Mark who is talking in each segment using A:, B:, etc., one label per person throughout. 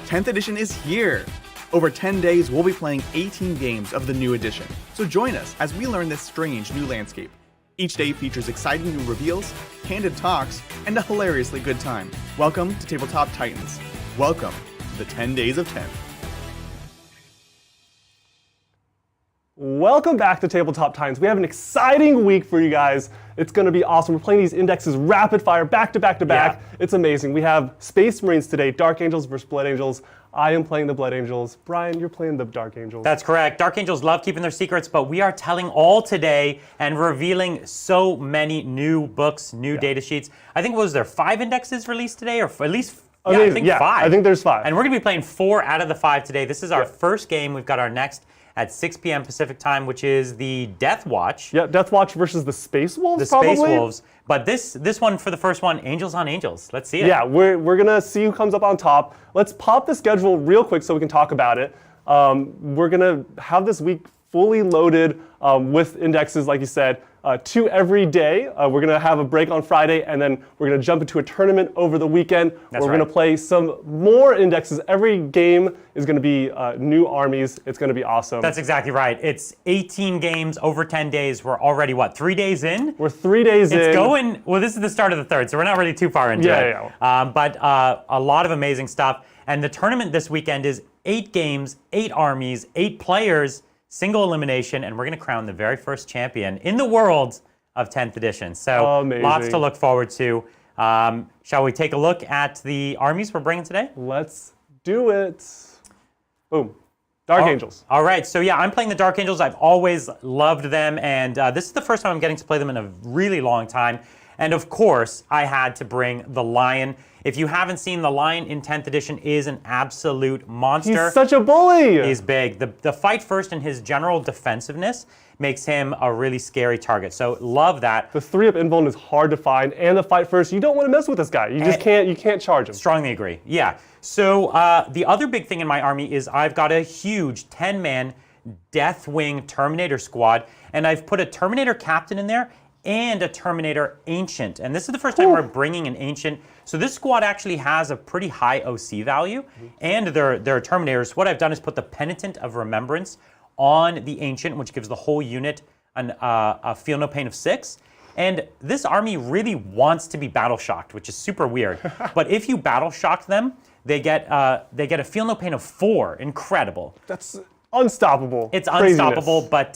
A: 10th edition is here! Over 10 days, we'll be playing 18 games of the new edition. So join us as we learn this strange new landscape. Each day features exciting new reveals, candid talks, and a hilariously good time. Welcome to Tabletop Titans. Welcome to the 10 Days of 10.
B: Welcome back to Tabletop Titans. We have an exciting week for you guys. It's going to be awesome. We're playing these indexes rapid fire, back to back to back.
C: Yeah.
B: It's amazing. We have Space Marines today, Dark Angels versus Blood Angels. I am playing the Blood Angels. Brian, you're playing the Dark Angels.
C: That's correct. Dark Angels love keeping their secrets, but we are telling all today and revealing so many new books, new data sheets. I think, was there 5 indexes released today, or at least I think 5.
B: I think there's 5.
C: And we're going to be playing 4 out of the 5 today. This is our first game. We've got our next at 6 p.m. Pacific time, which is the Death Watch.
B: Yeah, Death Watch versus the Space Wolves,
C: The
B: probably?
C: Space Wolves. But this one, for the first one, Angels on Angels. Let's see it.
B: Yeah, we're going to see who comes up on top. Let's pop the schedule real quick so we can talk about it. We're going to have this week fully loaded with indexes, like you said, 2 every day. We're going to have a break on Friday, and then we're going to jump into a tournament over the weekend.
C: That's
B: we're going to play some more indexes. Every game is going to be new armies. It's going to be awesome.
C: That's exactly right. It's 18 games over 10 days. We're already, 3 days in?
B: We're 3 days in.
C: It's going, well, this is the start of the third, so we're not really too far into it. But a lot of amazing stuff. And the tournament this weekend is 8 games, 8 armies, 8 players, single elimination, and we're going to crown the very first champion in the world of 10th edition. So lots to look forward to. Shall we take a look at the armies we're bringing today?
B: Let's do it. Boom. Dark Angels.
C: All right, so yeah, I'm playing the Dark Angels. I've always loved them, and this is the first time I'm getting to play them in a really long time. And of course, I had to bring the Lion. If you haven't seen, the Lion in 10th edition is an absolute monster.
B: He's such a bully.
C: He's big. The fight first and his general defensiveness makes him a really scary target. So love that.
B: The 3-up invuln is hard to find, and the fight first, you don't want to mess with this guy. You just can't. You can't charge him.
C: Strongly agree. Yeah. So the other big thing in my army is I've got a huge 10-man Deathwing Terminator squad, and I've put a Terminator captain in there and a Terminator Ancient. And this is the first time we're bringing an Ancient. So this squad actually has a pretty high OC value, and they're Terminators. What I've done is put the Penitent of Remembrance on the Ancient, which gives the whole unit a Feel No Pain of 6. And this army really wants to be battle shocked, which is super weird. But if you battle shock them, they get a Feel No Pain of 4. Incredible.
B: That's unstoppable.
C: It's
B: Craziness.
C: unstoppable, but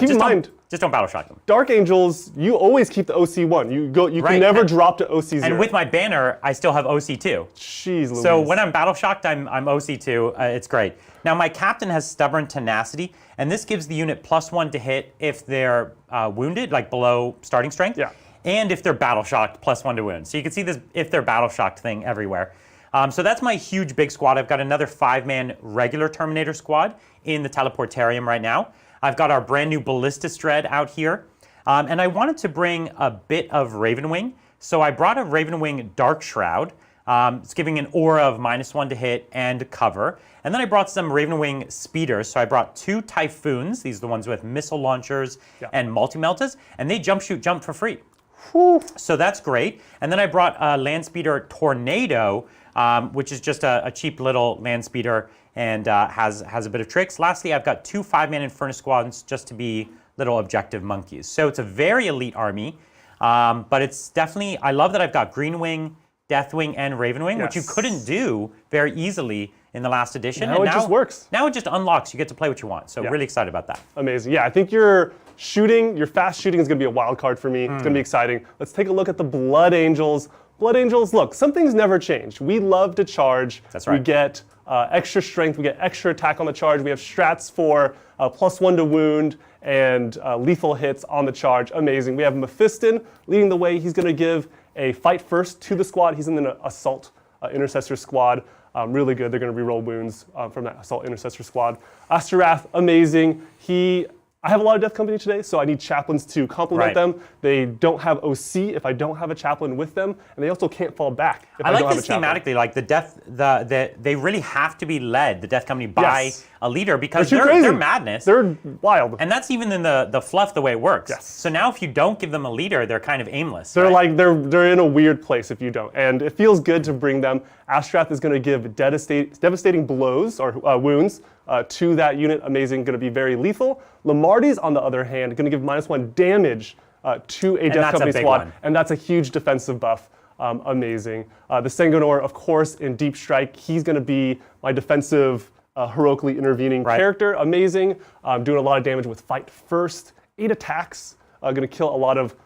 B: keep in mind,
C: just don't battle shock them.
B: Dark Angels, you always keep the OC 1. You can never drop to OC 0.
C: And with my banner, I still have OC 2.
B: Jeez Louise.
C: So when I'm battle shocked, I'm OC 2. It's great. Now my captain has Stubborn Tenacity, and this gives the unit +1 to hit if they're wounded, like below starting strength.
B: Yeah.
C: And if they're battle shocked, +1 to wound. So you can see this if they're battle shocked thing everywhere. So that's my huge big squad. I've got another 5-man regular Terminator squad in the Teleportarium right now. I've got our brand new Ballistus Dread out here. And I wanted to bring a bit of Ravenwing. So I brought a Ravenwing Dark Shroud. It's giving an aura of -1 to hit and cover. And then I brought some Ravenwing Speeders. So I brought 2 Typhoons. These are the ones with missile launchers and multi-meltas. And they jump for free.
B: Whew.
C: So that's great. And then I brought a Land Speeder Tornado, which is just a cheap little land speeder and has a bit of tricks. Lastly, I've got 2 5-man Inferno squads just to be little objective monkeys. So it's a very elite army, but it's definitely, I love that I've got Greenwing, Deathwing, and Ravenwing, which you couldn't do very easily in the last edition.
B: Now it just works.
C: Now it just unlocks. You get to play what you want. So really excited about that.
B: Amazing. Yeah, I think your fast shooting is going to be a wild card for me. It's going to be exciting. Let's take a look at the Blood Angels. Blood Angels, look, some things never change. We love to charge.
C: That's right.
B: We get extra strength. We get extra attack on the charge. We have strats for +1 to wound and lethal hits on the charge. Amazing. We have Mephiston leading the way. He's going to give a fight first to the squad. He's in the Assault Intercessor squad. Really good. They're going to reroll wounds from that Assault Intercessor squad. Asterath, amazing. I have a lot of Death Company today, so I need chaplains to complement them. They don't have OC if I don't have a chaplain with them, and they also can't fall back if I don't have a chaplain.
C: I like this thematically, like they really have to be led, the Death Company, by a leader because they're madness.
B: They're wild.
C: And that's even in the fluff the way it works.
B: Yes.
C: So now if you don't give them a leader, they're kind of aimless.
B: They're like, they're in a weird place if you don't. And it feels good to bring them. Ashtrath is going to give devastating blows or wounds to that unit. Amazing, going to be very lethal. Lamardi's, on the other hand, going to give -1 damage to a Death Company squad. And that's a huge defensive buff. Amazing. The Sengonor, of course, in Deep Strike, he's going to be my defensive, heroically intervening character. Amazing. Doing a lot of damage with Fight First. 8 attacks. Going to kill a lot of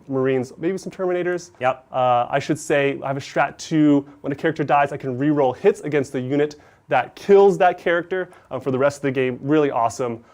B: Marines, maybe some Terminators.
C: Yep.
B: I should say I have a strat 2. When a character dies, I can reroll hits against the unit that kills that character for the rest of the game. Really awesome.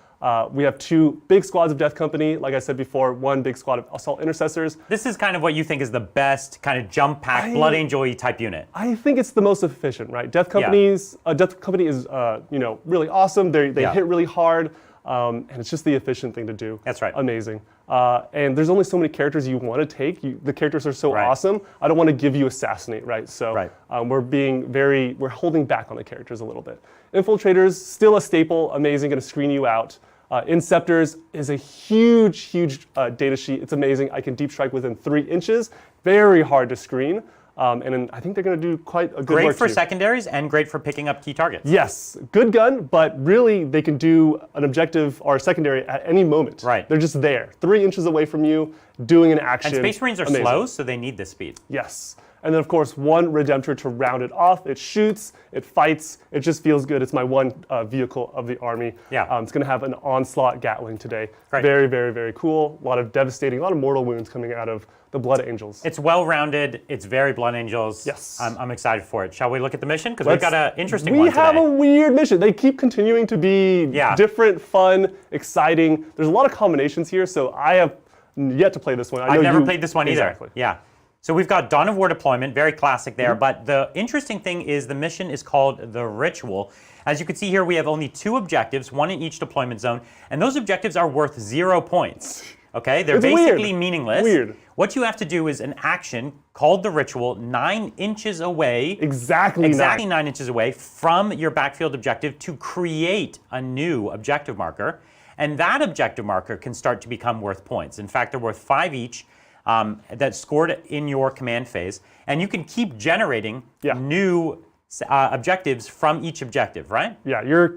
B: We have 2 big squads of Death Company. Like I said before, 1 big squad of Assault Intercessors.
C: This is kind of what you think is the best kind of jump pack, Blood Angel-y type unit.
B: I think it's the most efficient, right? Death Company is really awesome. They hit really hard. And it's just the efficient thing to do.
C: That's right.
B: Amazing. And there's only so many characters you want to take. The characters are so awesome. I don't want to give you Assassinate, right? So we're holding back on the characters a little bit. Infiltrators, still a staple. Amazing, going to screen you out. Inceptors is a huge data sheet. It's amazing. I can deep strike within 3 inches. Very hard to screen. And then I think they're going to do quite a good work.
C: Great for secondaries and great for picking up key targets.
B: Yes, good gun, but really they can do an objective or a secondary at any moment.
C: Right.
B: They're just there, 3 inches away from you, doing an action.
C: And Space Marines are slow, so they need this speed.
B: Yes. And then, of course, 1 Redemptor to round it off. It shoots, it fights, it just feels good. It's my 1 vehicle of the army.
C: Yeah.
B: It's going to have an Onslaught Gatling today.
C: Great.
B: Very, very, very cool. A lot of devastating, a lot of mortal wounds coming out of the Blood Angels.
C: It's well-rounded. It's very Blood Angels.
B: Yes.
C: I'm excited for it. Shall we look at the mission? Because we've got an interesting one
B: We
C: today.
B: have a weird mission. They keep continuing to be different, fun, exciting. There's a lot of combinations here, so I have yet to play this one.
C: I've never played this one either.
B: Exactly.
C: Yeah. So we've got Dawn of War deployment, very classic there, but the interesting thing is the mission is called the Ritual. As you can see here, we have only 2 objectives, 1 in each deployment zone, and those objectives are worth 0 points. Okay, they're basically meaningless.
B: Weird.
C: What you have to do is an action called the Ritual 9 inches away.
B: Exactly
C: 9 inches away from your backfield objective to create a new objective marker. And that objective marker can start to become worth points. In fact, they're worth 5 each. That's scored in your command phase, and you can keep generating new objectives from each objective, right?
B: Yeah, you're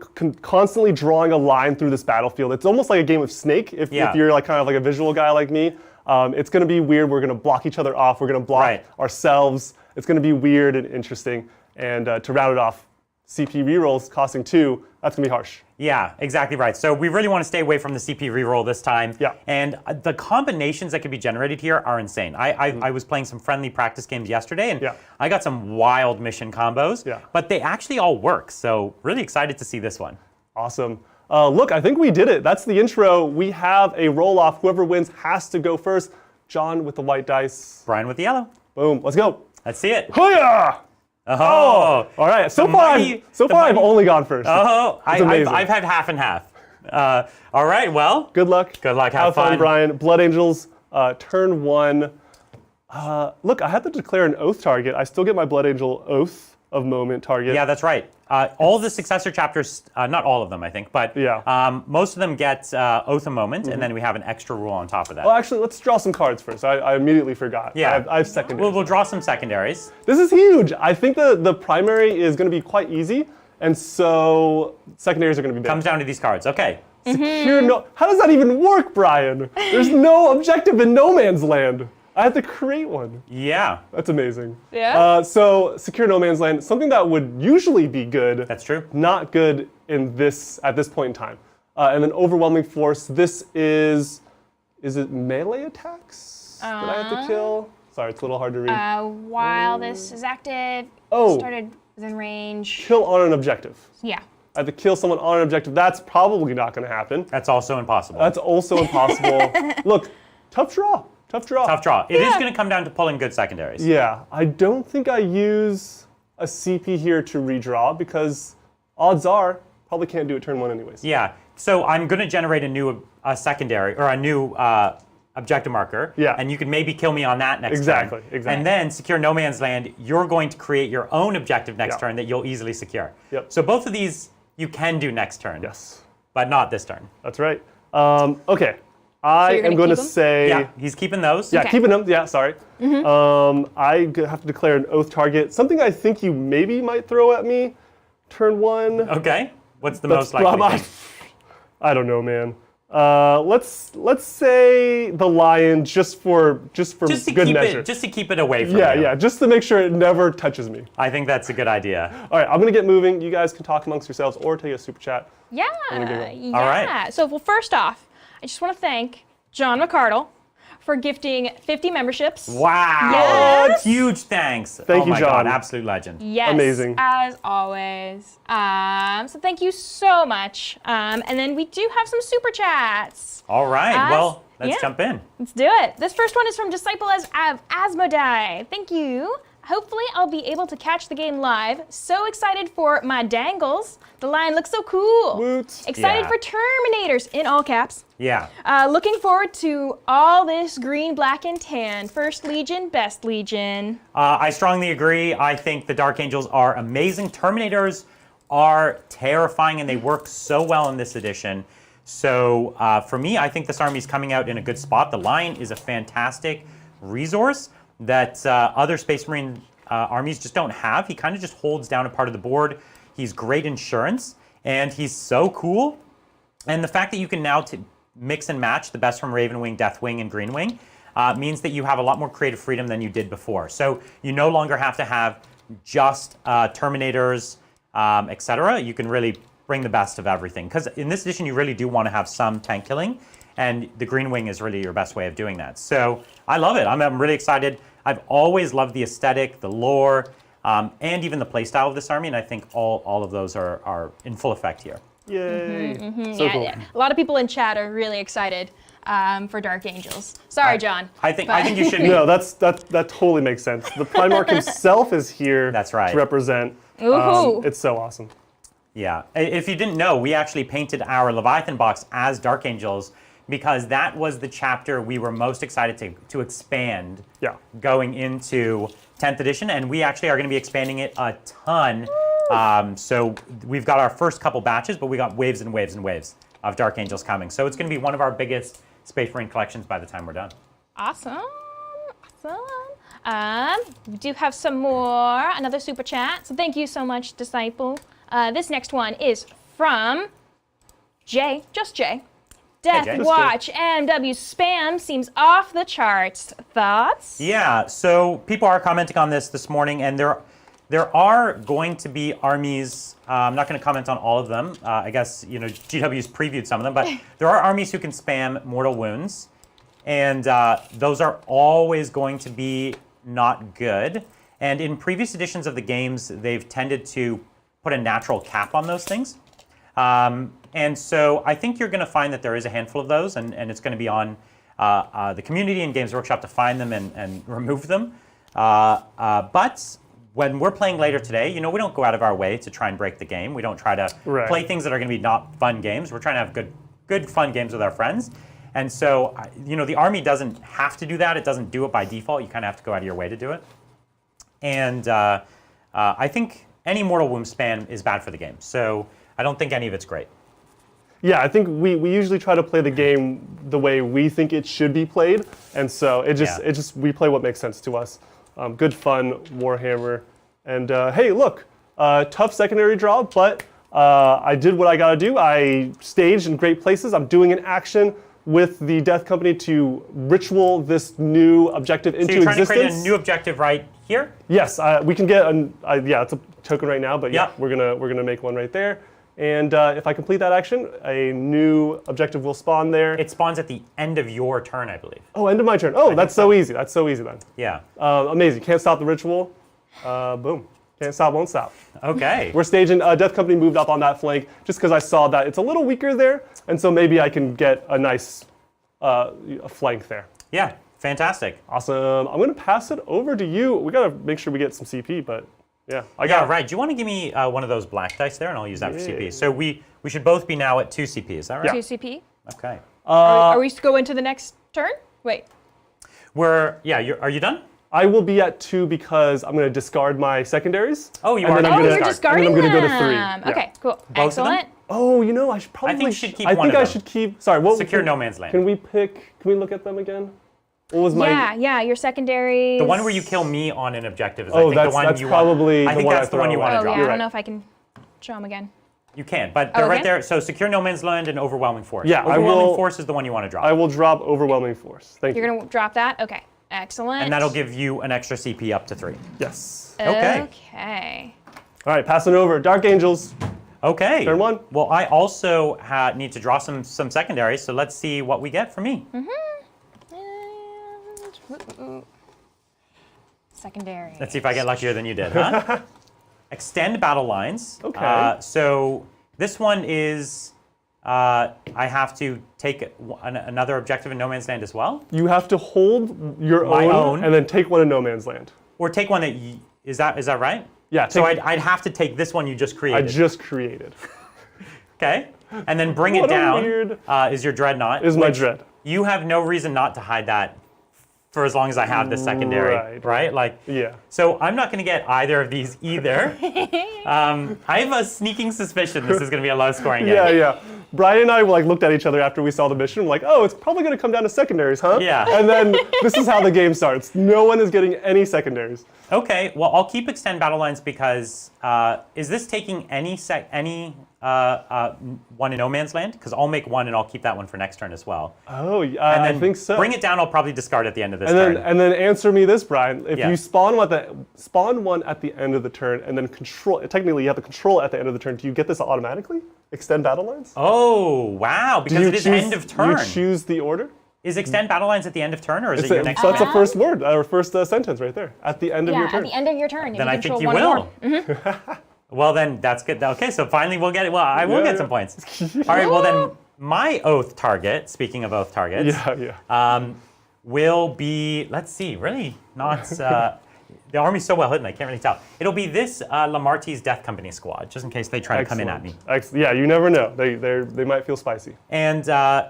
B: constantly drawing a line through this battlefield. It's almost like a game of Snake if you're like kind of like a visual guy like me. It's going to be weird. We're going to block each other off. We're going to block ourselves. It's going to be weird and interesting. And to round it off, CP rerolls costing 2, that's going to be harsh.
C: Yeah, exactly right. So we really want to stay away from the CP reroll this time.
B: Yeah.
C: And the combinations that can be generated here are insane. I was playing some friendly practice games yesterday, and I got some wild mission combos, but they actually all work. So really excited to see this one.
B: Awesome. Look, I think we did it. That's the intro. We have a roll-off. Whoever wins has to go first. John with the white dice.
C: Brian with the yellow.
B: Boom. Let's go.
C: Let's see it.
B: Hoo-yah!
C: Oh,
B: all right. So far, I've only gone first.
C: Oh, I've had half and half. All right. Well,
B: good luck.
C: Good luck.
B: Have fun, Brian. Blood Angels, turn 1. Look, I have to declare an oath target. I still get my Blood Angel oath of moment target.
C: Yeah, that's right. All the successor chapters, not all of them, I think, but most of them get Oath a Moment, and then we have an extra rule on top of that.
B: Well, actually, let's draw some cards first. I immediately forgot.
C: Yeah.
B: I have secondaries.
C: We'll draw some secondaries.
B: This is huge. I think the primary is going to be quite easy, and so secondaries are going to be big.
C: Comes down to these cards. Okay.
B: Secure how does that even work, Brian? There's no objective in no man's land. I have to create one.
C: Yeah.
B: That's amazing.
D: Yeah.
B: So secure no man's land, something that would usually be good.
C: That's true.
B: Not good at this point in time. And then overwhelming force. This is it melee attacks that I have to kill? Sorry, it's a little hard to read.
D: While this is active, started within range.
B: Kill on an objective.
D: Yeah.
B: I have to kill someone on an objective. That's probably not going to happen.
C: That's also impossible.
B: That's also impossible. Look, tough draw. Tough draw.
C: Tough draw. It is going to come down to pulling good secondaries.
B: Yeah, I don't think I use a CP here to redraw because odds are probably can't do it turn 1 anyways.
C: Yeah. So I'm going to generate a new secondary or a new objective marker.
B: Yeah.
C: And you can maybe kill me on that next
B: Exactly,
C: turn.
B: exactly.
C: And then secure no man's land. You're going to create your own objective next
B: Yeah.
C: turn that you'll easily secure.
B: Yep.
C: So both of these you can do next turn.
B: Yes.
C: But not this turn.
B: That's right. Okay. I
D: you're
B: am
D: gonna
B: going to
D: keep 'em?
B: say.
C: Yeah, he's keeping those.
B: Yeah,
D: Okay.
B: keeping them. Yeah, sorry. Have to declare an oath target. Something I think you maybe might throw at me. Turn 1.
C: Okay. What's the
B: That's-
C: most likely thing?
B: I don't know, man. Let's say the lion just for
C: Just to
B: good
C: keep
B: measure.
C: just to keep it away from
B: yeah,
C: you.
B: yeah, just to make sure it never touches me.
C: I think that's a good idea.
B: All right, I'm gonna get moving. You guys can talk amongst yourselves or take a super chat.
D: Yeah.
B: gonna go.
D: Yeah.
C: All right.
D: So, well, first off, I just want to thank John McCardle for gifting 50 memberships.
C: Wow.
D: Yes.
C: Huge thanks.
B: Thank
C: oh
B: you,
C: my
B: John.
C: God, absolute legend.
D: Yes,
B: Amazing.
D: as always. So thank you so much. And then we do have some super chats.
C: All right. Well, let's
D: yeah.
C: jump in.
D: Let's do it. This first one is from Disciple as Asmodai. Thank you. Hopefully I'll be able to catch the game live. So excited for my dangles. The line looks so cool.
B: Woot.
D: Excited
C: Yeah.
D: for Terminators in all caps.
C: Yeah.
D: Looking forward to all this green, black, and tan. First Legion, best Legion.
C: I strongly agree. I think the Dark Angels are amazing. Terminators are terrifying, and they work so well in this edition. So for me, I think this army is coming out in a good spot. The Lion is a fantastic resource that other Space Marine armies just don't have. He kind of just holds down a part of the board. He's great insurance, and he's so cool. And the fact that you can now mix and match the best from Raven Wing, Death Wing, and Green Wing means that you have a lot more creative freedom than you did before. So you no longer have to have just Terminators, etc. You can really bring the best of everything. Because in this edition, you really do want to have some tank killing, and the Green Wing is really your best way of doing that. So I love it. I'm really excited. I've always loved the aesthetic, the lore, and even the playstyle of this army, and I think all of those are in full effect here.
B: Yay. So
D: Yeah,
B: cool.
D: yeah. A lot of people in chat are really excited for Dark Angels. Sorry, John.
C: I think you should be.
B: No, that totally makes sense. The Primarch himself is here
C: That's right.
B: to represent.
D: Ooh.
B: It's so awesome.
C: Yeah. If you didn't know, we actually painted our Leviathan box as Dark Angels because that was the chapter we were most excited to expand
B: Yeah.
C: going into 10th edition, and we actually are going to be expanding it a ton. So we've got our first couple batches, but we got waves and waves and waves of Dark Angels coming. So it's going to be one of our biggest Space Marine collections by the time we're done.
D: Awesome. We do have some more, another super chat. So thank you so much, Disciple. This next one is from Jay, just Jay. Death
C: Jay.
D: Watch MW spam seems off the charts. Thoughts?
C: Yeah, so people are commenting on this morning, and there are going to be armies. I'm not going to comment on all of them. I guess GW's previewed some of them, but there are armies who can spam mortal wounds, and those are always going to be not good. And in previous editions of the games, they've tended to put a natural cap on those things. And so I think you're going to find that there is a handful of those, and it's going to be on the community and Games Workshop to find them and remove them. But when we're playing later today, we don't go out of our way to try and break the game. We don't try to play things that are going to be not fun games. We're trying to have good fun games with our friends. And so, the army doesn't have to do that. It doesn't do it by default. You kind of have to go out of your way to do it. And I think any mortal wound spam is bad for the game. So I don't think any of it's great.
B: Yeah, I think we usually try to play the game the way we think it should be played, and so we play what makes sense to us. Good fun Warhammer, and hey, look, tough secondary draw, but I did what I gotta do. I staged in great places. I'm doing an action with the Death Company to ritual this new objective into
C: So you're trying
B: existence.
C: to create a new objective right here?
B: Yes, we can get it's a token right now, but yeah,
C: Yep.
B: we're gonna make one right there. And if I complete that action, a new objective will spawn there.
C: It spawns at the end of your turn, I believe.
B: Oh, end of my turn. Oh, that's so easy. That's so easy then.
C: Yeah.
B: Amazing. Can't stop the ritual. Boom. Can't stop, won't stop.
C: Okay.
B: We're staging. Death Company moved up on that flank just because I saw that it's a little weaker there, and so maybe I can get a nice a flank there.
C: Yeah. Fantastic.
B: Awesome. I'm going to pass it over to you. We got to make sure we get some CP, but yeah. I got
C: Yeah, right. Do you want to give me one of those black dice there, and I'll use that for CP. So we We should both be now at 2 CP, is that right?
D: 2 CP.
C: Okay.
D: Are we going into the next turn? Wait.
C: Are you done?
B: I will be at 2 because I'm going to discard my secondaries.
C: Oh, you
B: and
C: are.
B: then
C: Oh,
B: I'm gonna,
D: you're discarding
B: and then I'm going to go to 3.
D: them.
B: Yeah.
D: Okay, cool.
C: Both of them?
D: Excellent.
B: Oh, you know, I should probably.
C: I think you should keep
B: I
C: one
B: think
C: of
B: I
C: them.
B: should keep. Sorry, what?
C: Secure no man's land.
B: Can we look at them again? What was my?
D: Yeah, your secondaries.
C: The one where you kill me on an objective is
B: Oh,
C: I think
B: that's-
C: the one
B: that's
C: you
B: probably
C: want. I
B: the
C: think
B: one
C: that's
B: I
C: the one you
B: throw
C: want to
D: Oh,
C: drop.
D: yeah, I
B: You're
D: don't
B: right.
D: know if I can show them again.
C: You can, but they're
D: Oh,
C: right
D: okay.
C: there. So secure no man's land and overwhelming force.
B: Yeah, I
C: overwhelming
B: will-
C: force is the one you want to drop.
B: I will drop overwhelming force. Thank
D: You're
B: you.
D: going to drop that? Okay. Excellent.
C: and that'll give you an extra CP up to 3.
B: Yes.
C: Okay.
D: Okay.
B: All right, passing over. Dark Angels.
C: Okay.
B: Turn 1.
C: Well, I also need to draw some secondaries, so let's see what we get from me.
D: And secondary.
C: Let's see if I get luckier than you did, huh? Extend battle lines.
B: Okay.
C: So this one is I have to take another objective in no man's land as well,
B: You have to hold your
C: My own.
B: and then take one in no man's land.
C: or take one that is that right?
B: Yeah.
C: So
B: take-
C: I'd have to take this one you just
B: I
C: created.
B: just created.
C: Okay. And then bring
B: What
C: it
B: a
C: down
B: weird-
C: is your dreadnought.
B: Is my
C: which
B: dread.
C: You have no reason not to hide that for as long as I have the secondary,
B: Right.
C: Like,
B: Yeah.
C: so I'm not going to get either of these either. I have a sneaking suspicion this is going to be a low scoring game.
B: Yeah, yeah. Brian and I looked at each other after we saw the mission. We're like, oh, it's probably going to come down to secondaries, huh?
C: Yeah.
B: And then this is how the game starts. No one is getting any secondaries.
C: Okay, well, I'll keep extend battle lines because is this taking any one in no man's land? Because I'll make one and I'll keep that one for next turn as well.
B: Oh,
C: And
B: I
C: then
B: think so.
C: Bring it down. I'll probably discard at the end of this
B: and
C: turn.
B: then answer me this, Brian. If
C: Yeah.
B: you spawn one at the end of the turn and then technically you have to control it at the end of the turn, do you get this automatically? Extend battle lines?
C: Oh, wow,
B: Do
C: because
B: you
C: it is
B: choose-
C: end of turn.
B: You choose the order?
C: Is extend battle lines at the end of turn, or is it your next
B: That's
C: turn?
B: the first word, or first sentence right there. At the end of your
D: Yeah,
B: turn.
D: at the end of your turn.
C: Then
D: you
C: I think
D: control
C: you
D: one
C: will.
D: more.
C: Well, then that's good. Okay, so finally we'll get it. Well, I will
B: Yeah,
C: get
B: yeah.
C: some points. All right, well then my oath target, speaking of oath targets,
B: Yeah.
C: will be, let's see, really not, the army's so well hidden, I can't really tell. It'll be this Lamartie's Death Company squad, just in case they try to come in at me.
B: Yeah, you never know. They might feel spicy.
C: And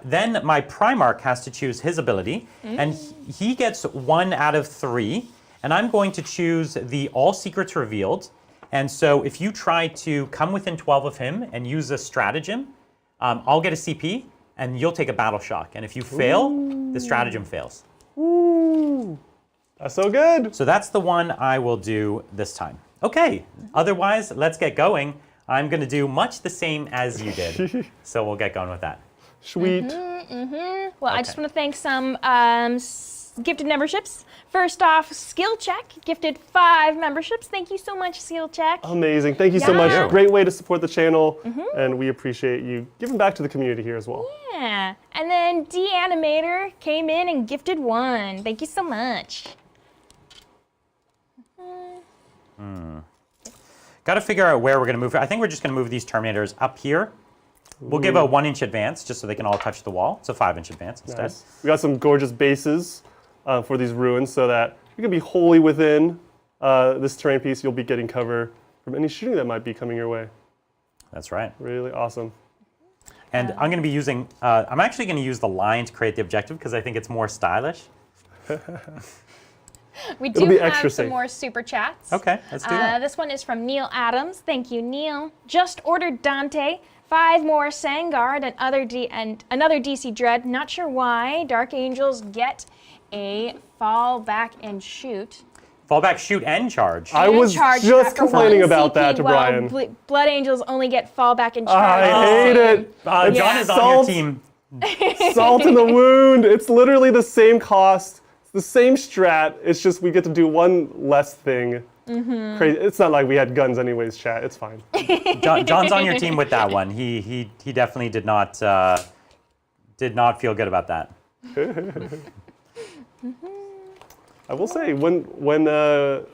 C: then my Primarch has to choose his ability, and he gets 1 out of 3, and I'm going to choose the All Secrets Revealed. And so if you try to come within 12 of him and use a stratagem, I'll get a CP, and you'll take a battle shock. And if you fail, the stratagem fails.
B: Ooh, that's so good.
C: So that's the one I will do this time. Okay, otherwise, let's get going. I'm going to do much the same as you did. So we'll get going with that.
B: Sweet.
D: Well, I just want to thank some gifted memberships. First off, Skill Check gifted 5 memberships. Thank you so much, Skill Check.
B: Amazing. Thank you so much.
D: Yeah.
B: Great way to support the channel, and we appreciate you giving back to the community here as well.
D: Yeah. And then D Animator came in and gifted 1. Thank you so much.
C: Got to figure out where we're going to move. I think we're just going to move these Terminators up here. We'll give a 1-inch advance just so they can all touch the wall. It's a 5-inch advance instead.
B: Nice. We got some gorgeous bases for these ruins so that you can be wholly within this terrain piece. You'll be getting cover from any shooting that might be coming your way.
C: That's right.
B: Really awesome.
C: And I'm going to be using, I'm actually going to use the line to create the objective because I think it's more stylish.
D: We
B: It'll
D: do
B: be
D: have
B: extra
D: some
B: safe.
D: more super chats.
C: Okay, let's do that.
D: This one is from Neil Adams. Thank you, Neil. Just ordered Dante. 5 more Sangard and another DC Dread. Not sure why. Dark Angels get a fall back and shoot.
C: Fall back, shoot, and charge.
B: I was
D: Charge
B: just
D: after
B: complaining
D: 1
B: about
D: CP,
B: that to
D: while
B: Brian.
D: Blood Angels only get fall back and charge.
B: I hate it.
C: John
D: Yeah.
C: is on
B: Salt.
C: your team.
B: Salt in the wound. It's literally the same cost. It's the same strat. It's just we get to do one less thing. Crazy. It's not like we had guns anyways, chat. It's fine.
C: John's on your team with that one. He definitely did not feel good about that.
B: I will say, when the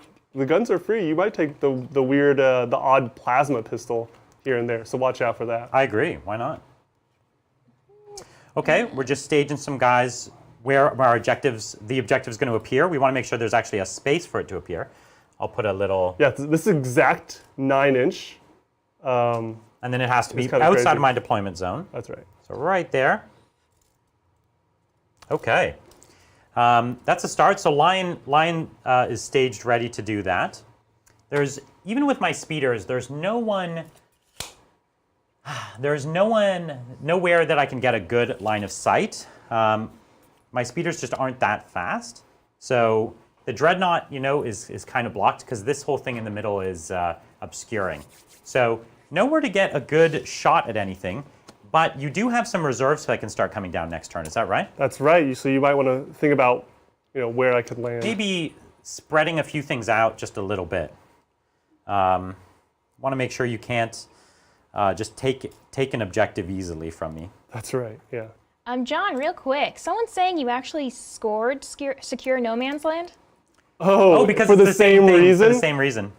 B: guns are free, you might take the weird, the odd plasma pistol here and there. So watch out for that.
C: I agree. Why not? Okay, we're just staging some guys where our the objective's going to appear. We want to make sure there's actually a space for it to appear. I'll put a little.
B: Yeah, this is exact 9-inch.
C: And then it has to be
B: It's kinda
C: outside
B: crazy.
C: of my deployment zone.
B: That's right.
C: So right there. Okay. That's a start. So Lion is staged ready to do that. Even with my speeders, there's nowhere that I can get a good line of sight. My speeders just aren't that fast. So the Dreadnought, is kind of blocked because this whole thing in the middle is obscuring. So nowhere to get a good shot at anything, but you do have some reserves that can start coming down next turn. Is that right?
B: That's right. So you might want to think about, where I could land.
C: Maybe spreading a few things out just a little bit. Want to make sure you can't just take an objective easily from me.
B: That's right. Yeah.
D: John, real quick. Someone's saying you actually scored secure no man's land.
B: Oh,
C: because
B: for
C: it's
B: the same
C: thing,
B: reason.
C: For the same reason.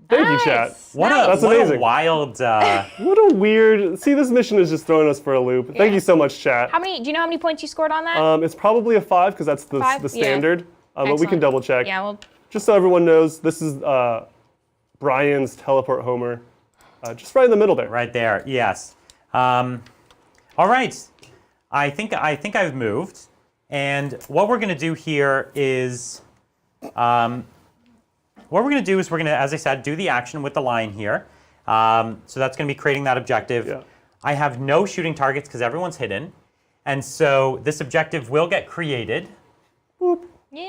B: Thank you, chat.
D: Nice.
B: That's
C: What
B: amazing.
C: a wild.
B: What a weird. See, this mission is just throwing us for a loop. Thank you so much, chat.
D: Do you know how many points you scored on that?
B: It's probably a 5 because that's the
D: 5? Yeah.
B: standard. But we can
D: Excellent.
B: double check.
D: Yeah, well,
B: Just so everyone knows, this is Brian's teleport homer, just right in the middle there.
C: Right there. Yes. All right. I think I've moved, and what we're going to do here is. What we're going to do is we're going to, as I said, do the action with the line here. So that's going to be creating that objective.
B: Yeah.
C: I have no shooting targets because everyone's hidden. And so this objective will get created.
B: Boop.
D: yeah.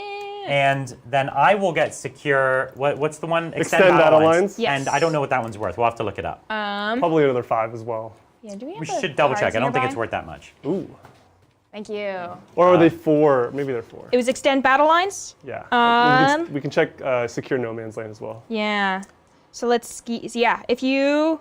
C: And then I will get secure, what's the one?
B: Extend battle lines.
D: Yes.
C: And I don't know what that one's worth. We'll have to look it up.
B: Probably another 5 as well.
D: Yeah, do we have
C: We
D: the
C: should double check.
D: cards
C: I don't think
D: nearby?
C: it's worth that much.
B: Ooh.
D: Thank you.
B: Or are they 4? Maybe they're 4.
D: It was extend battle lines?
B: Yeah. We can check secure no man's land as well.
D: Yeah. So let's if you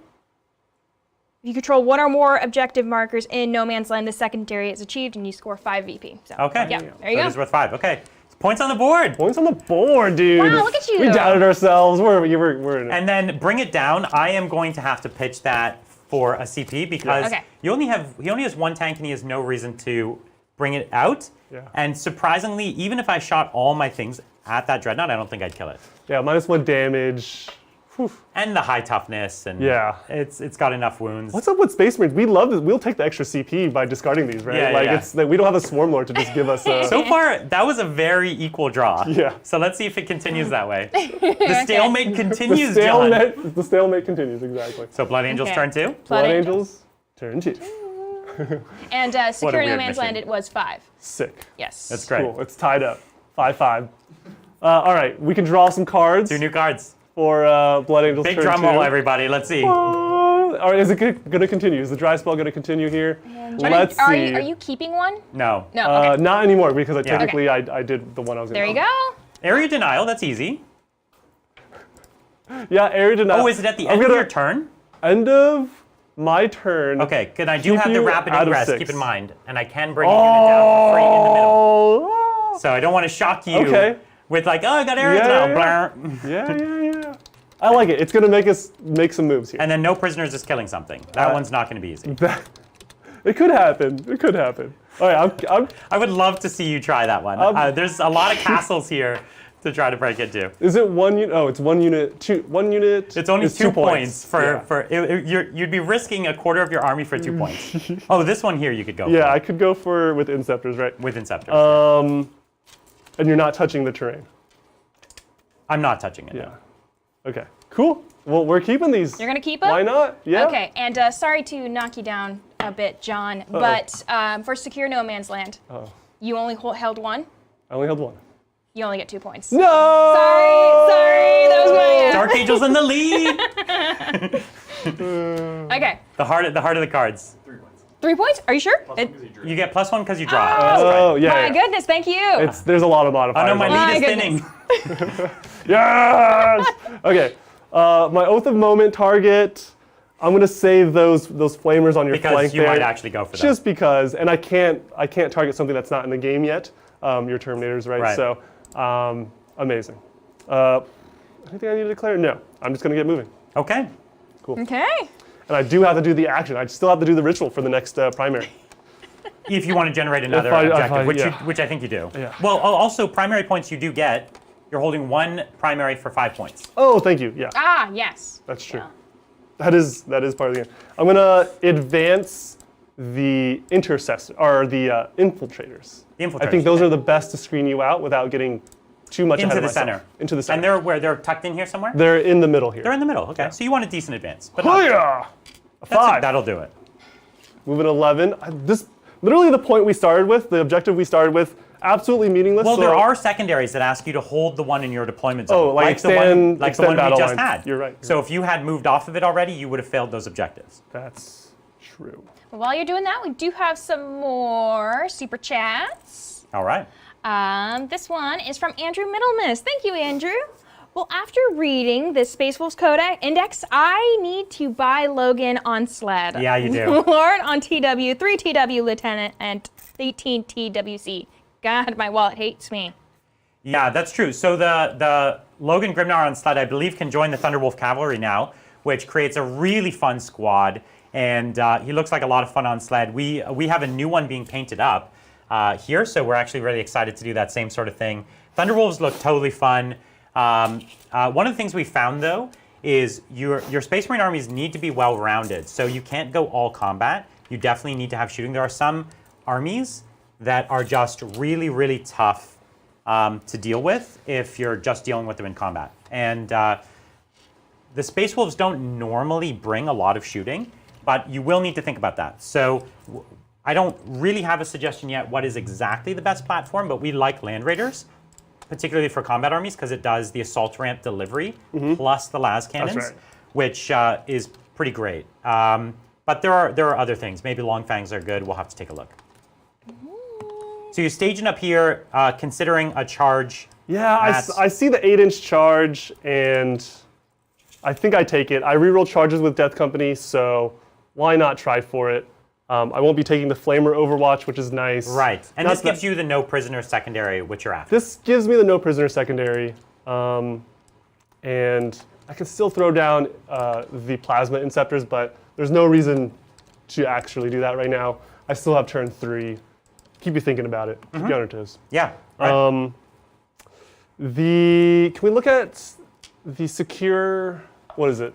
D: control one or more objective markers in no man's land, the secondary is achieved and you score 5 VP. So,
C: Okay.
D: Yeah, there you
C: so
D: go.
C: it is worth 5. Okay. Points on the board.
B: Points on the board, dude.
D: Wow, look at you.
B: We doubted ourselves. We're in it.
C: And then bring it down. I am going to have to pitch that for a CP because
D: Okay.
C: he only has one tank and he has no reason to bring it out.
B: Yeah.
C: And surprisingly, even if I shot all my things at that Dreadnought, I don't think I'd kill it.
B: Yeah, -1 damage. Whew.
C: And the high toughness, and
B: Yeah.
C: it's got enough wounds.
B: What's up with Space Marines? We love this. We'll take the extra CP by discarding these, right?
C: Yeah,
B: like
C: yeah.
B: it's like we don't have a Swarm Lord to just give us a.
C: So far, that was a very equal draw.
B: Yeah.
C: So let's see if it continues that way. The stalemate continues,
B: the
C: John.
B: stalemate, the stalemate continues, exactly.
C: So Blood Angels
D: Okay.
C: turn 2.
B: Blood
D: Angel.
B: Angels, turn 2.
D: And secure no
C: weird
D: man's
C: mission.
D: land, it was 5.
B: Sick.
D: Yes.
C: That's great.
B: Cool. It's tied up. 5-5. All right, we can draw some cards
C: 2 new cards.
B: for Blood Angels
C: Big
B: turn
C: drum
B: 2.
C: roll, everybody. Let's see.
B: All right, is it going to continue? Is the dry spell going to continue here? Let's see.
D: Are you keeping one?
C: No.
D: No. Okay.
B: Not anymore because
C: Yeah.
B: technically I did the one I was going to.
D: There you go.
C: Area denial, that's easy.
B: Yeah, area denial.
C: Oh, is it at the
B: I'm
C: end of
B: gonna-
C: your turn?
B: End of my turn.
C: Okay, good. I do
B: Keep
C: have the
B: you
C: rapid
B: out of
C: ingress,
B: 6.
C: keep in mind. And I can bring a unit down for free in the middle.
B: Oh.
C: So I don't want to shock you
B: Okay.
C: with like, oh, I got area
B: Yeah,
C: denial.
B: yeah. Yeah. I like it. It's going to make us make some moves here.
C: And then no prisoners is killing something. That one's not going to be easy.
B: It could happen. It could happen. All right,
C: I would love to see you try that one. There's a lot of castles here to try to break into.
B: is it 1 unit? Oh, it's 1 unit. 1 unit.
C: It's only
B: is
C: 2 points
B: Yeah.
C: you'd be risking a quarter of your army for 2 points. Oh, this one here you could go
B: Yeah,
C: for
B: I could go for with Inceptors, right?
C: with Inceptors.
B: And you're not touching the terrain.
C: I'm not touching it.
B: Yeah. Okay. Cool. Well, we're keeping these.
D: You're going to keep them?
B: Why not? Yeah.
D: Okay, and sorry to knock you down a bit, John, but for secure no man's land, you only held 1.
B: I only held 1.
D: You only get 2 points.
B: No.
D: Sorry, that was my.
C: Dark Angel's in the lead.
D: Okay,
C: the heart of the cards.
D: 3 points? Are you sure?
C: You get +1 because you draw. That's right.
B: Oh yeah.
D: My
B: yeah.
D: goodness, thank you.
B: There's a lot of modifiers.
C: Oh no, my
B: on it.
C: lead is
D: My
C: thinning.
B: Yes. Okay. My Oath of Moment target. I'm gonna save those flamers on your
C: Because
B: flank
C: you
B: there.
C: might actually go for them.
B: Just because, and I can't target something that's not in the game yet. Your Terminators, right?
C: Right.
B: So, amazing. Anything I need to declare? No. I'm just gonna get moving.
C: Okay.
D: Okay.
B: And I do have to do the action. I still have to do the ritual for the next primary.
C: If you want to generate another
B: If
C: objective,
B: I-
C: which
B: yeah.
C: which I think you do.
B: Yeah.
C: Well, also primary points you do get. You're holding 1 primary for 5 points.
B: Oh, thank you. Yeah,
D: Ah, yes.
B: that's true.
D: Yeah.
B: That is part of the game. I'm gonna advance the intercessor or the infiltrators.
C: The infiltrators.
B: I think those are the best to screen you out without getting too much ahead of myself.
C: Center.
B: Into the center.
C: And they're where? They're tucked in here somewhere?
B: They're in the middle here.
C: They're in the middle, okay.
B: Yeah.
C: So you want a decent advance. But not,
B: Hiya! A 5.
C: that'll do it.
B: Moving 11. This literally the point we started with, the objective we started with, absolutely meaningless.
C: Well,
B: so
C: there are secondaries that ask you to hold the one in your deployment zone.
B: Oh, like extend
C: the one we
B: battle
C: just
B: lines.
C: had.
B: You're right.
C: So if you had moved off of it already, you would have failed those objectives.
B: That's true.
D: While you're doing that, we do have some more super chats.
C: All right.
D: This one is from Andrew Middlemiss. Thank you, Andrew. Well, after reading the Space Wolves Codex Index, I need to buy Logan on Sled.
C: Yeah, you do.
D: Lord on TW, 3 TW Lieutenant, and 18 TWC. God, my wallet hates me.
C: Yeah, that's true. So the Logan Grimnar on Sled, I believe, can join the Thunderwolf Cavalry now, which creates a really fun squad. And he looks like a lot of fun on Sled. We have a new one being painted up here, so we're actually really excited to do that same sort of thing. Thunderwolves look totally fun. One of the things we found, though, is your Space Marine armies need to be well-rounded. So you can't go all combat. You definitely need to have shooting. There are some armies that are just really, really tough to deal with if you're just dealing with them in combat. And the Space Wolves don't normally bring a lot of shooting, but you will need to think about that. So I don't really have a suggestion yet what is exactly the best platform, but we like Land Raiders, particularly for combat armies, because it does the assault ramp delivery plus the las cannons, which is pretty great. But there are other things. Maybe Long Fangs are good. We'll have to take a look. So you're staging up here, considering a charge.
B: Yeah, I see the 8-inch charge, and I think I take it. I reroll charges with Death Company, so why not try for it? I won't be taking the Flamer Overwatch, which is nice.
C: Right, and this gives you the no prisoner secondary, which you're after.
B: This gives me the no prisoner secondary, and I can still throw down the Plasma Inceptors, but there's no reason to actually do that right now. I still have turn 3. Keep you thinking about it. Keep you on your toes.
C: Yeah. Right.
B: Can we look at the secure? What is it?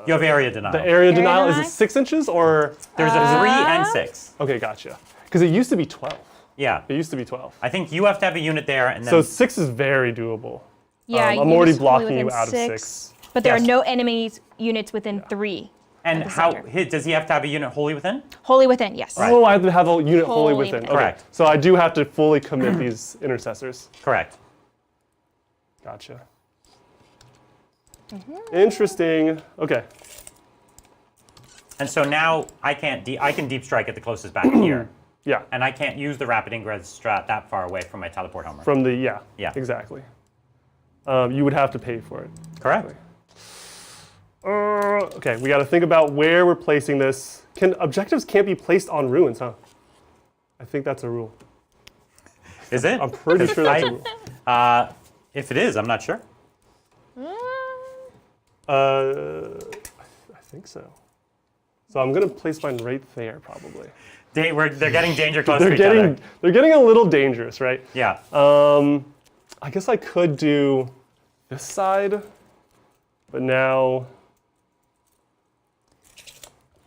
C: You have area denial.
B: The area denial, is
D: denial?
B: it 6 inches or?
C: There's a 3 and 6.
B: Okay, gotcha. Because it used to be 12.
C: Yeah.
B: It used to be 12.
C: I think you have to have a unit there, and then
B: So 6 is very doable.
D: Yeah,
B: I'm already blocking you out of 6.
D: But there
C: Yes.
D: are no enemies units within 3.
C: and
D: the
C: how
D: center.
C: does he have to have a unit wholly within?
D: Wholly within, yes.
C: Right.
B: Oh, I have to have a unit wholly
D: Wholly
B: within.
D: within.
B: Okay.
C: Correct.
B: So I do have to fully commit these intercessors.
C: Correct.
B: Gotcha. Interesting. Okay.
C: And so now I can deep strike at the closest back here,
B: Yeah.
C: and I can't use the rapid ingress strat that far away from my teleport homer.
B: From the
C: Yeah.
B: Exactly. You would have to pay for it.
C: Correct.
B: Okay, we got to think about where we're placing this. Objectives can't be placed on ruins, huh? I think that's a rule.
C: Is it?
B: I'm pretty sure that's a rule.
C: If it is, I'm not sure.
B: I think so. So I'm gonna place mine right there, probably.
C: They're getting danger close to
B: They're
C: each other.
B: getting a little dangerous, right?
C: Yeah.
B: I guess I could do this side, but now,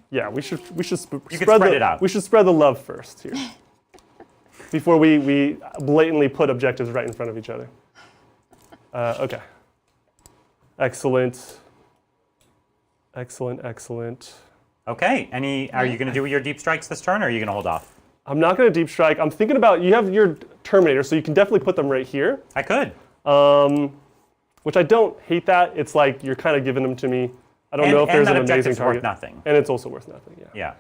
B: yeah, we should
C: spread it out.
B: We should spread the love first here, before we blatantly put objectives right in front of each other. Okay. Excellent. Excellent. Excellent.
C: Okay. Are you going to do your deep strikes this turn, or are you going to hold off?
B: I'm not going to deep strike. I'm thinking about, you have your Terminator, so you can definitely put them right here.
C: I could.
B: Which I don't hate that. It's like you're kind of giving them to me. I don't know if there's an amazing
C: objective's
B: target.
C: worth nothing.
B: And it's also worth nothing, yeah.
C: Yeah.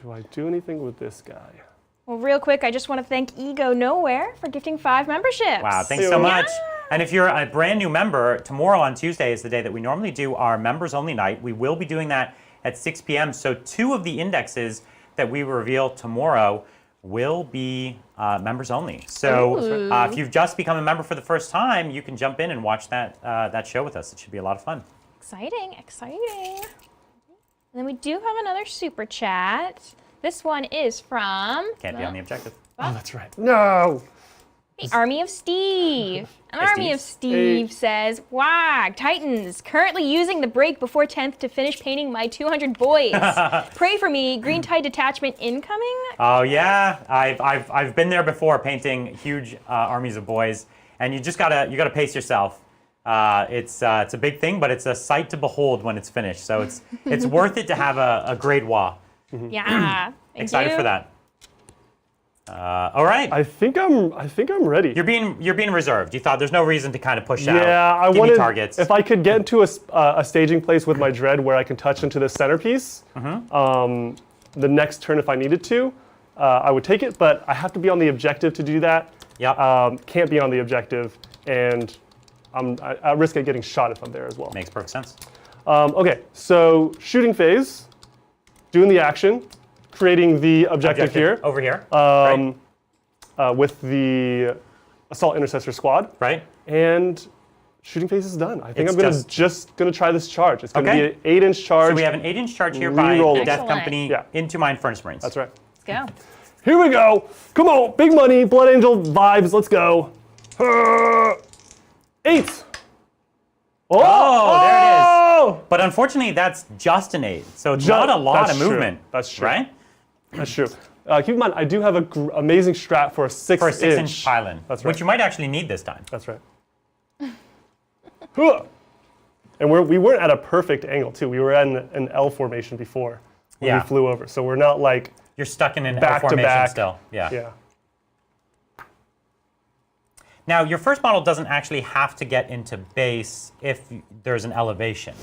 B: Do I do anything with this guy?
D: Well, real quick, I just want to thank Ego Nowhere for gifting 5 memberships.
C: Wow, thanks so much. And if you're a brand new member, tomorrow on Tuesday is the day that we normally do our members only night. We will be doing that at 6 p.m. So 2 of the indexes that we reveal tomorrow will be members only. So if you've just become a member for the first time, you can jump in and watch that show with us. It should be a lot of fun.
D: Exciting, exciting. And then we do have another super chat. This one is from...
C: Can't be on the objective.
B: Oh, that's right. No!
D: The Army of Steve. An
C: Hey,
D: Army
C: Steve.
D: of Steve says, Wag, Titans, currently using the break before 10th to finish painting my 200 boys. Pray for me, Green Tide detachment incoming?
C: Oh yeah, I've been there before, painting huge armies of boys, and you gotta pace yourself. It's a big thing, but it's a sight to behold when it's finished. So it's worth it to have a great wah.
D: Yeah. Thank
C: Excited
D: you.
C: for that. All right.
B: I think I'm ready.
C: You're being reserved. You thought there's no reason to kind of push out.
B: Yeah, I
C: Give
B: wanted
C: me targets.
B: if I could get into a staging place with my dread where I can touch into the centerpiece. The next turn, if I needed to, I would take it. But I have to be on the objective to do that.
C: Yep.
B: Can't be on the objective, and I'm at risk of getting shot if I'm there as well.
C: Makes perfect sense.
B: Okay, so shooting phase, doing the action, creating the objective here
C: over here.
B: with the assault intercessor squad.
C: Right.
B: And shooting phase is done. I think
C: It's
B: I'm just gonna try this charge. It's gonna
C: Okay.
B: be an 8-inch charge.
C: So we have an 8-inch charge here by
B: Reroll
C: the
B: it.
C: Death
D: Excellent.
C: Company
B: Yeah.
C: into Mine Furnace Marines.
B: That's right.
D: Let's go.
B: Here we go. Come on, big money, Blood Angel vibes. Let's go. 8.
C: Oh, there it is.
B: Oh!
C: But unfortunately, that's just an 8. So it's not a lot
B: that's
C: of
B: true.
C: movement.
B: That's true.
C: Right?
B: That's true. Keep in mind, I do have an amazing strat for a 6-inch.
C: For a 6-inch pylon.
B: That's right.
C: Which you might actually need this time.
B: That's right. Huh. And we weren't at a perfect angle, too. We were at an L formation before when
C: Yeah.
B: we flew over. So we're not like,
C: You're stuck in an L
B: Back to
C: formation
B: back.
C: still. Yeah.
B: yeah.
C: Now, your first model doesn't actually have to get into base if there's an elevation.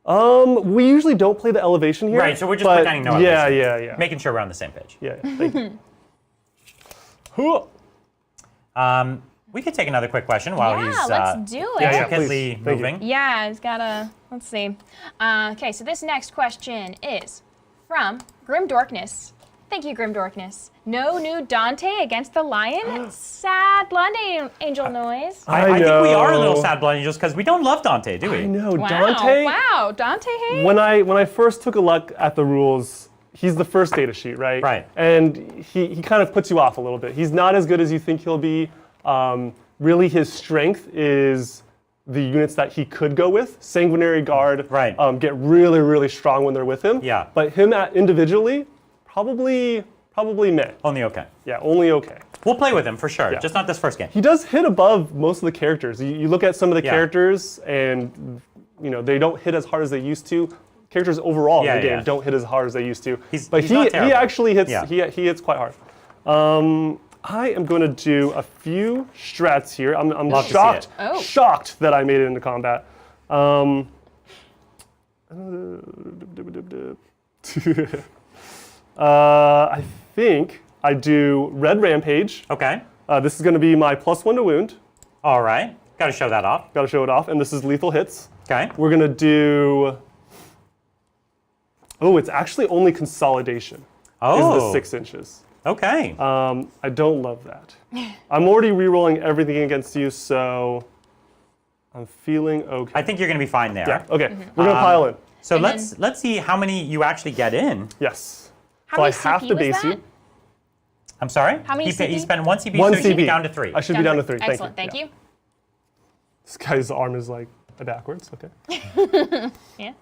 B: We usually don't play the elevation here.
C: Right, so we're just
B: but
C: pretending no
B: yeah,
C: elevation.
B: yeah.
C: Making sure we're on the same page.
B: Yeah, thank you. Huh.
C: We could take another quick question while
D: Yeah,
C: he's
D: let's do it.
B: yeah,
C: intricately
B: please. Thank you.
C: moving.
D: Yeah, it's got a, let's see. Okay, so this next question is from Grim Dorkness. Thank you, Grim Dorkness. No new Dante against the Lion? Sad Blood Angel noise.
C: I think we are a little
B: know.
C: sad Blood Angels because we don't love Dante, do we?
B: I know,
D: Wow,
B: Dante.
D: wow, Dante hate?
B: When I first took a look at the rules, he's the first data sheet, right?
C: Right.
B: And he kind of puts you off a little bit. He's not as good as you think he'll be. Really, his strength is the units that he could go with. Sanguinary Guard
C: Right.
B: Get really, really strong when they're with him.
C: Yeah.
B: But him individually, probably meh.
C: Only okay.
B: Yeah, only okay.
C: We'll play with him for sure,
B: Yeah.
C: just not this first game.
B: He does hit above most of the characters. You look at some of the
C: Yeah.
B: characters, and they don't hit as hard as they used to. Characters overall
C: Yeah,
B: in the game
C: yeah.
B: don't hit as hard as they used to.
C: He's not
B: he
C: terrible.
B: actually hits.
C: Yeah.
B: He hits quite hard. I am going to do a few strats here. I'm
C: Love to see
B: shocked.
C: it.
D: Oh.
B: Shocked that I made it into combat. I think I do Red Rampage.
C: Okay.
B: This is going to be my +1 to wound.
C: All right. Got to show that off.
B: Got to show it off, and this is lethal hits.
C: Okay.
B: We're going to do. Oh, it's actually only consolidation.
C: Oh.
B: Is the 6 inches.
C: Okay.
B: I don't love that. I'm already re-rolling everything against you, so I'm feeling okay.
C: I think you're going to be fine there.
B: Yeah. Okay. We're gonna pile in.
C: So
D: And
C: let's see how many you actually get in.
B: Yes.
D: How
B: so
D: many
B: I have
D: CP
B: to
D: was
B: base
D: that?
B: you.
C: I'm sorry?
D: How many
C: He
D: CP?
C: spent 1 CP,
B: One
C: so he should be
B: CP.
C: down to 3.
B: I should be down to 3.
D: Excellent,
B: Thank
D: thank
B: you.
D: you.
B: This guy's arm is like backwards. Okay.
D: Yeah.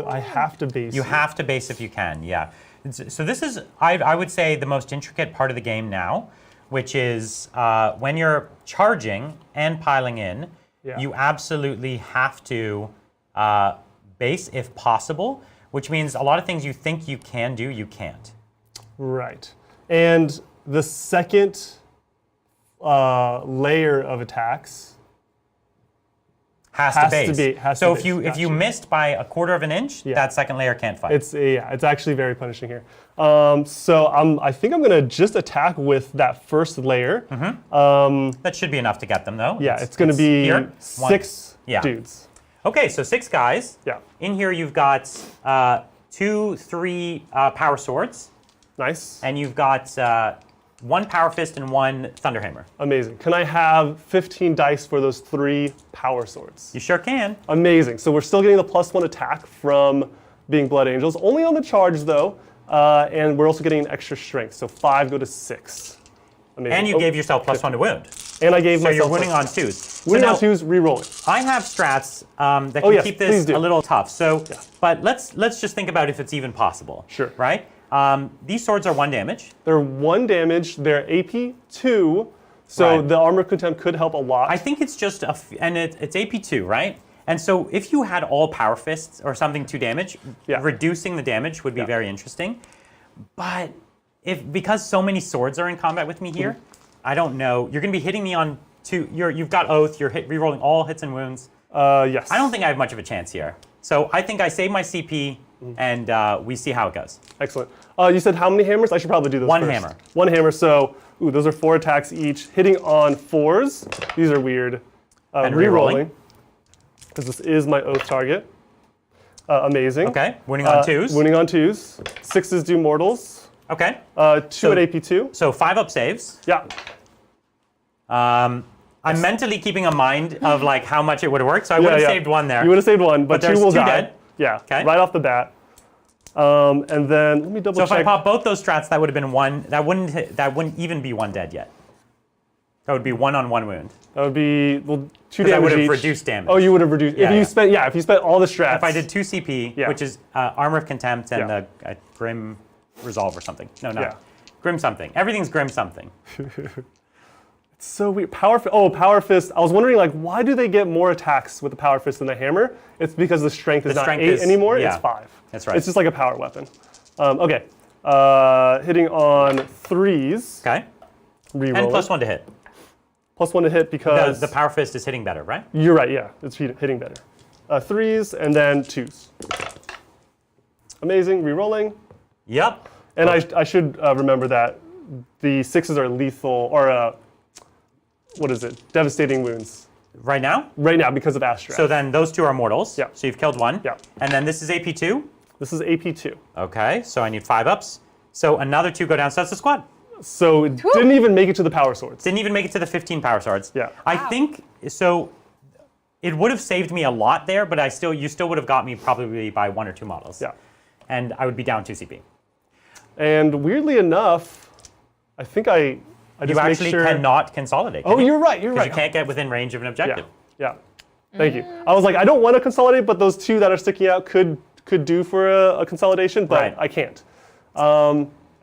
B: I have to base
C: You have to base if you can, yeah. So this is, I would say, the most intricate part of the game now, which is when you're charging and piling in,
B: Yeah.
C: you absolutely have to base if possible, which means a lot of things you think you can do, you can't.
B: Right. And the second layer of attacks.
C: Has
B: Has
C: to
B: to
C: base.
B: be- has
C: so
B: to
C: if you
B: base,
C: if you
B: gotcha.
C: missed by a quarter of an inch,
B: Yeah.
C: that second layer can't fight.
B: It's actually very punishing here. So I think I'm gonna just attack with that first layer.
C: That should be enough to get them, though.
B: Yeah, it's gonna be
C: here.
B: 6
C: Yeah.
B: dudes.
C: Okay, so 6 guys.
B: Yeah.
C: In here you've got 2, 3 power swords,
B: Nice.
C: and you've got 1 power fist and 1 thunderhammer.
B: Amazing. Can I have 15 dice for those 3 power swords?
C: You sure can.
B: Amazing. So we're still getting the +1 attack from being Blood Angels. Only on the charge, though. And we're also getting an extra strength, so 5 go to 6. Amazing.
C: And you gave yourself +1 to wound.
B: And I gave
C: So
B: myself
C: you're winning on
B: +1.
C: 2s.
B: Winning
C: so
B: on 2s, re-rolling.
C: I have strats that can
B: yes,
C: keep
B: please
C: this
B: do.
C: a little tough. So, but let's just think about if it's even possible.
B: Sure.
C: Right? These swords are 1 damage.
B: They're 1 damage. They're AP 2, so
C: Right.
B: the Armor of Contempt could help a lot.
C: I think it's just it's AP 2, right? And so if you had all power fists or something 2 damage, reducing the damage would be very interesting. But because so many swords are in combat with me here, I don't know. You're going to be hitting me on 2. You've got Oath. You're re-rolling all hits and wounds.
B: Yes.
C: I don't think I have much of a chance here. So I think I save my CP and we see how it goes.
B: Excellent. You said how many hammers? I should probably do those
C: 1
B: first.
C: hammer.
B: 1 hammer. So, those are 4 attacks each. Hitting on 4s. These are weird.
C: And
B: re-rolling. Because this is my Oath target. Amazing.
C: Okay. Winning on 2s.
B: Winning on 2s. 6s do mortals.
C: Okay.
B: 2 at AP 2.
C: So 5 up saves.
B: Yeah.
C: I'm mentally keeping a mind of like how much it would have worked. So I would have saved 1 there.
B: You would have saved 1, but 2
C: there's
B: will
C: 2
B: die.
C: dead.
B: Yeah.
C: Okay.
B: Right off the bat. And then let me double
C: So if
B: check.
C: I pop both those strats, that would have been 1. That wouldn't even be 1 dead yet. That would be 1 on 1 wound.
B: That would be 2
C: Because
B: damage
C: I would have
B: each.
C: reduced damage.
B: Oh, you would have reduced.
C: Yeah,
B: If you spent all the strats.
C: If I did 2 CP, which is Armor of Contempt and the Grim Resolve or something. No, not.
B: Yeah.
C: Grim something. Everything's Grim something.
B: It's so weird. Power Fist. I was wondering, like, why do they get more attacks with the Power Fist than the hammer? It's because the strength is not 8 anymore.
C: Yeah.
B: It's 5.
C: That's right.
B: It's just like a power weapon. Okay. Hitting on 3s.
C: Okay.
B: Reroll.
C: And +1 to hit.
B: +1 to hit because
C: The Power Fist is hitting better, right?
B: you're right. Yeah, it's hitting better. 3s and then 2s. Amazing. Rerolling.
C: Yep.
B: And I should remember that the 6s are lethal or what is it? Devastating wounds.
C: Right now?
B: Right now because of Astra.
C: So then those 2 are mortals.
B: Yeah.
C: So you've killed 1.
B: Yeah.
C: And then this is AP 2.
B: This is AP 2.
C: Okay. So I need 5 ups. So another 2 go down. So that's the squad.
B: So it didn't even make it to the power swords.
C: Didn't even make it to the 15 power swords.
B: Yeah.
C: I think so. It would have saved me a lot there, but you still would have got me probably by 1 or 2 models.
B: Yeah.
C: And I would be down 2 CP.
B: And weirdly enough, I think I just
C: You
B: make
C: actually
B: sure.
C: cannot consolidate.
B: Oh,
C: can you?
B: you're right. You're
C: 'Cause
B: right.
C: you can't get within range of an objective.
B: Yeah. Thank you. I was like, I don't want to consolidate, but those 2 that are sticking out could do for a consolidation, but
C: Right.
B: I can't.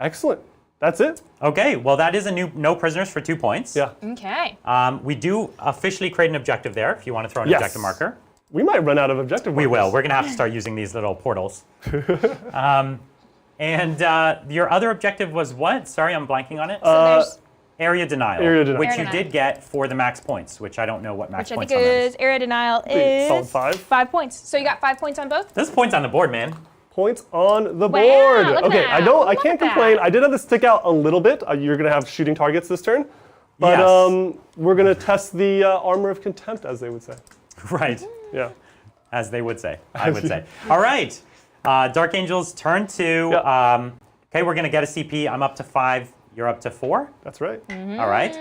B: Excellent. That's it.
C: Okay, well that is a new no prisoners for 2 points.
B: Yeah.
D: Okay.
C: We do officially create an objective there if you want to throw an
B: Yes.
C: objective marker.
B: We might run out of objective
C: We will.
B: markers.
C: We're going to have to start using these little portals. And your other objective was what? Sorry, I'm blanking on it.
D: So there's,
C: Area denial.
B: Area denial.
C: Which
D: Area
C: you
D: denial.
C: did get for the max points, which I don't know what max
D: which I
C: points
D: think
C: on that is.
D: is area denial
B: Solid
D: is
B: 5.
D: 5 points. So you got 5 points on both?
C: There's points on the board, man.
B: Points on the
D: Wow,
B: board.
D: look at
B: Okay,
D: that.
B: I
D: Look
B: can't
D: at that.
B: complain. I did have to stick out a little bit. You're gonna have shooting targets this turn, but
C: Yes.
B: we're gonna test the armor of contempt, as they would say.
C: Right.
B: Yeah.
C: As they would say. I would say. All right. Dark Angels, turn 2.
B: Yeah.
C: Okay, we're going to get a CP. I'm up to 5. You're up to 4.
B: That's right.
C: All right.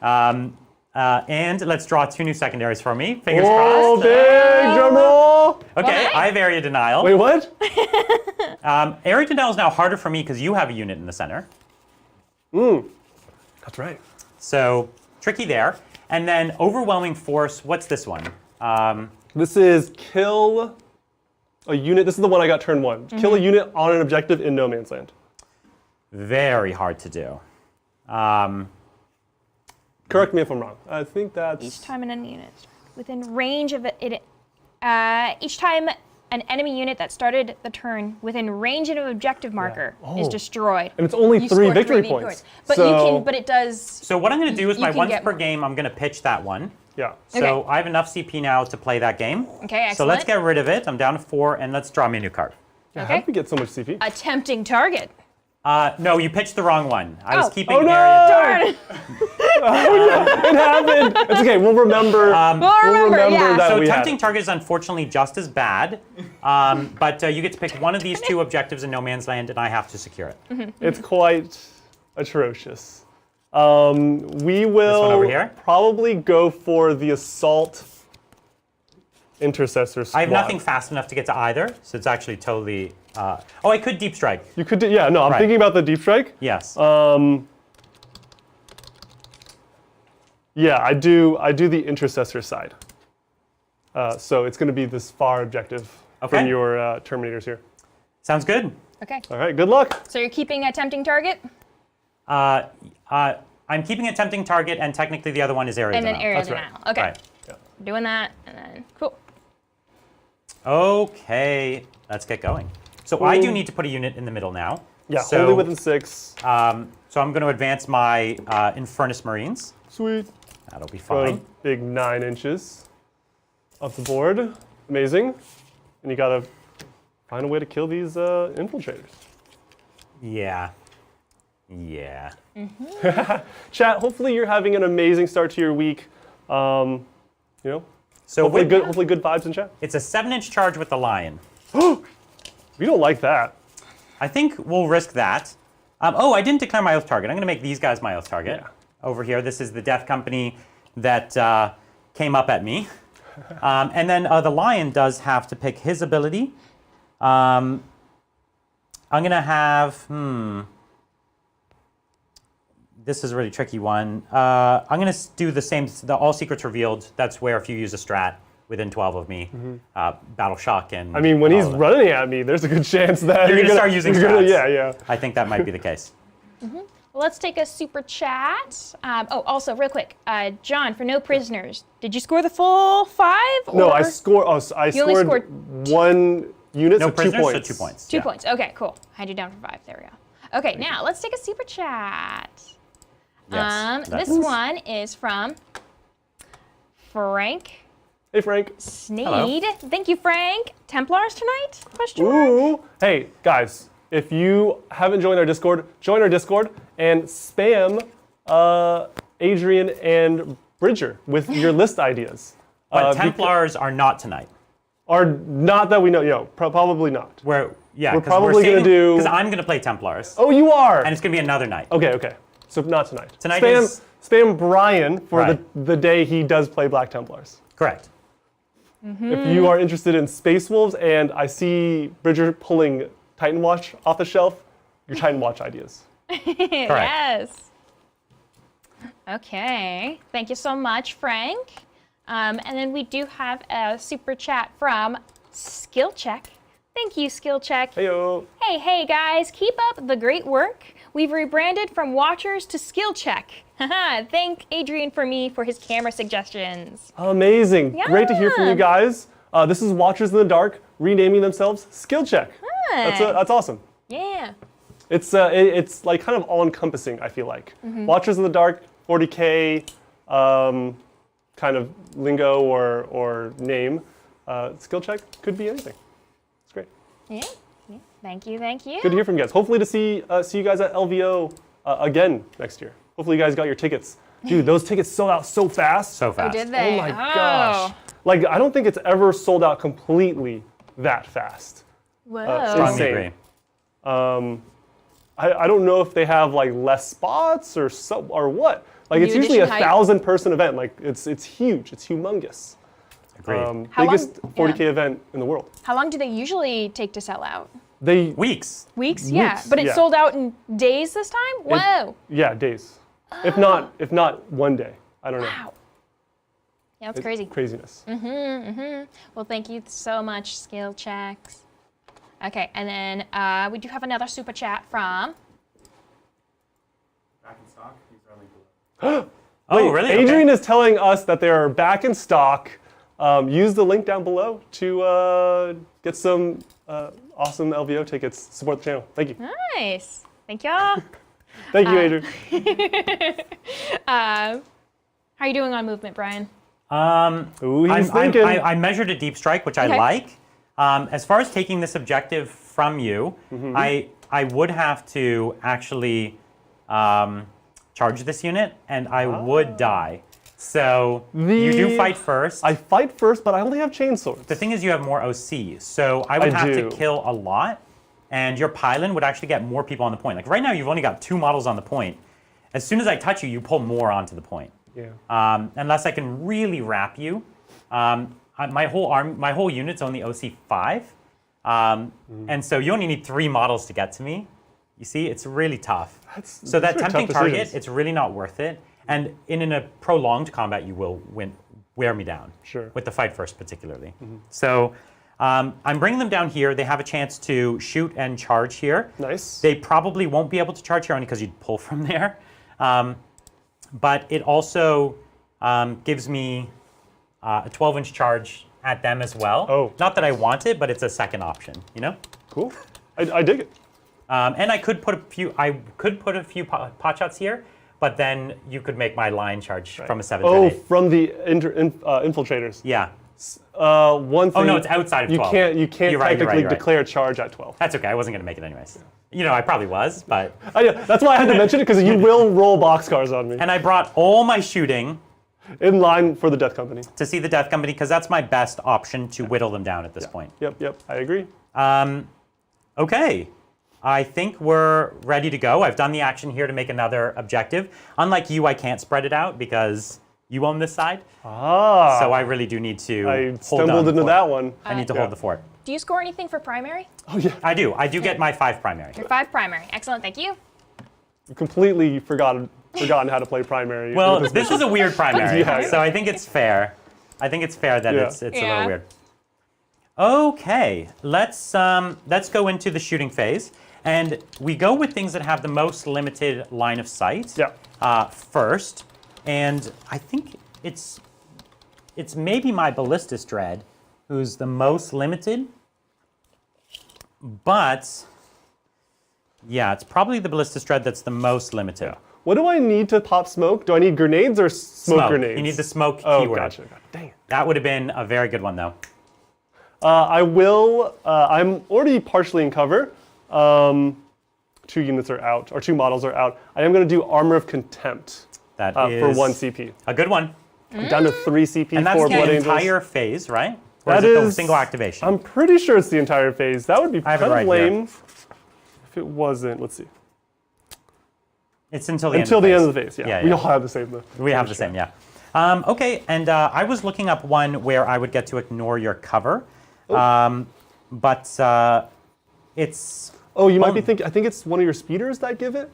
C: And let's draw 2 new secondaries for me. Fingers
B: Oh,
C: crossed.
B: big drum roll!
C: Okay,
D: nice.
C: I have area denial.
B: Wait, what?
C: Area denial is now harder for me because you have a unit in the center.
B: That's right.
C: So tricky there. And then overwhelming force. What's this one?
B: This is kill a unit. This is the one I got turn 1. Kill a unit on an objective in no man's land.
C: Very hard to do.
B: Correct me if I'm wrong. I think that's...
D: Each time an enemy unit within range of it, each time an enemy unit that started the turn within range of an objective marker is
B: Oh.
D: destroyed.
B: And it's only
D: You
B: 3
D: score
B: victory
D: victory
B: points.
D: But
B: So-
D: it does.
C: So what I'm going to do is
D: You
C: my
D: can
C: once
D: get
C: per
D: more.
C: game, I'm going to pitch that one.
B: Yeah.
C: So
D: Okay.
C: I have enough CP now to play that game.
D: Okay,
C: So let's
D: excellent.
C: get rid of it. I'm down to 4, and let's draw me a new card.
B: How
D: Okay.
B: did we get so much CP?
D: A tempting target.
C: No, you pitched the wrong one. I was
D: Oh.
C: keeping
B: Oh, no!
C: area.
D: Darn.
B: It happened. It's okay. We'll remember.
D: We'll remember, yeah.
B: that
C: So
B: we had
C: tempting
B: it.
C: target is unfortunately just as bad, but you get to pick one of these 2 objectives in no man's land, and I have to secure it.
B: It's quite atrocious. We will
C: over here?
B: probably go for the assault intercessor squad.
C: I have nothing fast enough to get to either, so it's actually totally Oh, I could deep strike.
B: You could do, yeah, no, I'm
C: Right.
B: thinking about the deep strike.
C: Yes.
B: Yeah, I do the intercessor side. So it's going to be this far objective
C: Okay.
B: from your Terminators here.
C: Sounds good.
D: Okay.
B: All right, good luck.
D: So you're keeping a tempting target,
C: I'm keeping a tempting target, and technically the other one is area
D: and then
C: denial.
D: area
B: That's right.
D: denial. Okay.
C: Right.
D: Doing that, and then cool.
C: Okay, let's get going. So I do need to put a unit in the middle now.
B: Yeah,
C: so,
B: wholly within 6.
C: So I'm going to advance my Infernus Marines.
B: Sweet.
C: That'll be
B: Got
C: fine.
B: a big 9 inches off the board. Amazing. And you got to find a way to kill these infiltrators.
C: Yeah. Yeah.
B: Chat, hopefully you're having an amazing start to your week. You know,
C: So
B: hopefully
C: with
B: good,
C: that,
B: hopefully good vibes in chat.
C: it's a 7-inch charge with the lion.
B: We don't like that.
C: I think we'll risk that. Oh, I didn't declare my oath target. I'm going to make these guys my oath target.
B: Yeah.
C: Over here, this is the Death Company that came up at me. And then the lion does have to pick his ability. I'm going to have, this is a really tricky one. I'm going to do the same, the all secrets revealed. That's where if you use a strat within 12 of me, battle shock and.
B: I mean, when he's
C: all of that.
B: running at me, there's a good chance that
C: You're gonna start using strats.
B: Yeah.
C: I think that might be the case.
D: Let's take a super chat. Oh, also, real quick, John, for no prisoners, did you score the full 5?
B: No,
D: or?
B: I
D: You only
B: scored
D: scored
B: 1 unit,
C: No
B: so 2
C: prisoners,
B: points.
C: so 2 points.
D: 2
C: yeah.
D: points. Okay, cool. I had you down for 5. There we go. Okay, now let's take a super chat.
C: Yes,
D: This
C: that's-
D: one is from Frank
B: Hey, Frank.
D: Sneed. Thank you, Frank. Templars tonight? Question mark?
B: Ooh. Hey, guys, if you haven't joined our Discord, join our Discord and spam Adrian and Bridger with your list ideas.
C: But Templars are not tonight.
B: Are not that we know, probably not.
C: We're
B: probably gonna do-
C: because I'm gonna play Templars,
B: Oh, you are.
C: and it's gonna be another night.
B: Okay. So not tonight.
C: Tonight
B: spam,
C: is-
B: spam Brian for
C: Right.
B: the day he does play Black Templars.
C: Correct.
B: If you are interested in Space Wolves, and I see Bridger pulling Titan Watch off the shelf, your Titan Watch ideas.
D: Yes. Okay. Thank you so much, Frank. And then we do have a super chat from Skill Check. Thank you, Skill Check.
B: Heyo.
D: Hey guys, keep up the great work. We've rebranded from Watchers to Skill Check. Haha, thank Adrian for his camera suggestions.
B: Amazing. Great to hear from
D: Yeah.
B: you guys. This is Watchers in the Dark renaming themselves Skill Check. That's awesome.
D: Yeah.
B: It's like kind of all-encompassing, I feel like. Watchers in the Dark, 40k kind of lingo or name. Skill Check could be anything. It's great.
D: Yeah. Thank you.
B: Good to hear from you guys. Hopefully to see you guys at LVO again next year. Hopefully you guys got your tickets. Dude, those tickets sold out so fast.
C: So fast.
D: Did they?
B: Oh my gosh. Like, I don't think it's ever sold out completely that fast.
D: Whoa.
C: Strongly
B: Insane.
C: agree.
B: I don't know if they have like less spots or what. Like, it's
D: New
B: usually a
D: edition hype.
B: 1,000-person event. Like, it's huge. It's humongous.
C: Agreed.
D: How long-
B: Biggest 40k
D: yeah.
B: event in the world.
D: How long do they usually take to sell out?
B: They
C: Weeks.
D: Weeks? Yeah.
B: Weeks,
D: But it
B: yeah.
D: sold out in days this time? Whoa.
B: yeah, days. If not 1 day. I don't know.
D: Wow. Yeah, that's crazy.
B: Craziness.
D: Well, thank you so much, Skill Checks. Okay, and then we do have another super chat from.
C: Back in stock. These are only blue. Oh,
B: Wait,
C: really?
B: Adrian
C: Okay.
B: is telling us that they are back in stock. Use the link down below to get some awesome LVO tickets. Support the channel. Thank you.
D: Nice. Thank y'all.
B: Thank you, Adrian.
D: How are you doing on movement, Brian?
B: Ooh, he's thinking.
C: I measured a deep strike, which
D: Okay.
C: I like. As far as taking this objective from you, I would have to actually charge this unit, and I would die. So you do fight first.
B: I fight first, but I only have chainswords.
C: The thing is, you have more OC, so I would
B: I
C: have
B: do.
C: to kill a lot, and your pylon would actually get more people on the point. Like right now, you've only got 2 models on the point. As soon as I touch you, you pull more onto the point.
B: Yeah.
C: Unless I can really wrap you. My whole unit's only OC 5, And so you only need 3 models to get to me. You see, it's really tough. So that
B: these are
C: tempting
B: tough
C: target,
B: decisions.
C: it's really not worth it. And in a prolonged combat, you will wear me down.
B: Sure.
C: With the fight first, particularly. So I'm bringing them down here. They have a chance to shoot and charge here.
B: Nice.
C: They probably won't be able to charge here only because you'd pull from there. But it also gives me a 12-inch charge at them as well.
B: Oh.
C: Not that I want it, but it's a second option, you know?
B: Cool. I dig it.
C: And I could put a few pot shots here, but then you could make my line charge from a 7 to
B: Oh,
C: 8.
B: from the infiltrators.
C: Yeah.
B: One thing.
C: Oh no, it's outside of 12.
B: You can't
C: You're right,
B: technically
C: you're right.
B: declare charge at 12.
C: That's okay. I wasn't gonna make it anyways. You know, I probably was, but.
B: That's why I had to mention it, because you will roll boxcars on me.
C: And I brought all my shooting
B: In line for the Death Company.
C: to see the Death Company because that's my best option to whittle them down at this point.
B: Yep, I agree.
C: Okay. I think we're ready to go. I've done the action here to make another objective. Unlike you, I can't spread it out because you own this side.
B: Ah.
C: So I really do need to
B: I
C: hold
B: stumbled
C: down the
B: into
C: fort.
B: that one.
C: I need to hold the fort.
D: Do you score anything for primary?
B: Oh, yeah.
C: I do. I do get my 5 primary.
D: Your 5 primary. Excellent, thank you.
B: Completely forgotten how to play primary.
C: Well, this is a weird primary,
B: Yeah.
C: so I think it's fair. I think it's fair that
B: Yeah.
C: it's a
D: Yeah.
C: little weird. Okay, let's go into the shooting phase, and we go with things that have the most limited line of sight. First, and I think it's maybe my Ballistus Dread, who's the most limited, but yeah, it's probably the Ballistus Dread that's the most limited.
B: What do I need to pop smoke? Do I need grenades or smoke grenades?
C: You need the smoke
B: Oh,
C: keyword.
B: gotcha. Dang it.
C: That would have been a very good one, though.
B: I will. I'm already partially in cover. 2 units are out, or 2 models are out. I am going to do Armor of Contempt
C: That
B: for
C: is
B: 1 CP.
C: a good one.
B: I'm down to 3 CP
C: And that's
B: for
C: the
B: Blood Angels.
C: entire phase, right? Or
B: That
C: is it the
B: is-
C: single activation?
B: I'm pretty sure it's the entire phase. That would be
C: I have
B: kind
C: it
B: of
C: right here.
B: lame if it wasn't. Let's see.
C: It's until the
B: Until
C: end
B: the
C: of
B: end
C: the
B: of
C: phase.
B: the phase, yeah. We all have the same.
C: We have the same, yeah. Okay, and I was looking up one where I would get to ignore your cover, but it's...
B: Oh, you might be thinking. I think it's one of your speeders that give it.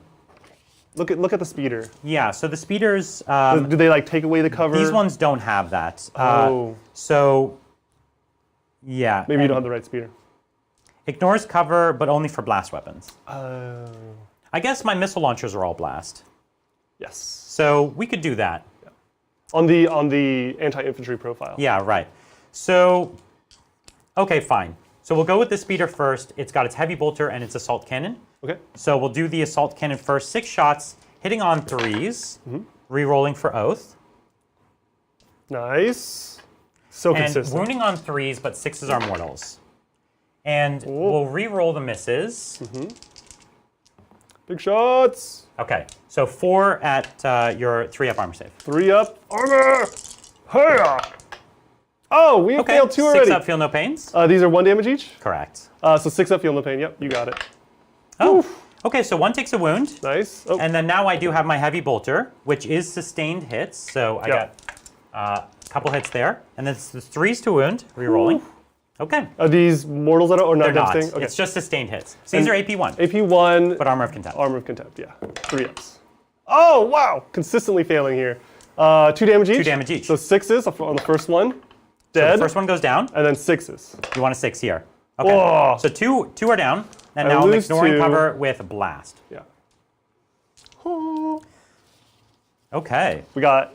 B: Look at the speeder.
C: Yeah, so the speeders...
B: Do they like take away the cover?
C: these ones don't have that.
B: Oh.
C: So, yeah.
B: Maybe you
C: and
B: don't have the right speeder.
C: Ignores cover, but only for blast weapons.
B: Oh.
C: I guess my missile launchers are all blast.
B: Yes.
C: So we could do that.
B: On the anti-infantry profile.
C: Yeah, right. So, okay, fine. So we'll go with the speeder first. It's got its heavy bolter and its assault cannon.
B: Okay.
C: So we'll do the assault cannon first. 6 shots, hitting on 3s, re-rolling for oath.
B: Nice. So
C: And
B: consistent.
C: wounding on 3s, but 6s are mortals. And we'll re-roll the misses.
B: Big shots.
C: Okay, so 4 at your 3 up armor save.
B: 3 up. Armor. Hiya. Oh, we
C: Okay,
B: failed 2
C: 6
B: already.
C: up, feel no pains.
B: These are 1 damage each.
C: Correct.
B: So 6 up, feel no pain. Yep, you got it.
C: Oh, okay, so 1 takes a wound.
B: Nice. Oh,
C: And then now I do have my heavy bolter, which is sustained hits. So I got a couple hits there. And then it's the 3s to wound, re-rolling. Okay.
B: are these mortals that are or not?
C: They're not.
B: devastating? Okay.
C: It's just sustained hits. So these are AP1,
B: AP1.
C: but Armor of Contempt.
B: Armor of Contempt. Yeah. 3 ups. Oh wow! Consistently failing here. 2 damage each.
C: 2 damage each.
B: So 6s on the first one.
C: So
B: Dead.
C: the first one goes down.
B: And then 6s.
C: You want a 6 here. Okay.
B: Whoa.
C: So two are down. And
B: I
C: now I'm
B: lose
C: ignoring
B: 2.
C: cover with Blast.
B: Yeah.
C: Okay.
B: We got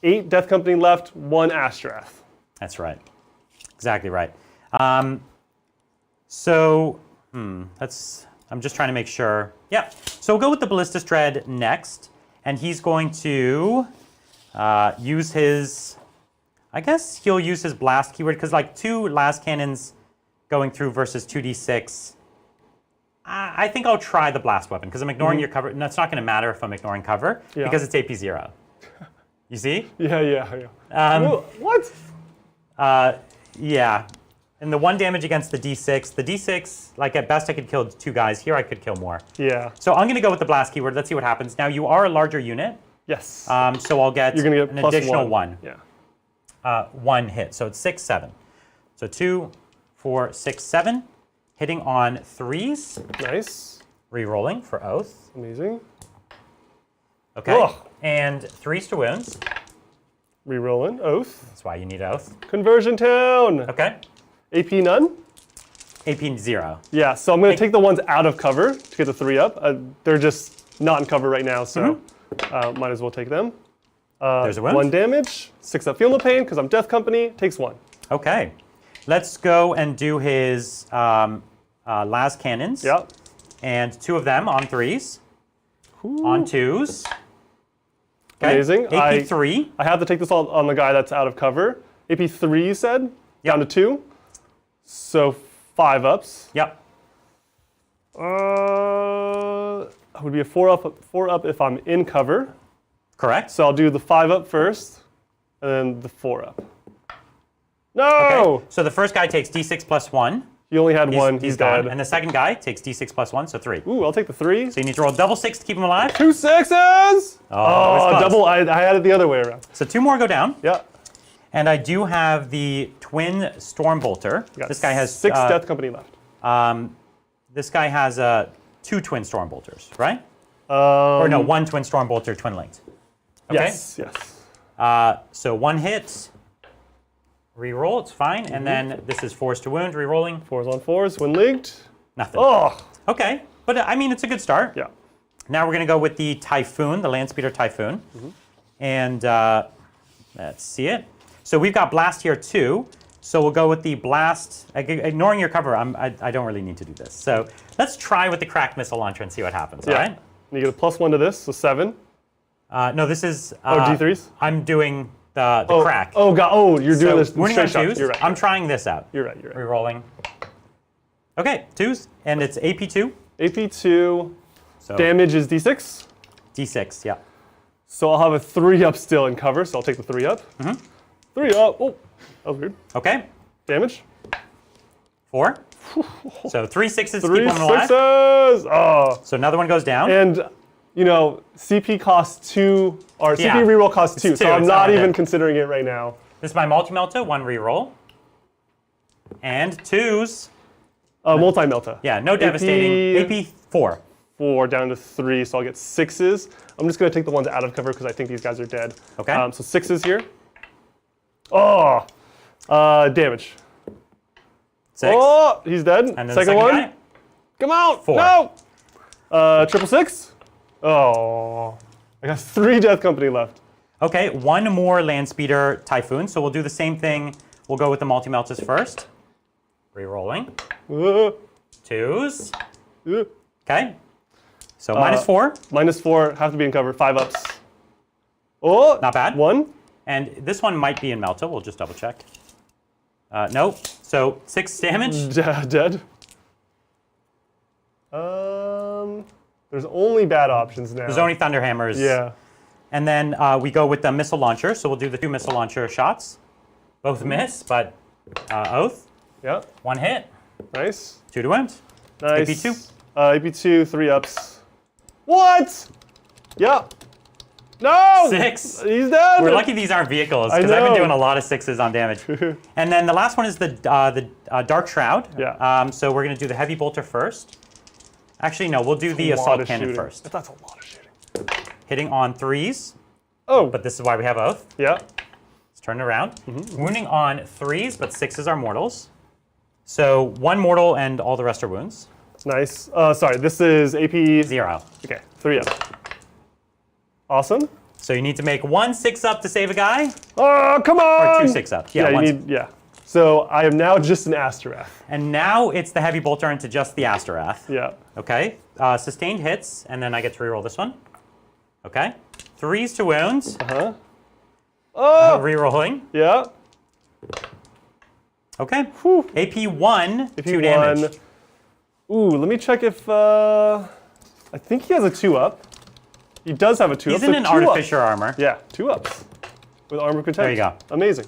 B: 8 Death Company left, 1 Ashtrath.
C: That's right. Exactly right. I'm just trying to make sure. Yeah. So we'll go with the Ballistus Dread next. And he's going to use his, I guess he'll use his blast keyword because like 2 las cannons going through versus 2d6. I think I'll try the blast weapon because I'm ignoring your cover. No, it's not going to matter if I'm ignoring cover because it's AP0. You see?
B: Yeah. What?
C: Yeah. And the 1 damage against the D6. The D6, like at best I could kill 2 guys. Here I could kill more.
B: Yeah.
C: So I'm going to go with the blast keyword. Let's see what happens. Now you are a larger unit.
B: Yes.
C: So I'll get,
B: You're gonna get
C: an
B: plus
C: additional 1.
B: Yeah.
C: 1 hit. So it's 6, 7. So 2, 4, 6, 7. hitting on 3s,
B: Nice.
C: re-rolling for Oath.
B: Amazing.
C: Okay,
B: Ugh.
C: and 3s to wounds.
B: Rerolling. Oath.
C: That's why you need Oath.
B: Conversion town.
C: Okay,
B: AP none.
C: AP 0.
B: Yeah, so I'm going to take the ones out of cover to get the 3 up. They're just not in cover right now, so might as well take them.
C: There's a wound.
B: 1 damage. 6 up. Feel no pain because I'm Death Company. Takes 1.
C: Okay, let's go and do his las cannons.
B: Yeah.
C: And 2 of them on 3s, on 2s. Okay.
B: Amazing.
C: AP 3.
B: I have to take this on the guy that's out of cover. AP 3, you said?
C: Yep.
B: Down to 2. So 5 ups.
C: Yep.
B: Would be a 4 up if I'm in cover.
C: Correct.
B: So I'll do the 5 up first, and then the 4 up. No!
C: Okay. So the first guy takes d6 plus 1.
B: He only had 1.
C: He's
B: dead.
C: gone. And the second guy takes d6 plus 1, so 3.
B: Ooh, I'll take the 3.
C: So you need to roll double 6 to keep him alive.
B: 2 6s!
C: Oh, that was close.
B: Double. I had it the other way around.
C: So 2 more go down.
B: Yeah.
C: And I do have the twin Stormbolter.
B: Got
C: This guy has
B: 6 Death Company left.
C: This guy has 2 twin Stormbolters, right?
B: Um,
C: Or no, 1 twin Stormbolter, twin linked. Okay.
B: Yes, yes.
C: So 1 hit. Reroll, it's fine. And then this is 4s to wound, rerolling.
B: 4s on 4s when leagued.
C: Nothing.
B: Oh!
C: Okay, but I mean, it's a good start.
B: Yeah.
C: Now we're going to go with the Typhoon, the Landspeeder Typhoon. And let's see it. So we've got Blast here too. So we'll go with the Blast. Ignoring your cover, I don't really need to do this. So let's try with the Cracked Missile Launcher and see what happens, all right?
B: You get a +1 to this, so 7.
C: No, this is...
B: D3s?
C: I'm doing the crack.
B: Oh, God. Oh, you're doing this
C: winning on
B: straight shot.
C: 2s.
B: You're right.
C: I'm trying this out.
B: You're right. You're right.
C: Rerolling. Okay, 2s. And it's AP2.
B: AP2.
C: So
B: Damage is D6.
C: D6, yeah.
B: So I'll have a 3 up still in cover, so I'll take the 3 up. 3 up. Oh, that was weird.
C: Okay,
B: Damage.
C: 4. So 3 6s to
B: 3
C: keep them alive.
B: 6s. Oh.
C: So another one goes down.
B: And, you know, CP costs 2, or
C: Yeah.
B: CP reroll costs 2,
C: It's
B: so
C: 2,
B: I'm
C: it's
B: not
C: not
B: even
C: it.
B: considering it right now.
C: This is my multi-melta, 1 reroll. And 2s.
B: Multi-melta.
C: Yeah, no devastating. AP 4.
B: 4 down to 3, so I'll get 6s. I'm just going to take the ones out of cover because I think these guys are dead.
C: Okay.
B: So 6s here. Oh! Damage.
C: 6.
B: Oh! He's dead.
C: And then the
B: second
C: second
B: one.
C: guy.
B: Come out!
C: 4.
B: No! Triple 6. Oh. I got 3 Death Company left.
C: Okay, 1 more Landspeeder Typhoon. So we'll do the same thing. We'll go with the multi-meltas first. Rerolling.
B: Uh,
C: 2s.
B: uh.
C: Okay. So -4.
B: -4, have to be in cover, 5 ups. Oh!
C: Not bad.
B: 1.
C: And this one might be in Melta. We'll just double check. Nope. So 6 damage.
B: Dead. There's only bad options now.
C: There's only Thunderhammers.
B: Yeah.
C: And then we go with the missile launcher. So we'll do the 2 missile launcher shots. Both miss, but Oath.
B: Yeah.
C: 1 hit.
B: Nice.
C: 2 to wound.
B: Nice.
C: AP2.
B: AP2, 3 ups. What? Yeah. No!
C: 6.
B: He's dead!
C: We're lucky these aren't vehicles, because I've been doing a lot of 6s on damage. And then the last one is the Dark Shroud.
B: Yeah.
C: So we're going to do the Heavy Bolter first. Actually, no, we'll do the
B: A lot
C: Assault
B: of
C: Cannon
B: shooting.
C: first.
B: That's a lot of shooting.
C: Hitting on 3s,
B: Oh.
C: but this is why we have Oath.
B: Yeah.
C: Let's turn it around. Wounding on 3s, but 6s are mortals. So 1 mortal and all the rest are wounds.
B: Nice. Sorry, this is AP...
C: 0.
B: Okay, 3 up. Awesome.
C: So you need to make 1 6-up to save a guy,
B: Oh, come on!
C: or 2 6-up. Yeah,
B: Yeah, you
C: one.
B: need, yeah. So I am now just an Asterath.
C: And now it's the Heavy Bolter into just the Asterath.
B: Yeah.
C: Okay, sustained hits, and then I get to reroll this one. Okay, 3s to wounds,
B: Uh-huh. Oh!
C: rerolling.
B: Yeah.
C: Okay,
B: Whew.
C: AP1,
B: If
C: 2
B: he
C: damage.
B: won... Ooh, let me check if... I think he has a 2-up. He does have a 2-up.
C: He's in
B: so
C: an
B: 2 ups.
C: Artificer armor.
B: Yeah, 2 ups. With Armor Content.
C: There you go.
B: Amazing.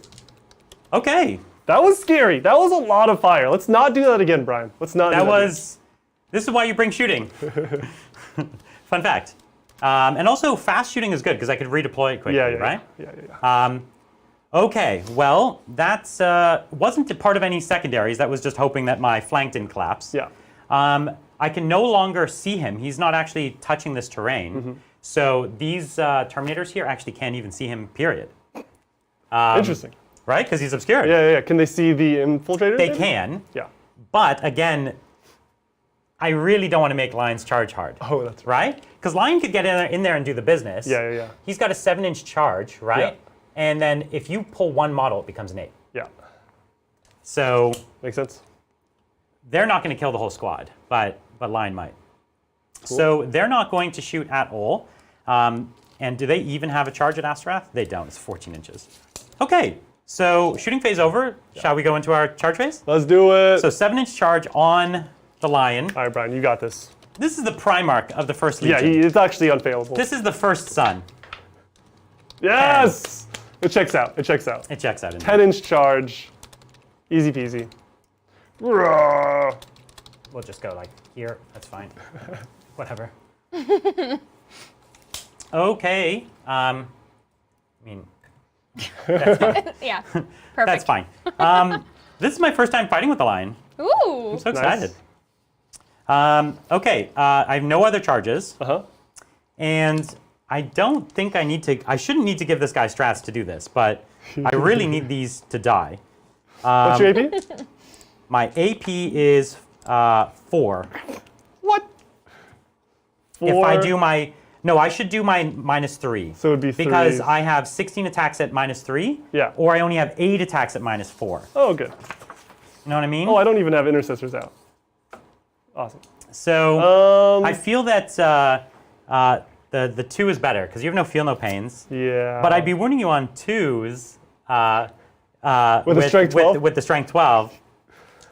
C: Okay,
B: That was scary. That was a lot of fire. Let's not do that again, Brian. Let's not do
C: that
B: that again.
C: was, this is why you bring shooting. Fun fact. And also, fast shooting is good, because I could redeploy it quickly,
B: Yeah, yeah,
C: right?
B: yeah.
C: Okay, well, that's wasn't part of any secondaries. That was just hoping that my flank didn't collapse.
B: Yeah.
C: I can no longer see him. He's not actually touching this terrain. So these Terminators here actually can't even see him, period.
B: Interesting.
C: Right? Because he's obscured.
B: Yeah. Can they see the infiltrators?
C: They
B: maybe?
C: can.
B: Yeah.
C: But again, I really don't want to make Lions charge hard.
B: Oh, that's right.
C: Right? Because Lion could get in there and do the business.
B: Yeah.
C: He's got a 7-inch charge, right?
B: Yeah.
C: And then if you pull one model, it becomes an 8.
B: Yeah.
C: So
B: Makes sense.
C: they're not going to kill the whole squad, but Lion might. Cool. So they're not going to shoot at all. And do they even have a charge at Astorath? They don't. It's 14 inches. Okay. So shooting phase over. Yeah. Shall we go into our charge phase?
B: Let's do it.
C: So 7-inch charge on the Lion.
B: All right, Brian, you got this.
C: This is the Primarch of the First Legion.
B: Yeah, it's actually unfailable.
C: This is the first son.
B: Yes! It checks out. It checks out.
C: It checks out.
B: 10-inch charge. Easy peasy. Roar.
C: We'll just go like here. That's fine. Whatever. Okay. I mean, that's fine.
D: Yeah, perfect.
C: That's fine. This is my first time fighting with the Lion.
D: Ooh.
C: I'm so excited. Okay, I have no other charges. And I don't think I shouldn't need to give this guy strats to do this, but I really need these to die.
B: What's your AP?
C: My AP is 4.
B: What? 4?
C: If I do my, no, I should do my -3.
B: So it would be 3.
C: Because I have 16 attacks at -3.
B: Yeah.
C: Or I only have 8 attacks at -4.
B: Oh, good.
C: You know what I mean?
B: Oh, I don't even have intercessors out. Awesome.
C: So I feel that the 2 is better because you have no feel, no pains.
B: Yeah.
C: But I'd be warning you on 2s
B: with the strength 12.
C: With the strength 12.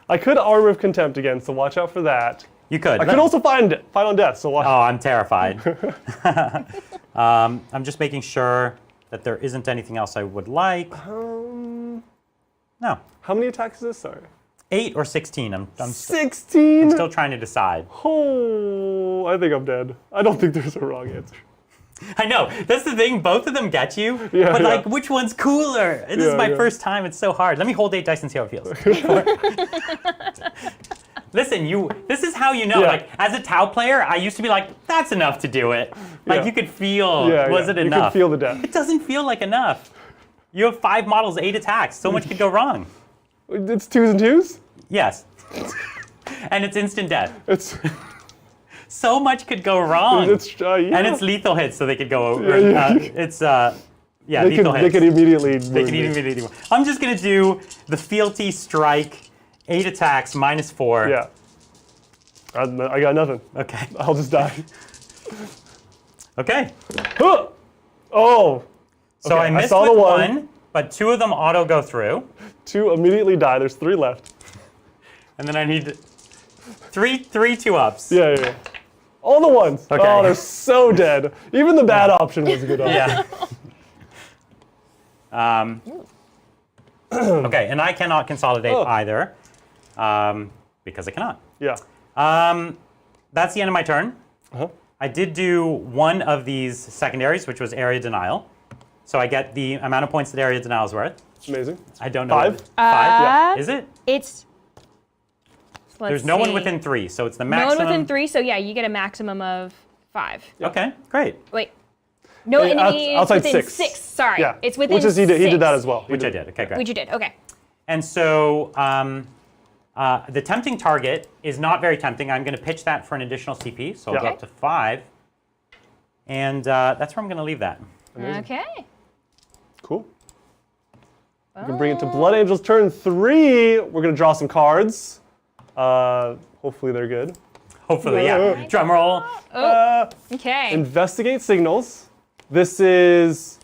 B: I could Armor of Contempt again, so watch out for that.
C: You could.
B: I could also find on death, so watch.
C: Oh, I'm terrified. I'm just making sure that there isn't anything else I would like. No.
B: How many attacks is this? Sorry.
C: 8 or 16. I'm
B: 16?
C: I'm still trying to decide.
B: Oh, I think I'm dead. I don't think there's a wrong answer.
C: I know. That's the thing. Both of them get you.
B: Yeah,
C: but,
B: yeah.
C: like, which one's cooler? This is my first time. It's so hard. Let me hold 8 dice and see how it feels. Listen, this is how you know.
B: Yeah.
C: Like, as a Tau player, I used to be like, that's enough to do it. Like,
B: Yeah.
C: you could feel, was it
B: You
C: enough?
B: could feel the death.
C: It doesn't feel like enough. You have 5 models, 8 attacks. So much could go wrong.
B: It's 2s and 2s?
C: Yes. And it's instant death.
B: It's
C: So much could go wrong.
B: yeah.
C: And it's lethal hits, so they could go over.
B: Yeah.
C: Yeah,
B: they
C: lethal hits.
B: could immediately
C: They can immediately. I'm just gonna do the fealty strike, 8 attacks, -4.
B: Yeah. I got nothing.
C: Okay.
B: I'll just die.
C: Okay.
B: Huh! Oh!
C: So
B: Okay,
C: I missed
B: saw
C: with
B: the
C: one, but 2 of them auto go through,
B: 2 immediately die. There's 3 left.
C: and then I need 3 2-ups.
B: Yeah. All the ones.
C: Okay.
B: Oh, they're so dead. Even the bad option was a good option.
C: Yeah. Okay, and I cannot consolidate either, because I cannot.
B: Yeah.
C: That's the end of my turn. I did do one of these secondaries, which was area denial. So I get the amount of points that area denial is worth.
B: Amazing.
C: I don't know.
B: 5?
C: 5?
B: Yeah.
C: Is it?
D: It's. Let's
C: There's no one
D: see.
C: within 3, so it's the
D: No
C: maximum.
D: one within 3, so yeah, you get a maximum of 5.
C: Okay, great.
D: Wait. No enemies
B: outside
D: within
B: 6.
D: 6. Sorry.
B: Yeah.
D: It's within
B: Which is he
D: 6.
B: did that as well.
C: Which I did. Okay, great.
D: Which you did. Okay.
C: And so the tempting target is not very tempting. I'm going to pitch that for an additional CP, so I'll go
B: Yeah.
C: up to 5. And that's where I'm going to leave that.
B: Amazing.
D: Okay.
B: Cool. We can bring it to Blood Angels turn 3. We're going to draw some cards. Hopefully they're good.
C: Hopefully, yeah. Drum roll.
D: Okay.
B: Investigate signals. This is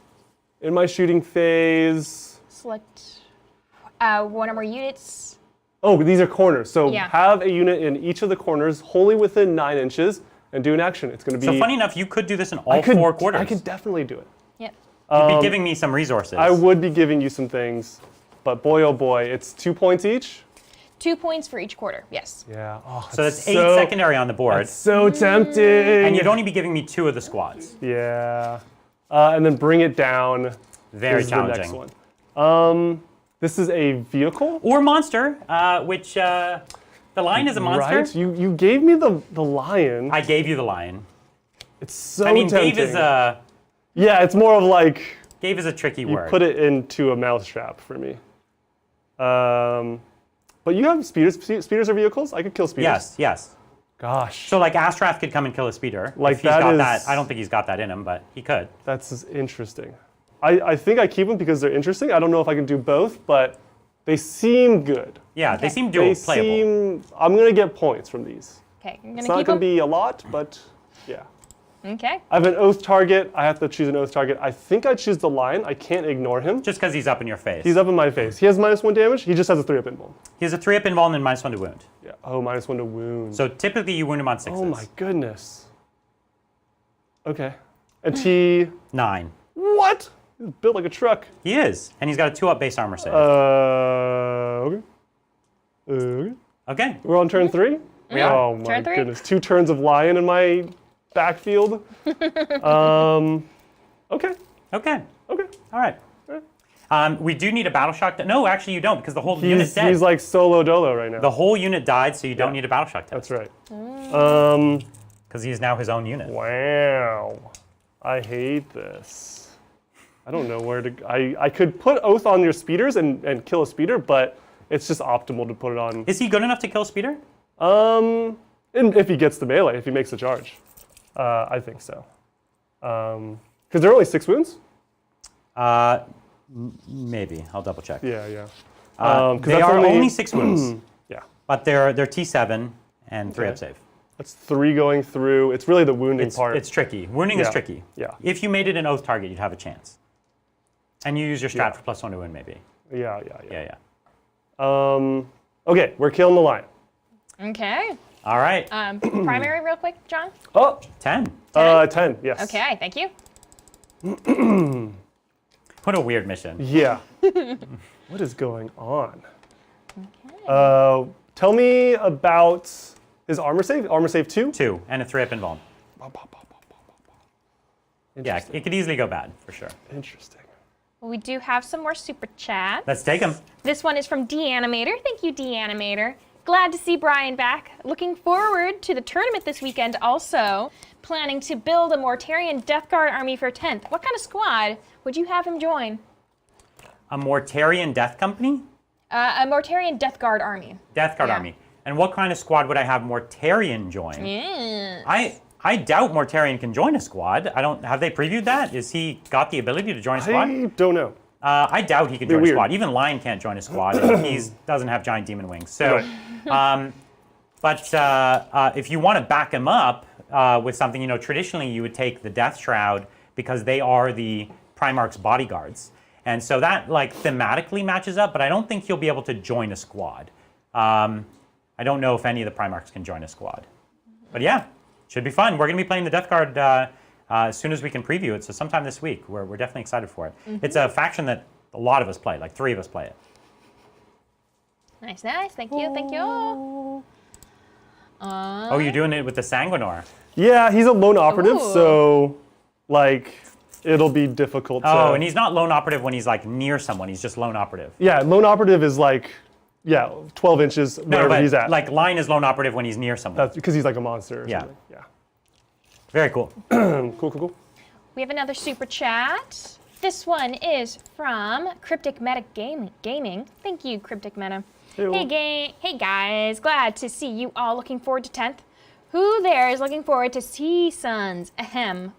B: in my shooting phase.
D: Select one or more units.
B: Oh, these are corners. So
D: Yeah.
B: have a unit in each of the corners, wholly within 9 inches, and do an action. It's going to be.
C: So funny enough, you could do this in all 4 quarters.
B: I could definitely do it.
D: Yep.
C: You'd be giving me some resources.
B: I would be giving you some things, but boy, oh boy, it's 2 points each.
D: 2 points for each quarter. Yes.
B: Yeah. Oh,
C: So that's 8 secondary on the board.
B: So tempting.
C: And you'd only be giving me 2 of the squads.
B: Yeah. And then bring it down.
C: Very
B: is the next
C: challenging.
B: one. This is a vehicle?
C: Or monster, which the lion is a monster.
B: Right? You gave me the lion.
C: I gave you the lion.
B: It's so
C: I mean,
B: tempting. Yeah, it's more of like
C: Gave is a tricky
B: you
C: word.
B: put it into a mousetrap for me. But you have speeders. Speeders are vehicles? I could kill speeders.
C: Yes, yes.
B: Gosh.
C: So like Astrath could come and kill a speeder.
B: Like
C: if he's
B: that
C: got
B: is-
C: that. I don't think he's got that in him, but he could.
B: That's interesting. I think I keep them because they're interesting. I don't know if I can do both, but they seem good.
C: Yeah, they seem
B: They
C: playable.
B: I'm going to get points from these.
D: Okay, I'm
B: It's
D: gonna
B: not
D: keep
B: going
D: them.
B: to be a lot, but yeah.
D: Okay.
B: I have an oath target. I have to choose an oath target. I think I choose the lion. I can't ignore him.
C: Just because he's up in your face.
B: He's up in my face. He has -1 damage. He just has a 3-up invuln.
C: He has a 3-up invuln and -1 to wound.
B: Yeah. Oh, -1 to wound.
C: So typically you wound him on 6s.
B: Oh my goodness. Okay. And he.
C: 9.
B: What? He's built like a truck.
C: He is. And he's got a 2-up base armor save.
B: Okay. Okay.
C: Okay.
B: We're on turn 3?
C: We are.
B: Oh my
D: Turn 3?
B: goodness. 2 turns of lion in my backfield. Okay.
C: Okay.
B: Okay.
C: All right. We do need a battle shock. No, actually you don't, because the whole unit's dead.
B: He's like solo dolo right now.
C: The whole unit died, so you don't need a battle shock test.
B: That's right.
C: Because he is now his own unit.
B: Wow. I hate this. I don't know where to. I could put oath on your speeders and kill a speeder, but it's just optimal to put it on.
C: Is he good enough to kill a speeder?
B: And if he gets the melee, if he makes the charge, I think so. Because there are only 6 wounds.
C: Maybe. I'll double check.
B: Yeah, yeah.
C: They are only 6 wounds,
B: Yeah,
C: but they're T7 and 3-up
B: Okay.
C: save.
B: that's 3 going through. It's really the wounding part.
C: It's tricky. Wounding is
B: Yeah,
C: tricky.
B: yeah.
C: If you made it an oath target, you'd have a chance. And you use your strat for +1 to wound, maybe.
B: Yeah.
C: Yeah, yeah.
B: Okay, we're killing the lion.
D: Okay.
C: All right.
D: Primary, real quick, John.
B: Oh,
C: 10.
B: 10. Yes.
D: Okay, thank you.
C: What a weird mission.
B: Yeah. What is going on? Tell me about his armor save. Armor save 2.
C: 2 and a 3-up invuln. Yeah,
B: Interesting.
C: it could easily go bad, for sure.
B: Interesting.
D: We do have some more super chats.
C: Let's take him.
D: This one is from D-Animator. Thank you, D-Animator. Glad to see Brian back. Looking forward to the tournament this weekend also. Planning to build a Mortarion Death Guard army for 10th. What kind of squad would you have him join?
C: A Mortarion Death Company?
D: A Mortarion Death Guard army.
C: Death Guard
D: Yeah.
C: army. And what kind of squad would I have Mortarion join?
D: Yes.
C: I doubt Mortarion can join a squad. Have they previewed that? Is he got the ability to join a squad?
B: I don't know.
C: I doubt he can join a
B: weird.
C: squad. Even Lion can't join a squad. And he doesn't have giant demon wings. So,
B: Right.
C: but if you want to back him up with something, traditionally you would take the Death Shroud because they are the Primarch's bodyguards. And so that like thematically matches up, but I don't think he'll be able to join a squad. I don't know if any of the Primarchs can join a squad. But yeah, should be fun. We're going to be playing the Death Guard as soon as we can preview it. So sometime this week, we're definitely excited for it. It's a faction that a lot of us play, like 3 of us play it.
D: Nice, nice. Thank you, thank you.
C: Oh, you're doing it with the Sanguinor.
B: Yeah, he's a lone operative,
D: Ooh.
B: so like it'll be difficult to.
C: Oh, and he's not lone operative when he's like near someone. He's just lone operative.
B: Yeah, lone operative is like 12 inches wherever
C: but
B: he's at.
C: like Lion is lone operative when he's near someone.
B: That's because he's like a monster or
C: Yeah.
B: something. Yeah.
C: Very cool.
B: Cool.
D: We have another super chat. This one is from Cryptic Meta Gaming. Thank you, Cryptic Meta. Hey guys, glad to see you all looking forward to 10th. Who there is looking forward to Sea Suns,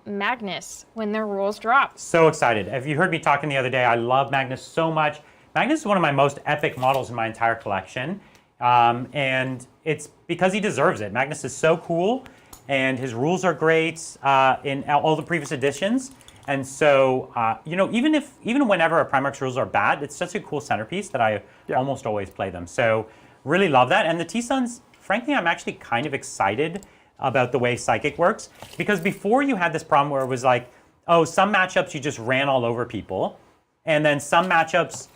D: Magnus, when their rules drop?
C: So excited. If you heard me talking the other day, I love Magnus so much. Magnus is one of my most epic models in my entire collection. And it's because he deserves it. Magnus is so cool, and his rules are great in all the previous editions. And so, even whenever a Primarch's rules are bad, it's such a cool centerpiece that I almost always play them. So, really love that. And the T-Suns, frankly, I'm actually kind of excited about the way Psychic works. Because before you had this problem where it was like, oh, some matchups you just ran all over people. And then some matchups,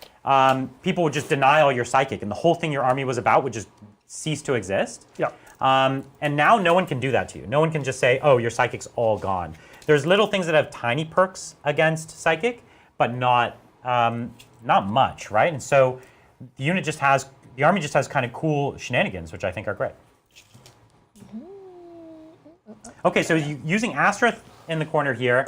C: people would just deny all your Psychic. And the whole thing your army was about would just cease to exist.
B: Yeah.
C: And now no one can do that to you. No one can just say, oh, your Psychic's all gone. There's little things that have tiny perks against Psychic, but not not much, right? And so the army just has kind of cool shenanigans, which I think are great. Okay, so using Astrath in the corner here,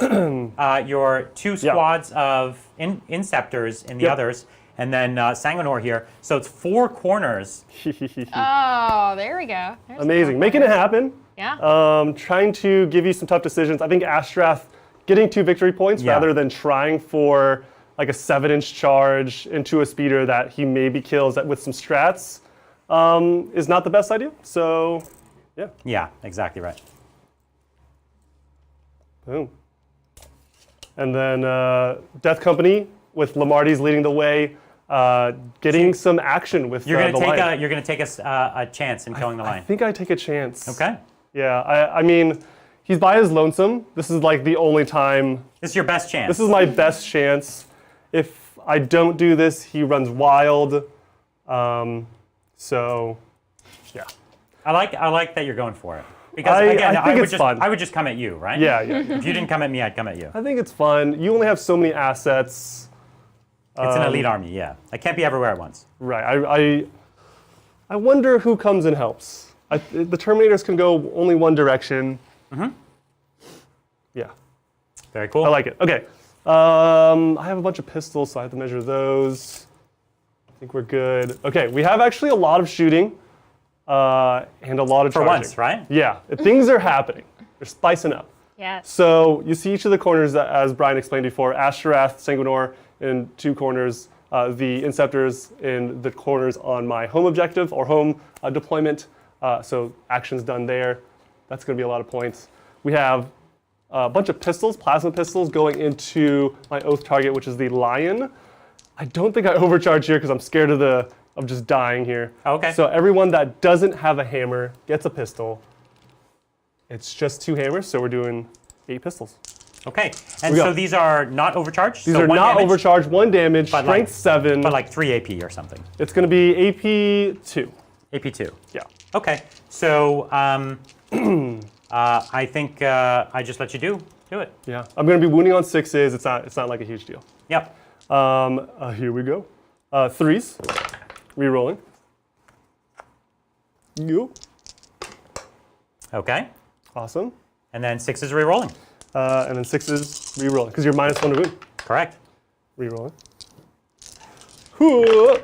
C: your 2 squads of Inceptors in the others, and then Sanguinor here. So it's 4 corners.
D: Oh, there we go. There's
B: Amazing. Making it happen.
D: Yeah.
B: Trying to give you some tough decisions. I think Astrath getting 2 victory points rather than trying for like a 7-inch charge into a speeder that he maybe kills with some strats is not the best idea. So, yeah.
C: Yeah, exactly right.
B: Boom. And then Death Company with Lamarty's leading the way, getting some action with
C: You're
B: the lion.
C: You're gonna take a chance in killing the lion.
B: I think I take a chance.
C: Okay.
B: Yeah, I mean, he's by his lonesome. This is like the only time.
C: This is your best chance.
B: This is my best chance. If I don't do this, he runs wild. So, yeah.
C: I like that you're going for it. Because again, I would just come at you, right?
B: Yeah.
C: If you didn't come at me, I'd come at you.
B: I think it's fun. You only have so many assets.
C: It's an elite army, yeah. I can't be everywhere at once.
B: Right. I wonder who comes and helps. The Terminators can go only one direction. Mm-hmm. Yeah.
C: Very cool.
B: I like it. Okay. I have a bunch of pistols, so I have to measure those. I think we're good. Okay, we have actually a lot of shooting and a lot of
C: For
B: charging.
C: once, right?
B: Yeah, things are happening. They're spicing up.
D: Yes.
B: So you see each of the corners, as Brian explained before, Asharath, Sanguinor in 2 corners, the Inceptors in the corners on my home objective or home deployment. So actions done there. That's going to be a lot of points. We have a bunch of pistols, plasma pistols, going into my oath target, which is the lion. I don't think I overcharge here because I'm scared of just dying here.
C: Okay.
B: So everyone that doesn't have a hammer gets a pistol. It's just 2 hammers, so we're doing 8 pistols.
C: Okay, and so these are not overcharged?
B: These
C: so
B: are
C: 1
B: not
C: damage,
B: overcharged, 1 damage,
C: but
B: strength 7.
C: But like 3 AP or something.
B: It's going to be AP 2.
C: AP 2.
B: Yeah.
C: Okay, so I think I just let you do it.
B: Yeah. I'm going to be wounding on 6s. It's not like a huge deal.
C: Yep.
B: Here we go. 3s. Rerolling. You.
C: Okay,
B: Awesome.
C: and then 6 is re-rolling.
B: And then 6s rerolling because you're -1 to wound.
C: Correct.
B: Rerolling. Ooh,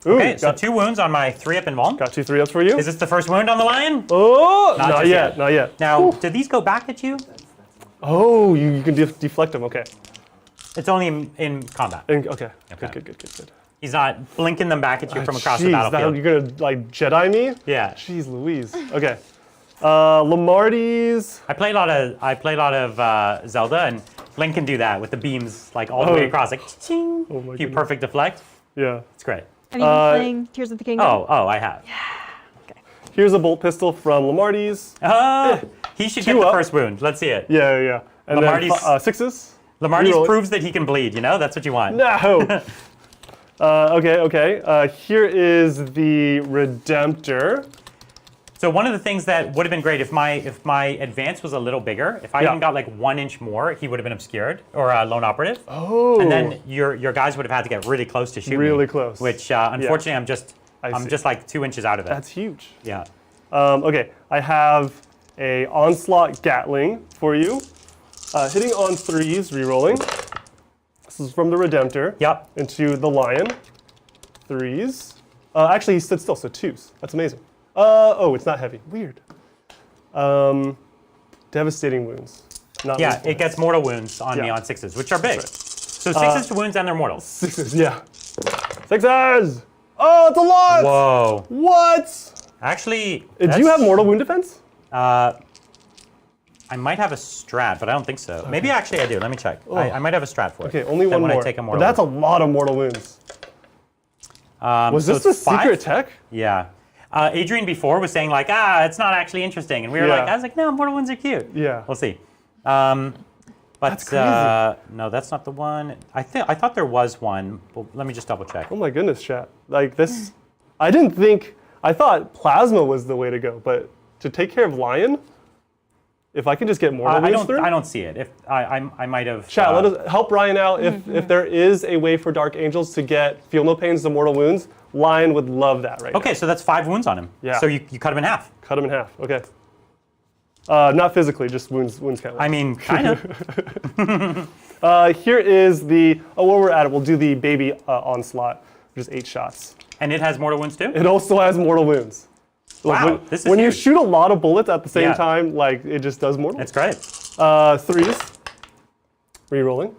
C: Okay, so
B: got
C: 2 wounds on my 3-up invuln.
B: 2 3-ups for you.
C: Is this the first wound on the lion?
B: Oh, not
C: just
B: yet.
C: yet.
B: Not yet.
C: Now, do these go back at you?
B: Oh, you can deflect them. Okay.
C: It's only in combat.
B: Okay.
C: Okay.
B: Good.
C: He's not blinking them back at you from across the
B: Jeez,
C: battlefield.
B: you're gonna like Jedi me?
C: Yeah.
B: Jeez Louise. Okay. Lamarty's.
C: I play a lot of Zelda, and Link can do that with the beams like all the way across, like ching.
B: Oh my
C: You
B: goodness.
C: perfect deflect.
B: Yeah.
C: It's great.
E: Have you been playing Tears of the Kingdom?
C: Oh, I have.
B: Here's a bolt pistol from Lamarty's.
C: He should get
B: 2
C: the
B: up.
C: first wound. Let's see it.
B: Yeah. And
C: Lamarty's-
B: then 6s.
C: Lamarty's
B: Reroll.
C: proves that he can bleed. You know, that's what you want.
B: No. Okay. Here is the Redemptor.
C: So one of the things that would have been great if my advance was a little bigger, if I even got like 1 inch more, he would have been obscured or a lone operative.
B: Oh.
C: And then your guys would have had to get really close to shoot me.
B: Really close.
C: Which unfortunately I'm
B: see.
C: just like 2 inches out of it.
B: That's huge.
C: Yeah.
B: Okay, I have a Onslaught Gatling for you. Hitting on 3s, rerolling. This is from the Redemptor.
C: Yep.
B: Into the Lion. 3s. Actually, he stood still, so 2s. That's amazing. Oh, it's not heavy. Weird. Devastating wounds. Not
C: Yeah,
B: lethal.
C: it gets mortal wounds on me
B: Yeah.
C: on 6s, which are big.
B: right.
C: So 6s to wounds and they're mortal.
B: 6s, yeah. 6s! Oh, it's a lot!
C: Whoa.
B: What?
C: Actually,
B: Do you have mortal wound defense?
C: I might have a strat, but I don't think so. Maybe actually I do. Let me check. I might have a strat for it.
B: Okay, only
C: Then
B: one
C: when
B: more.
C: I take a
B: But
C: mortal
B: that's a
C: wound.
B: lot of mortal wounds. Was
C: so
B: this the
C: it's 5?
B: secret tech?
C: Yeah. Adrian before was saying like, it's not actually interesting. And we were
B: Yeah.
C: like, I was like, no, mortal wounds are cute.
B: Yeah.
C: We'll see. But
B: That's crazy.
C: no, that's not the one. I thought there was one. Well, let me just double check.
B: Oh my goodness, chat. Like this, I didn't think, I thought plasma was the way to go, but to take care of Lion If I can just get mortal wounds through.
C: I don't see it. If I might have.
B: Chat, let us help Ryan out. If there is a way for Dark Angels to get Feel No Pains to mortal wounds, Lion would love that right now.
C: Okay, so that's 5 wounds on him.
B: Yeah.
C: So you cut him in half.
B: Cut him in half. Okay. Not physically, just wounds count.
C: I mean, kind of.
B: Here is the. Oh, where we're at it, we'll do the baby onslaught, which is 8 shots.
C: And it has mortal wounds too?
B: It also has mortal wounds.
C: Wow, this is
B: when you
C: huge.
B: shoot a lot of bullets at the same
C: Yeah.
B: time, like it just does mortal.
C: That's great.
B: 3s. Rerolling.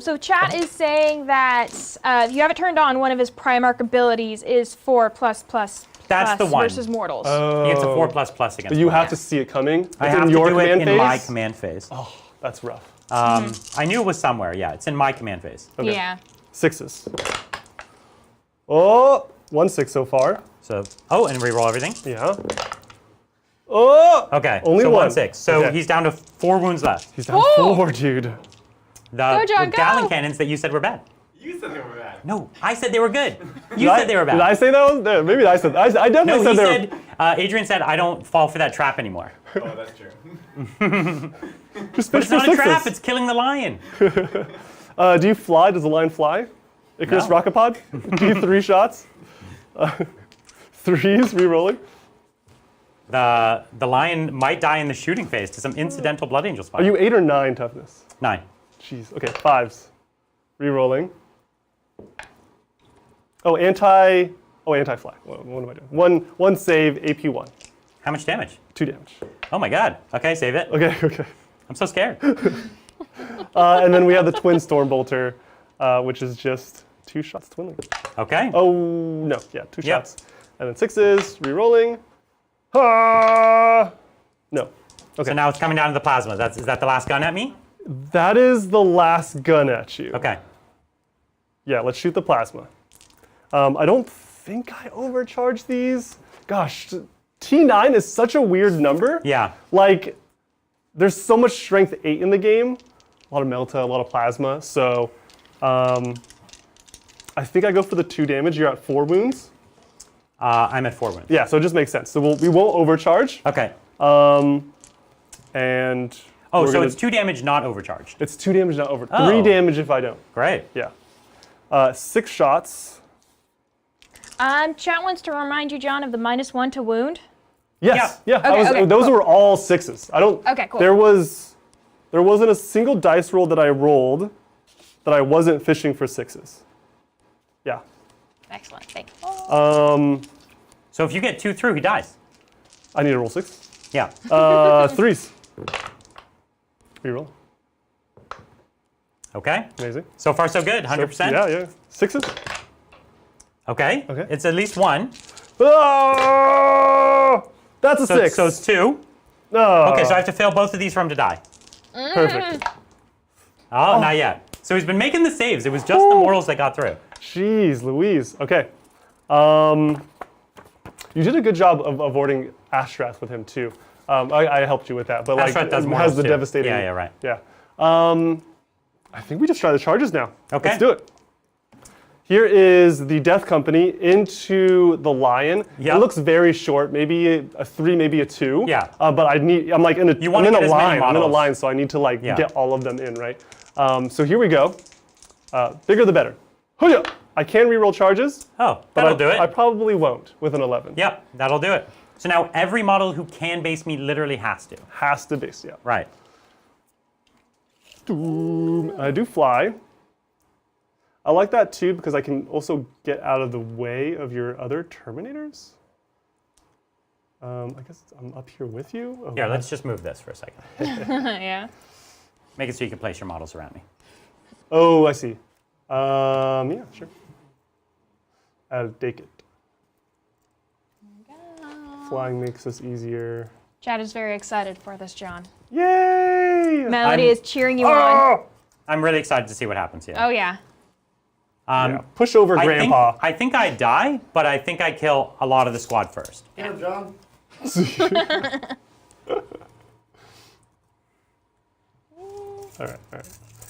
D: So chat is saying that if you have it turned on, one of his Primarch abilities is 4++++
C: That's the one.
D: versus mortals.
C: He gets a 4++ against.
B: You
C: mortal.
B: have to see it coming.
C: I
B: It's
C: have
B: in
C: to
B: your
C: do it
B: command
C: in
B: phase.
C: my command phase.
B: Oh, that's rough.
C: I knew it was somewhere. Yeah, it's in my command phase.
B: Okay.
D: Yeah.
B: 6s. Oh, 1-6 so far.
C: So, and reroll everything.
B: Yeah. Oh!
C: Okay,
B: Only
C: so
B: one.
C: 1-6. So
B: Okay.
C: he's down to 4 wounds left.
B: He's down
D: Oh!
B: 4, dude.
C: The
D: John, go!
C: Gallon cannons that you said were bad.
A: You said they were bad.
C: No, I said they were good. You said they were bad.
B: Did I say that one? Maybe I said. I definitely
C: No,
B: said
C: he
B: they
C: said, Adrian said, I don't fall for that trap anymore.
A: Oh, that's true.
B: were. Just
C: But
B: pitch
C: it's
B: for
C: not a
B: 6s.
C: trap, it's killing the lion.
B: Do you fly? Does the lion fly? Icarus
C: No.
B: rocket pod? Do you 3 shots? 3s, rerolling.
C: The lion might die in the shooting phase to some incidental Blood Angel spot.
B: Are you 8 or 9 toughness?
C: 9.
B: Jeez. Okay, 5s. Rerolling. Oh, anti-fly. What am I doing? One save, AP 1.
C: How much damage?
B: 2 damage.
C: Oh my god. Okay, save it.
B: Okay.
C: I'm so scared.
B: And then we have the Twin Stormbolter, which is just 2 shots twinning.
C: Okay.
B: Oh, no. Yeah, 2
C: Yep.
B: shots. And then 6s, rerolling. Ah! No. Okay.
C: So now it's coming down to the plasma. Is that the last gun at me?
B: That is the last gun at you.
C: Okay.
B: Yeah, let's shoot the plasma. I don't think I overcharged these. Gosh, T9 is such a weird number.
C: Yeah.
B: Like, there's so much strength 8 in the game. A lot of Melta, a lot of plasma. So, I think I go for the 2 damage. You're at 4 wounds.
C: I'm at 4 wounds.
B: Yeah, so it just makes sense. So we won't overcharge.
C: Okay.
B: And
C: Oh,
B: we're
C: so
B: gonna-
C: it's 2 damage, not overcharged.
B: it's 2 damage, not over.
C: Oh.
B: 3 damage if I don't.
C: Great.
B: Yeah. 6 shots.
D: Chat wants to remind you, John, of the -1 to wound.
B: Yes. Yeah.
D: Okay,
B: those
D: cool.
B: were all 6s. I don't.
D: Okay, cool.
B: There wasn't a single dice roll that I rolled that I wasn't fishing for 6s. Yeah.
D: Excellent. Thank you.
C: So if you get 2 through, he dies.
B: I need to roll 6.
C: Yeah.
B: 3s. Reroll.
C: Okay.
B: Amazing.
C: So far, so good. 100%.
B: Yeah. 6s.
C: Okay.
B: Okay.
C: It's at least 1.
B: Oh! That's a 6.
C: So it's 2.
B: Oh,
C: Okay, so I have to fail both of these for him to die.
B: perfect.
C: Oh, not yet. So he's been making the saves. It was just the mortals that got through.
B: Jeez, Louise. Okay. You did a good job of avoiding Ashtrath with him too. I helped you with that, but like
C: Ashtrath does
B: it
C: mortals
B: has the
C: too.
B: devastating.
C: Yeah, right.
B: Yeah. I think we just try the charges now.
C: Okay.
B: Let's do it. Here is the Death Company into the Lion.
C: Yep.
B: It looks very short, maybe a 3, maybe a 2.
C: Yeah.
B: But I'm like in a,
C: You wanna
B: I'm in
C: get
B: a
C: as many
B: line. I'm in a
C: models.
B: line, so I need to like
C: Yeah.
B: get all of them in, right? So here we go. Bigger the better. Hoo-yah! I can reroll charges.
C: Oh,
B: But
C: that'll do it.
B: I probably won't with an 11.
C: Yep, that'll do it. So now every model who can base me literally has to.
B: Has to base, yeah.
C: Right.
B: I do fly. I like that too because I can also get out of the way of your other Terminators. I guess I'm up here with you. Oh,
C: Here, let's just move this for a second.
D: Yeah.
C: Make it so you can place your models around me.
B: Oh, I see. Yeah, sure. I'll take it. Flying makes this easier.
D: Chat is very excited for this, John.
B: Yay!
D: Melody is cheering you on.
B: Oh!
C: I'm really excited to see what happens here.
D: Oh yeah.
B: Yeah, push over Grandpa.
C: I think I die, but I think I kill a lot of the squad first.
F: Here, John.
B: All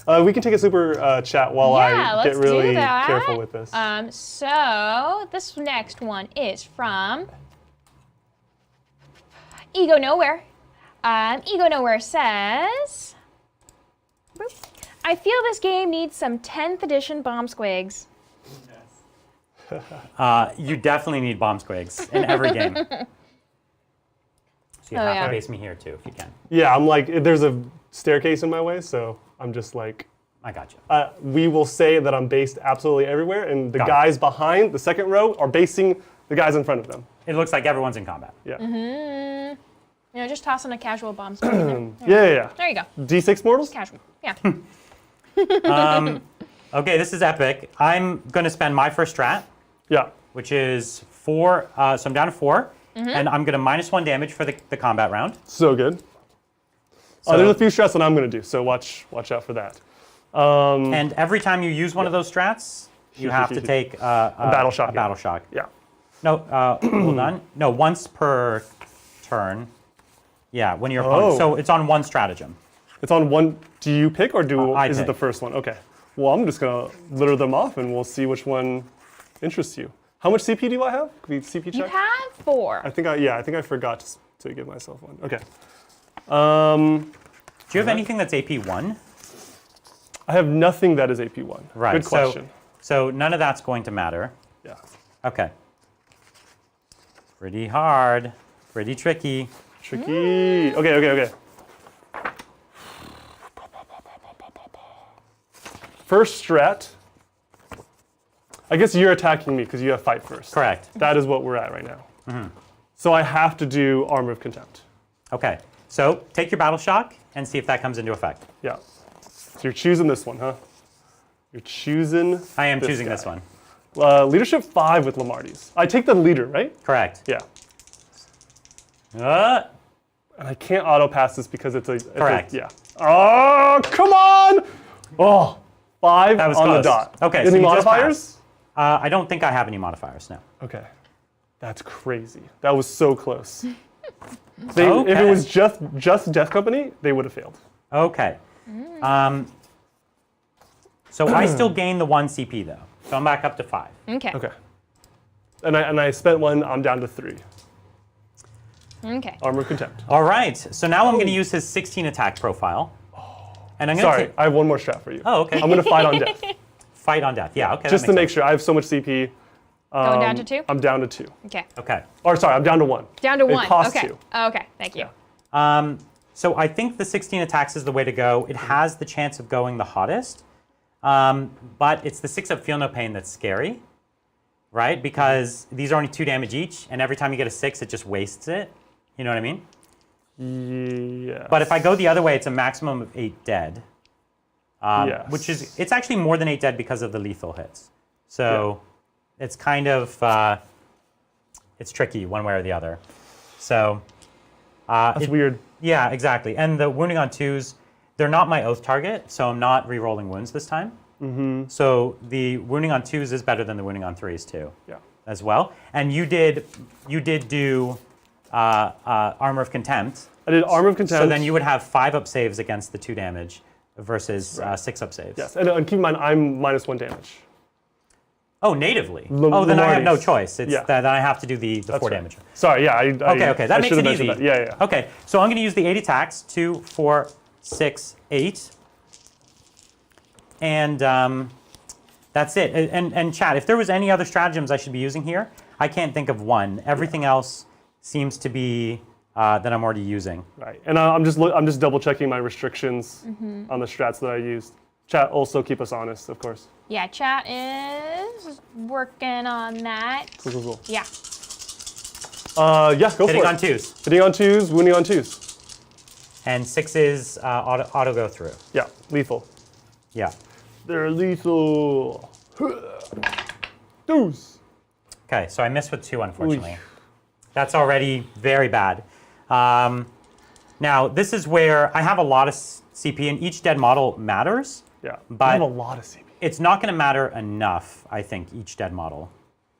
B: right. We can take a super chat while
D: Yeah,
B: I get
D: let's do
B: really
D: that.
B: careful with this.
D: So this next one is from Ego Nowhere. Ego Nowhere says, I feel this game needs some 10th edition bomb squigs.
C: You definitely need bomb squigs in every game. So you have
D: yeah.
C: to base me here too, if you can.
B: Yeah, I'm like, there's a staircase in my way, so I'm just like,
C: I got you.
B: we will say that I'm based absolutely everywhere, and the
C: Got it.
B: guys behind the second row are basing the guys in front of them.
C: It looks like everyone's in combat.
B: Yeah.
D: You know, just tossing a casual bomb squig in there.
B: Yeah.
D: There you go.
B: D6 mortals?
D: Casual. Yeah.
C: Okay, this is epic. I'm going to spend my first strat,
B: Yeah.
C: which is 4. So I'm down to 4. And I'm going to -1 damage for the combat round.
B: So good.
C: So-
B: There's a few strats that I'm going to do, so watch out for that.
C: And every time you use one of those strats, you have to take a
B: battle shock,
C: A battle shock.
B: Yeah.
C: No, hold on. No, once per turn. Yeah, when your opponent.
B: Oh.
C: So it's on one stratagem.
B: It's on one. Do you pick or
C: I
B: is it
C: pick.
B: the first one? Okay. Well, I'm just going to litter them off and we'll see which one interests you. How much CP do I have? Can we CP check?
D: You have 4.
B: I think I forgot to give myself one. Okay.
C: Do you have anything that's AP1?
B: I have nothing that is AP1.
C: Right.
B: Good question.
C: So none of that's going to matter.
B: Yeah.
C: Okay. Pretty hard. Pretty tricky.
B: Tricky. Okay. First strat. I guess you're attacking me because you have fight first.
C: Correct.
B: That is what we're at right now. So I have to do Armor of Contempt.
C: Okay. So take your battle shock and see if that comes into effect.
B: Yeah. So you're choosing this one, huh? You're choosing.
C: I am choosing
B: guy.
C: this one.
B: Leadership 5 with Lamarty's. I take the leader, right?
C: Correct.
B: Yeah. And I can't auto pass this because it's a.
C: Correct.
B: Yeah. Oh, come on! Oh, 5
C: That was
B: on
C: close.
B: the dot.
C: Okay, so
B: Any
C: you just
B: modifiers?
C: I don't think I have any modifiers, no.
B: Okay. That's crazy. That was so close. If it
C: Okay.
B: was just Death Company, they would have failed.
C: Okay. So I still gain the 1 CP though. So I'm back up to 5.
D: Okay.
B: Okay. And I spent 1. I'm down to 3.
D: Okay.
B: Armor of Contempt.
C: All right. So now I'm going to use his 16 attack profile. And I'm going to
B: Sorry,
C: take.
B: I have one more strat for you.
C: Oh, okay.
B: I'm going to fight on death.
C: Fight on death. Yeah, okay.
B: Just
C: that
B: to
C: makes
B: make sure. I have so much CP.
D: Going down to 2?
B: I'm down to 2.
D: Okay.
C: sense. Okay.
B: Or sorry, I'm down to 1.
D: Down to 1.
B: It costs
D: okay.
B: 2.
D: Okay. Thank you.
C: So I think the 16 attacks is the way to go. It has the chance of going the hottest. But it's the 6-up Feel No Pain that's scary. Right? Because these are only 2 damage each. And every time you get a 6, it just wastes it. You know what I mean?
B: Yeah.
C: But if I go the other way, it's a maximum of 8 dead.
B: Yes.
C: Which is, it's actually more than 8 dead because of the lethal hits. So it's kind of, it's tricky one way or the other. So.
B: That's weird.
C: Yeah, exactly. And the wounding on 2s, they're not my oath target, so I'm not re-rolling wounds this time. So the wounding on 2s is better than the wounding on 3s too.
B: Yeah.
C: As well. And you did do Armor of Contempt.
B: I did Armor of Contempt.
C: So then you would have 5-up saves against the 2 damage versus 6-up saves.
B: Yes, and keep in mind, I'm -1 damage.
C: Oh, natively. Then I have no
B: Lamarty's.
C: choice. It's
B: Yeah.
C: that I have to do the 4
B: right.
C: damage.
B: Sorry, yeah.
C: Okay, that
B: I
C: makes
B: should
C: it
B: have
C: easy.
B: mentioned that. Yeah.
C: Okay, so I'm going to use the 8 attacks, 2, 4, 6, 8. And that's it. And chat, if there was any other stratagems I should be using here, I can't think of one. Everything else seems to be that I'm already using.
B: Right, and I'm just double checking my restrictions on the strats that I used. Chat, also keep us honest, of course.
D: Yeah, chat is working on that.
B: Cool.
D: Yeah.
B: Yeah, go
C: Hitting
B: for
C: on
B: it.
C: 2s.
B: Hitting on 2s, wounding on 2s.
C: And 6s auto go through.
B: Yeah, lethal.
C: Yeah.
B: They're lethal. 2s.
C: Okay, so I missed with 2, unfortunately. That's already very bad. Now, this is where I have a lot of CP, and each dead model matters.
B: Yeah,
C: But
B: I have a lot of CP.
C: it's not going to matter enough, I think, each dead model.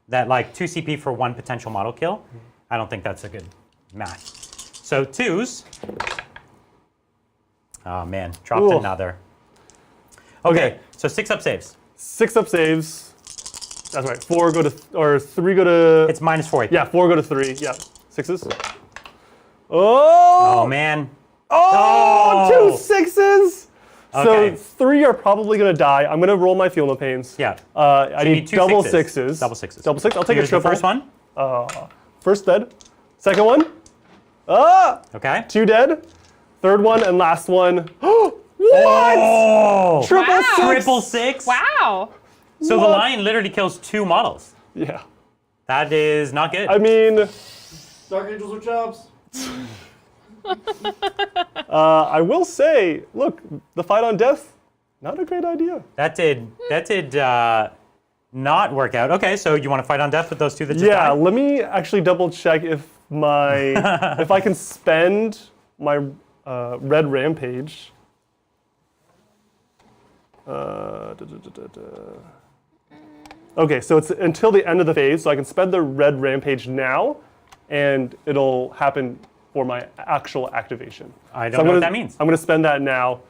C: That like 2 CP for 1 potential model kill, I don't think that's a good match. So 2s. Oh man, dropped
B: Ooh.
C: another. Okay, so 6-up saves.
B: 6-up saves. That's right. 3 go to.
C: It's -4 AP.
B: Yeah, 4 go to 3. Yeah, 6s. Oh!
C: Oh, man.
B: Oh! 2 6s!
C: Okay.
B: So 3 are probably going to die. I'm going to roll my Feel No Pains.
C: Yeah.
B: I
C: you
B: need
C: need 2
B: double
C: sixes.
B: 6s.
C: Double 6s.
B: Double 6. I'll take
C: Here's
B: a triple.
C: the first one.
B: First dead. Second one. Ah!
C: Okay.
B: 2 dead. Third one and last one. What?
C: Oh!
B: Triple
D: Wow.
B: 6.
C: Triple 6?
D: Wow.
C: So the
B: What?
C: lion literally kills 2 models.
B: Yeah.
C: That is not good.
B: I mean,
F: Dark Angels with jobs.
B: I will say, look, the fight on death, not a great idea.
C: That did not work out. Okay, so you want to fight on death with those 2 that just
B: Yeah,
C: died?
B: let me actually double check if if I can spend my red rampage. Okay, so it's until the end of the phase, so I can spend the red rampage now, and it'll happen for my actual activation.
C: I
B: So
C: don't know what that means.
B: I'm going to spend that now.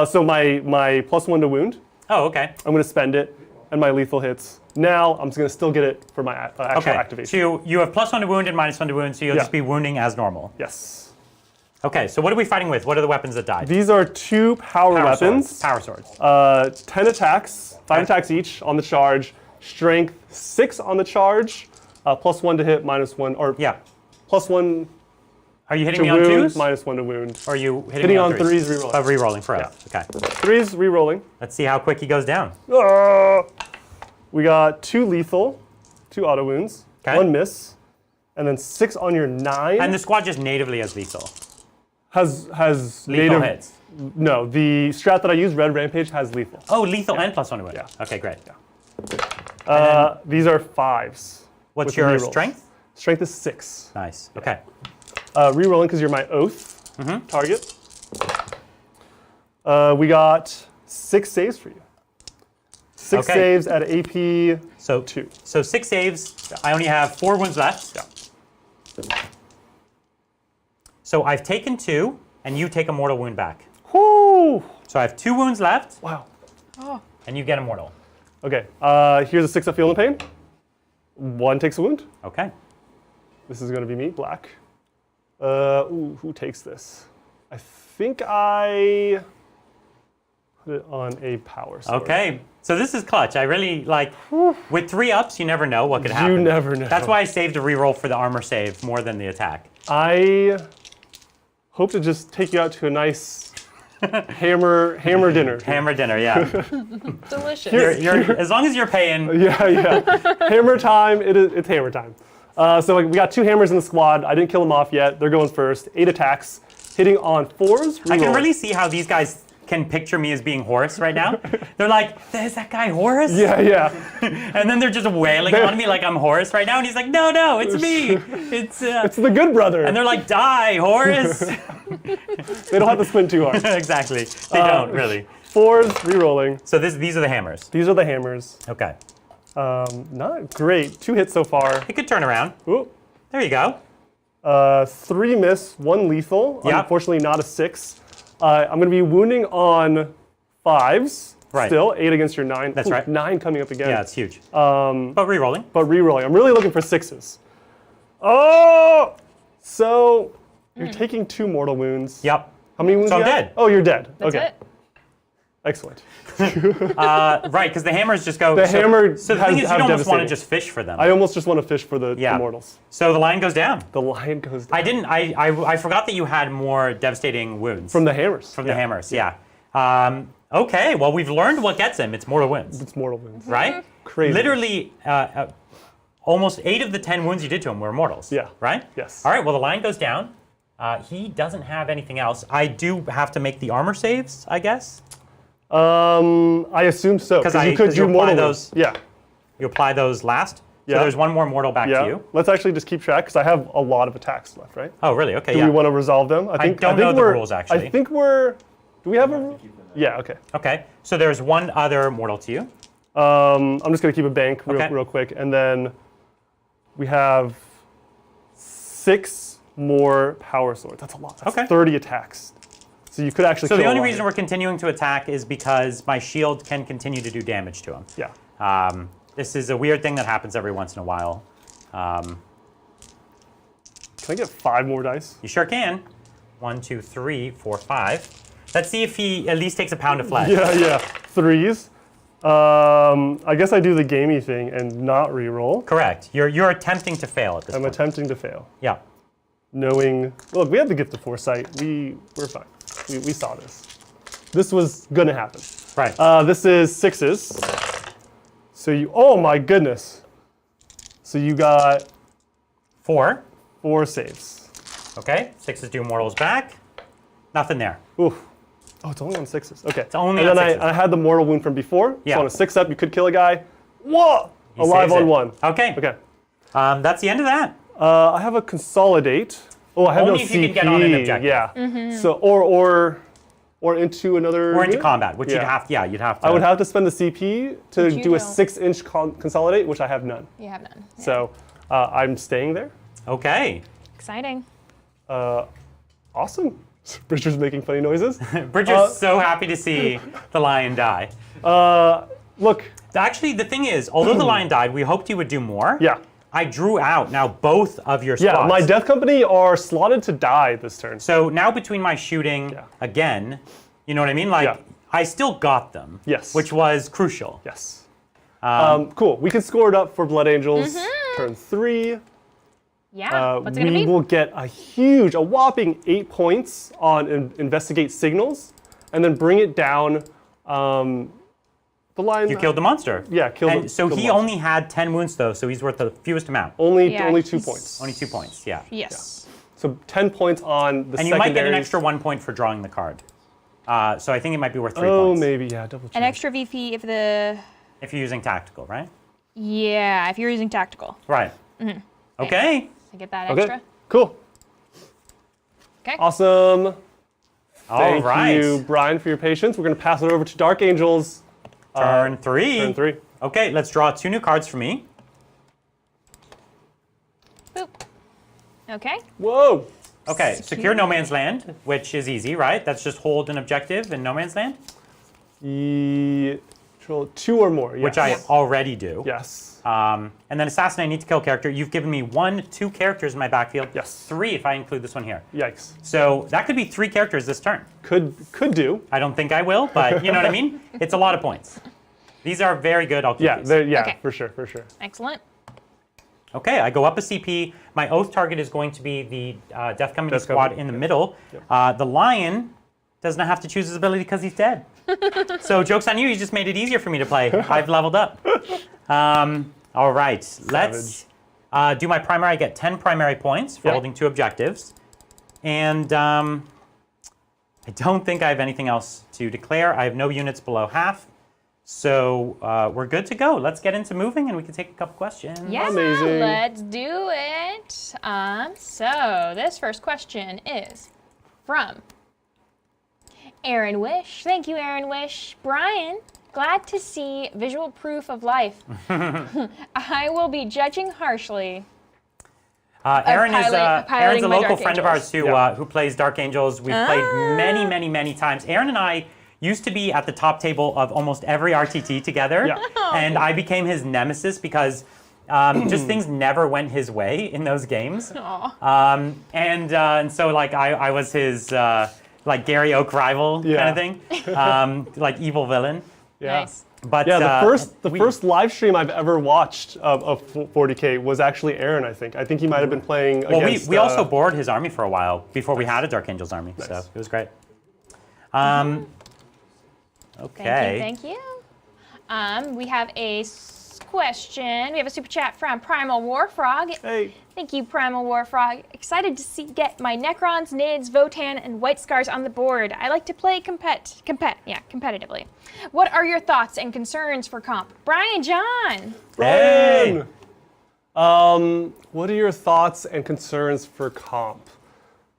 B: So my +1 to wound,
C: Oh, okay.
B: I'm going to spend it, and my lethal hits. Now I'm just going to still get it for my actual
C: Okay.
B: activation.
C: So you have +1 to wound and -1 to wound, so you'll
B: Yeah.
C: just be wounding as normal.
B: Yes.
C: Okay, so what are we fighting with? What are the weapons that died?
B: These are 2 power weapons.
C: Swords. Power swords.
B: 10 attacks, 5
C: Okay.
B: attacks each on the charge. Strength 6 on the charge. +1 to hit, -1, or
C: Yeah.
B: +1
C: Are you hitting
B: to
C: me on
B: wound,
C: 2s?
B: -1 to wound.
C: Or are you hitting
B: Hitting
C: me
B: on
C: on
B: 3s, rerolling.
C: But re-rolling for us. Okay.
B: 3s, rerolling.
C: Let's see how quick he goes down.
B: We got 2 lethal, 2 auto wounds,
C: Okay.
B: 1 miss, and then 6 on your 9.
C: And the squad just natively has lethal.
B: has
C: Lethal
B: native.
C: hits.
B: No, the strat that I use, Red Rampage, has lethal.
C: Oh, lethal and +1 to wound.
B: Yeah.
C: Okay, great.
B: These are 5s.
C: What's
B: with the
C: your
B: rerolls.
C: strength?
B: Strength is 6.
C: Nice. Okay.
B: Rerolling because you're my oath target. We got 6 saves for you. 6
C: Okay.
B: saves at AP
C: So
B: 2.
C: So 6 saves. I only have 4 wounds left.
B: Yeah.
C: So I've taken 2, and you take a mortal wound back.
B: Whoo!
C: So I have 2 wounds left,
B: Wow.
C: and you get a mortal.
B: Okay. Here's a 6 of Feel No Pain. 1 takes a wound.
C: Okay.
B: This is going to be me, black. Who takes this? I think I put it on a power sword.
C: Okay. So this is clutch. I really like. With 3 ups, you never know what could happen.
B: You never know.
C: That's why I saved a reroll for the armor save more than the attack.
B: I hope to just take you out to a nice hammer dinner.
C: Hammer dinner, yeah.
D: Delicious.
C: As long as you're paying.
B: Yeah. Hammer time. It's hammer time. So we got 2 hammers in the squad. I didn't kill them off yet. They're going first. 8 attacks, hitting on 4s.
C: I can
B: reroll.
C: really see how these guys can picture me as being Horus right now. They're like, "There's that guy Horus?"
B: Yeah.
C: And then they're just wailing on me like I'm Horus right now, and he's like, "No, it's me. It's."
B: It's the good brother.
C: And they're like, "Die, Horus!"
B: They don't have to squint too hard.
C: Exactly. They don't really.
B: 4s, rerolling.
C: So these are the hammers.
B: These are the hammers.
C: Okay.
B: Not great. 2 hits so far.
C: It could turn around.
B: Ooh.
C: There you go.
B: 3 miss, 1 lethal.
C: Yeah.
B: Unfortunately, not a 6. I'm going to be wounding on 5s.
C: Right.
B: Still, 8 against your 9.
C: That's right.
B: 9 coming up again.
C: Yeah, it's huge. But re-rolling.
B: But rerolling. I'm really looking for 6s. Oh! So you're taking 2 mortal wounds.
C: Yep.
B: How many wounds
C: So
B: do
C: I'm
B: you have?
C: dead.
B: Oh, you're dead.
D: That's
B: okay.
D: it.
B: Excellent.
C: Right, because the hammers just go.
B: The hammer
C: So the
B: has-
C: thing is, you
B: have
C: almost want to
B: devastating.
C: just fish for them.
B: I almost just want to fish for the
C: Yeah.
B: mortals.
C: So the line goes down.
B: The lion goes down.
C: I didn't. I forgot that you had more devastating wounds
B: From the hammers.
C: from the hammers. Yeah. Okay. Well, we've learned what gets him. It's mortal wounds,
B: It's mortal wounds.
C: right?
B: Crazy.
C: Literally, almost 8 of the 10 wounds you did to him were mortals.
B: Yeah.
C: Right.
B: Yes.
C: All right. Well, the line goes down. He doesn't have anything else. I do have to make the armor saves, I guess.
B: I assume so.
C: 'Cause
B: you could
C: 'cause you
B: do
C: apply
B: mortal
C: those-
B: wounds. Yeah.
C: You apply those last.
B: Yeah.
C: So there's one more mortal back
B: Yeah.
C: to you.
B: Let's actually just keep track because I have a lot of attacks left, right?
C: Oh, really? Okay.
B: Do
C: Yeah.
B: we want to resolve them? I
C: don't know the
B: we're,
C: rules, actually.
B: I think we're. Do we have a rule? Yeah. Okay.
C: Okay. So there's one other mortal to you.
B: I'm just gonna keep a bank
C: Okay.
B: real quick, and then we have 6 more power swords. That's a lot. That's
C: Okay.
B: 30 attacks. So you could actually.
C: So
B: kill
C: the
B: a
C: only
B: lion.
C: reason we're continuing to attack is because my shield can continue to do damage to him.
B: Yeah.
C: This is a weird thing that happens every once in a while.
B: Can I get 5 more dice?
C: You sure can. 1, 2, 3, 4, 5. Let's see if he at least takes a pound of flesh.
B: Yeah. 3s. I guess I do the gamey thing and not re-roll.
C: Correct. You're attempting to fail at this
B: I'm
C: point.
B: attempting to fail.
C: Yeah.
B: Knowing, look, we have the gift of foresight. We're fine. We saw this. This was gonna happen.
C: Right.
B: This is 6s. So oh my goodness. So you got
C: 4.
B: 4 saves.
C: Okay. 6s do mortals back. Nothing there.
B: Oof. Oh, it's only on 6s. Okay. It's
C: only
B: and
C: on
B: then
C: 6s.
B: I had the mortal wound from before.
C: Yeah.
B: So on a 6-up, you could kill a guy. Whoa!
C: He
B: Alive
C: saves
B: on
C: it.
B: 1.
C: Okay.
B: Okay.
C: That's the end of that.
B: I have a consolidate. Oh, I have
C: Only
B: no
C: if
B: CP.
C: you can get on an objective.
B: Yeah. So or into another.
C: Or into
B: unit?
C: combat, which
B: Yeah.
C: you'd have to.
B: I would have to spend the CP to
D: Which you
B: do a
D: don't.
B: 6-inch consolidate, which I have none.
D: You have none. Yeah.
B: So I'm staying there.
C: Okay.
D: Exciting.
B: Awesome. Bridger's making funny noises.
C: Bridger's so happy to see the lion die.
B: Look.
C: Actually, the thing is, although the lion died, we hoped you would do more.
B: Yeah.
C: I drew out now both of your spots.
B: Yeah, my Death Company are slotted to die this turn.
C: So now between my shooting
B: Yeah.
C: again, you know what I mean? Like,
B: Yeah.
C: I still got them.
B: Yes.
C: Which was crucial.
B: Yes. Cool. We can score it up for Blood Angels. Turn 3.
D: Yeah. What's it gonna
B: We
D: be?
B: will get a whopping 8 points on investigate signals, and then bring it down. The lion.
C: You killed the monster.
B: Yeah, killed
C: And
B: the-
C: so
B: killed
C: he
B: the monster.
C: only had 10 wounds though, so he's worth the fewest amount.
B: only
D: Yeah,
B: 2
D: he's-
B: points.
C: Only 2 points, yeah.
D: Yes.
B: So 10 points on the
C: And you might get an
B: secondaries.
C: extra 1 point for drawing the card. So I think it might be worth 3
B: Oh,
C: points.
B: maybe, yeah, double check.
E: An extra VP if the.
C: If you're using tactical, right?
E: Yeah, if you're using tactical.
C: Right. Okay.
D: I get that
B: Okay,
D: extra.
B: cool.
D: Okay.
B: Awesome.
C: All
B: Thank
C: right.
B: you, Brian, for your patience. We're going to pass it over to Dark Angels.
C: Turn 3.
B: Turn 3.
C: Okay, let's draw 2 new cards for me.
D: Boop. Okay.
B: Whoa.
C: Okay, secure no man's land, which is easy, right? That's just hold an objective in no man's land,
B: Control 2 or more. Yes.
C: which I already do.
B: Yes.
C: And then assassinate, need to kill character. You've given me 1, 2 characters in my backfield.
B: Yes.
C: 3 if I include this one here.
B: Yikes.
C: So that could be 3 characters this turn.
B: Could do.
C: I don't think I will, but you know what I mean? It's a lot of points. These are very good. I'll keep
B: Yeah.
C: these.
D: Okay.
B: For sure. For sure.
D: Excellent.
C: Okay, I go up a CP. My oath target is going to be the Death Company
B: Death
C: squad
B: Company,
C: in the
B: yep.
C: middle. The lion does not have to choose his ability because he's dead. So joke's on you. You just made it easier for me to play. I've leveled up. All right, let's do my primary. I get 10 primary points for
B: Yep.
C: holding 2 objectives. And I don't think I have anything else to declare. I have no units below half. So we're good to go. Let's get into moving and we can take a couple questions.
D: Yeah,
B: Amazing.
D: let's do it. So this first question is from Aaron Wish. Thank you, Aaron Wish. Brian, glad to see visual proof of life. I will be judging harshly.
C: Aaron is Aaron's
D: piloting
C: a
D: my
C: local
D: Dark
C: friend of
D: Angels.
C: ours who plays Dark Angels. We've played many, many, many times. Aaron and I used to be at the top table of almost every RTT together,
B: Yeah.
C: and I became his nemesis because just things never went his way in those games. And so like I was his like Gary Oak rival
B: Yeah.
C: kind of thing, like evil villain.
B: Yeah.
D: Nice.
C: But
B: Yeah, the
C: we-
B: first live stream I've ever watched of 40k was actually Aaron, I think. I think he might have been playing
C: Well,
B: against...
C: we also bored his army for a while before we had a Dark Angels army, so it was great. Okay.
D: Thank you. We have a question. We have a super chat from Primal Warfrog.
B: Hey.
D: Thank you, Primal Warfrog. Excited to get my Necrons, Nids, Votan, and White Scars on the board. I like to play competitively. What are your thoughts and concerns for comp? Brian and Jon.
C: Hey!
B: What are your thoughts and concerns for comp?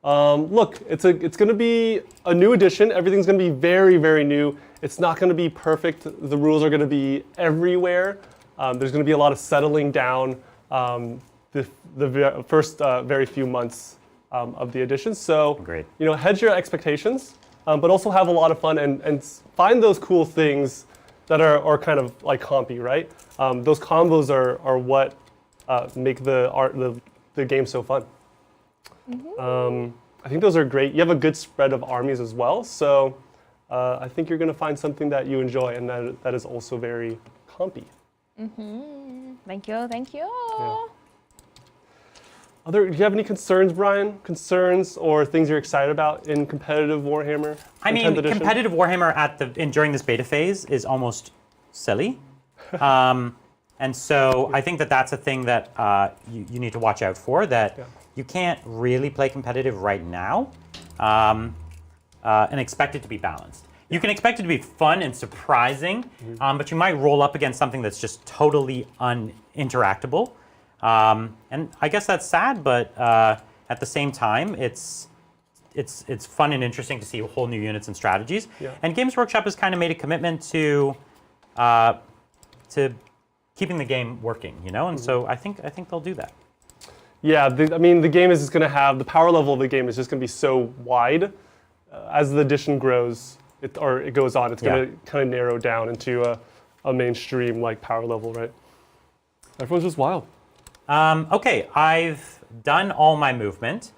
B: Look, it's going to be a new edition. Everything's going to be very, very new. It's not going to be perfect. The rules are going to be everywhere. There's going to be a lot of settling down the first very few months of the edition. So,
C: Great.
B: hedge your expectations, but also have a lot of fun and find those cool things that are kind of like compy, right? Those combos are what make the game so fun. I think those are great. You have a good spread of armies as well, so I think you're going to find something that you enjoy, and that is also very compy.
E: Thank you, thank you.
B: Yeah. Do you have any concerns, Brian? Concerns or things you're excited about in competitive Warhammer?
C: I mean, competitive Warhammer during this beta phase is almost silly. And so I think that's a thing that you need to watch out for, that you can't really play competitive right now and expect it to be balanced. You can expect it to be fun and surprising, but you might roll up against something that's just totally uninteractable. And I guess that's sad, but at the same time, it's fun and interesting to see whole new units and strategies.
B: Yeah.
C: And Games Workshop has kind of made a commitment to keeping the game working, you know. And so I think they'll do that.
B: Yeah, I mean, the game is just going to have the power level of the game is just going to be so wide as the edition grows or it goes on. It's going to kind of narrow down into a mainstream like power level, right? Everyone's just wild.
C: Okay, I've done all my movement.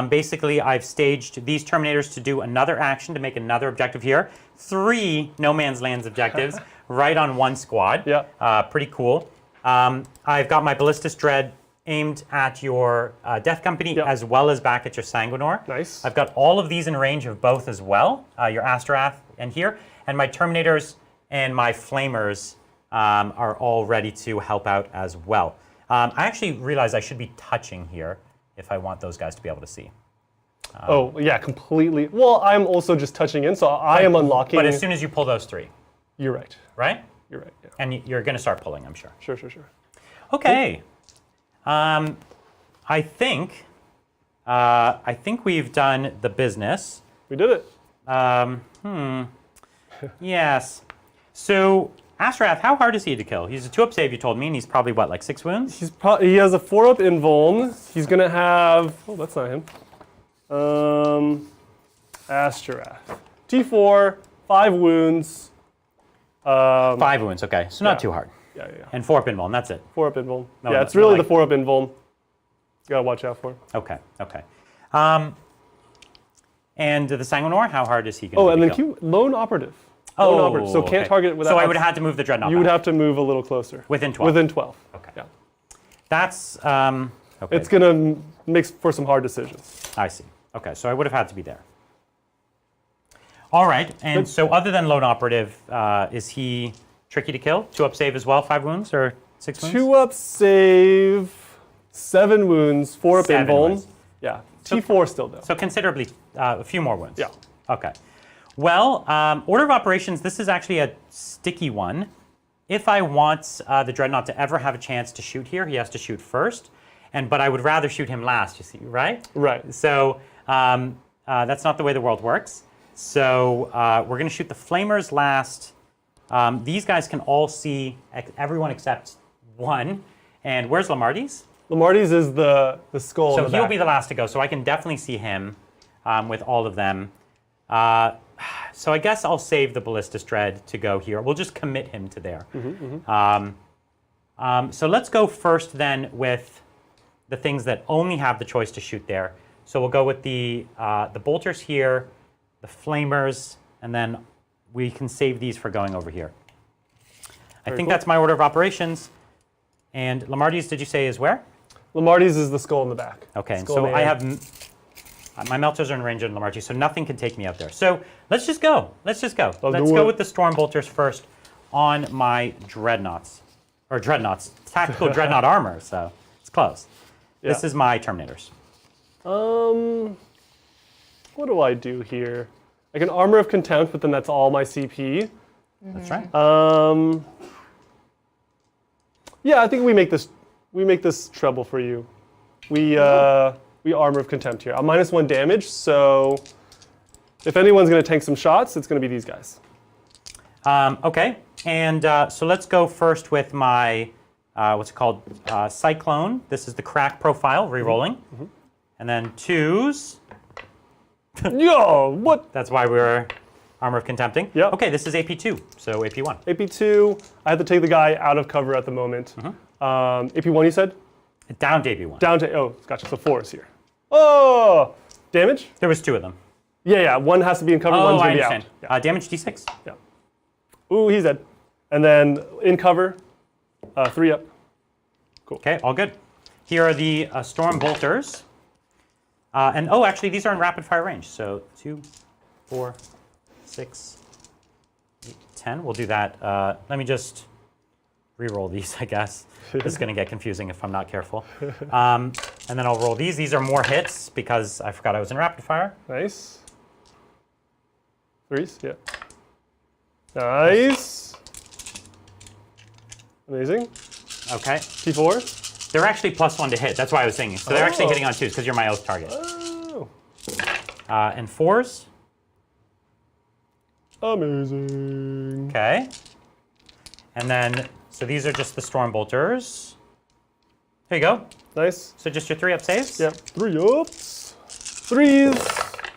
C: Basically, I've staged these Terminators to do another action to make another objective here. 3 No Man's Lands objectives right on one squad.
B: Yeah.
C: Pretty cool. I've got my Ballistus Dread aimed at your Death Company as well as back at your Sanguinor.
B: Nice.
C: I've got all of these in range of both as well, your Astorath and here. And my Terminators and my Flamers are all ready to help out as well. I actually realized I should be touching here if I want those guys to be able to see.
B: Oh, yeah, completely. Well, I'm also just touching in, so I am unlocking.
C: But as soon as you pull those 3.
B: You're right.
C: Right?
B: You're right, yeah.
C: And you're going to start pulling, I'm sure.
B: Sure.
C: Okay. I think we've done the business.
B: We did it.
C: Yes. So, Astorath, how hard is he to kill? He's a 2-up save, you told me, and he's probably, what, like 6 wounds?
B: He has a 4-up invuln. He's going to have... Oh, that's not him. Astorath. T4, 5 wounds.
C: 5 wounds, okay. So not too hard.
B: Yeah.
C: And 4-up invuln, that's it.
B: 4-up invuln.
C: No,
B: yeah, it's really the 4-up invuln. You got to watch out for.
C: Okay. And the Sanguinor, how hard is he going to kill?
B: And then lone operative. Lone operative. So can't target it without...
C: So I would have had to move the Dreadnought
B: You would
C: back.
B: have to move a little closer.
C: Within 12?
B: Within 12.
C: Okay.
B: Yeah.
C: That's... okay.
B: It's going to make for some hard decisions.
C: I see. Okay, so I would have had to be there. All right, and so other than lone operative, is he tricky to kill? 2-up save as well, 5 wounds or 6 wounds?
B: 2-up save, 7 wounds, 4-up
C: 7
B: invuln.
C: wounds.
B: Yeah, T4 still though.
C: So considerably, a few more wounds.
B: Yeah.
C: Okay. Well, order of operations, this is actually a sticky one. If I want the Dreadnought to ever have a chance to shoot here, he has to shoot first. But I would rather shoot him last, you see, right?
B: Right.
C: So that's not the way the world works. So we're going to shoot the Flamers last. These guys can all see everyone except one. And where's Lamarty's?
B: Lamarty's is the skull.
C: So
B: in the
C: he'll
B: back.
C: be the last to go. So I can definitely see him with all of them. So I guess I'll save the Ballistus Dread to go here. We'll just commit him to there. So let's go first then with the things that only have the choice to shoot there. So we'll go with the bolters here, the flamers, and then we can save these for going over here. I think that's my order of operations. And Lamarty's, did you say, is where?
B: Lamarty's is the skull in the back.
C: Okay,
B: Skull
C: so
B: in the
C: I
B: air.
C: have my melters are in range of Lamarty, so nothing can take me out there. So let's just go. Let's go with the storm bolters first on my dreadnoughts, or dreadnoughts, tactical dreadnought armor. So it's close.
B: Yeah.
C: This is my Terminators.
B: What do I do here? I can armor of contempt, but then that's all my CP.
C: That's right.
B: Yeah, I think we make this treble for you. We armor of contempt here. I'm -1 damage, so if anyone's going to tank some shots, it's going to be these guys.
C: Okay, and so let's go first with my what's it called, Cyclone. This is the crack profile, re-rolling, and then 2s.
B: Yo, what?
C: That's why we're armor of contempting.
B: Yep.
C: Okay, this is AP2, so AP1.
B: AP2. I have to take the guy out of cover at the moment. AP1, you said?
C: Down to AP1.
B: Down to, oh, gotcha, so 4 is here. Oh! Damage?
C: There was 2 of them.
B: Yeah. One has to be in cover,
C: Oh,
B: one's
C: I
B: going to be
C: understand.
B: out.
C: Damage D6.
B: Yeah. Ooh, he's dead. And then in cover, 3 up. Cool.
C: Okay, all good. Here are the storm bolters. And oh, actually, these are in rapid fire range. So 2, 4, 6, 8, 10. We'll do that. Let me just re-roll these, I guess. This is going to get confusing if I'm not careful. And then I'll roll these. These are more hits because I forgot I was in rapid fire.
B: Nice. 3s, yeah. Nice. Amazing.
C: Okay.
B: T4.
C: They're actually +1 to hit. That's why I was saying. So they're actually hitting on 2s because you're my oath target.
B: Oh.
C: And 4s.
B: Amazing.
C: Okay. And then, so these are just the storm bolters. There you go.
B: Nice.
C: So just your 3-up saves?
B: Yep. 3 ups. 3s.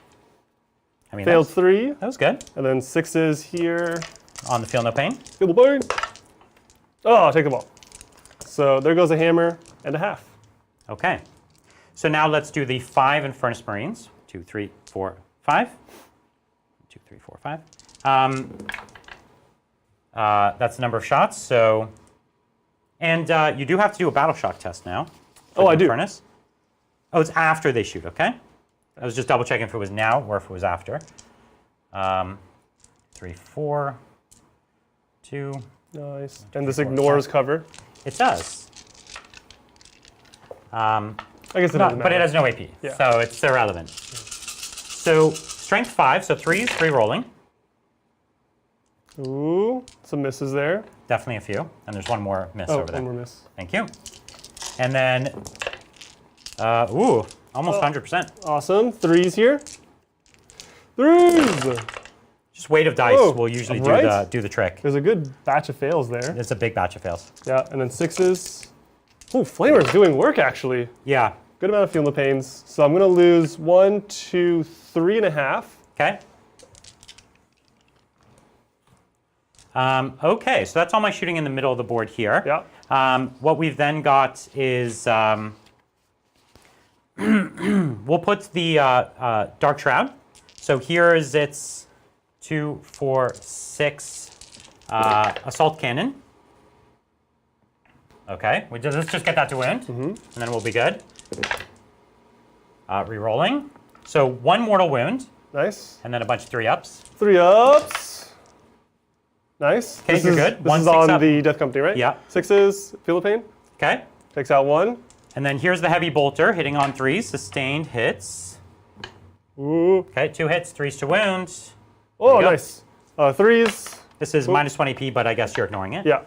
C: I mean,
B: Failed 3.
C: that was good.
B: And then 6s here.
C: On the Feel No Pain.
B: Feel the pain. Oh, take the ball. So there goes a hammer and a half.
C: Okay. So now let's do the 5 Infernus Marines. 2, 3, 4, 5. 2, 3, 4, 5. That's the number of shots. So, and you do have to do a battle shock test now.
B: Oh, I do.
C: Infernus. Oh, it's after they shoot. Okay. I was just double checking if it was now or if it was after. 3, 4, 2.
B: Nice. And this ignores cover.
C: It does.
B: I guess it doesn't
C: But it
B: matter.
C: has no AP,
B: Yeah.
C: so it's irrelevant. So strength 5, so 3s, 3 rolling.
B: Ooh, some misses there.
C: Definitely a few. And there's one more miss
B: Oh,
C: over there.
B: one more miss.
C: Thank you. And then, ooh, almost 100%.
B: Awesome. 3s here. 3s.
C: Just weight of dice
B: Oh,
C: will usually
B: right?
C: do the trick.
B: There's a good batch of fails there.
C: It's a big batch of fails.
B: Yeah, and then 6s. Oh, Flamer's doing work, actually.
C: Yeah.
B: Good amount of feel the pains. So I'm going to lose 1, 2, 3.5.
C: Okay. Okay, so that's all my shooting in the middle of the board here.
B: Yeah.
C: What we've then got is we'll put the Dark Shroud. So here is its 2, 4, 6 assault cannon. Okay, let's just get that to wound, and then we'll be good. Rerolling. So 1 mortal wound,
B: Nice.
C: and then a bunch of 3-ups.
B: 3 ups. Nice.
C: Okay,
B: this
C: you're
B: is,
C: good.
B: This
C: 1
B: is
C: 6
B: on
C: up.
B: the Death Company, right?
C: Yeah.
B: 6s, feel the pain.
C: Okay,
B: Takes out 1.
C: and then here's the heavy bolter hitting on 3s, sustained hits.
B: Ooh.
C: Okay, 2 hits, 3s to wound.
B: Oh,
C: you go.
B: nice. 3s.
C: This is -1 AP, but I guess you're ignoring it.
B: Yeah.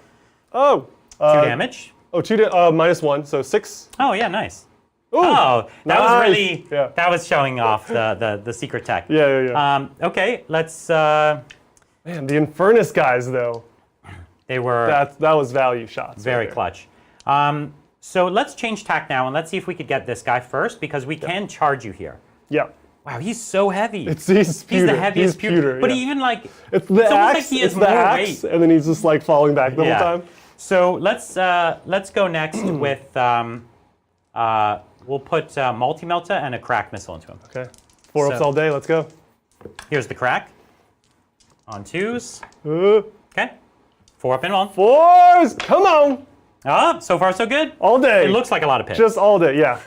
B: Oh.
C: 2 damage.
B: Oh, -1, so 6.
C: Oh yeah, nice.
B: Ooh.
C: Oh, that was
B: nice.
C: really
B: Yeah.
C: that was showing off the secret tech.
B: Yeah.
C: Okay, let's.
B: Man, the Infernus guys, though.
C: They were
B: That was value shots.
C: very
B: right there.
C: clutch. So let's change tack now and let's see if we could get this guy first because we can charge you here.
B: Yeah.
C: Wow, he's so heavy.
B: He's
C: He's
B: pewter.
C: the heaviest
B: He's pewter.
C: But
B: yeah.
C: he even like
B: It's the
C: almost
B: axe.
C: like he has
B: it's the
C: more
B: axe,
C: weight.
B: and then he's just like falling back the whole time.
C: So let's go next with we'll put multi-melta and a crack missile into him.
B: Okay. 4 ups
C: So-
B: all day. Let's go.
C: Here's the crack. On 2s.
B: Uh,
C: Okay. 4 up and 1.
B: 4s. Come on.
C: Ah, so far so good.
B: All day.
C: It looks like a lot of pits.
B: just all day. Yeah.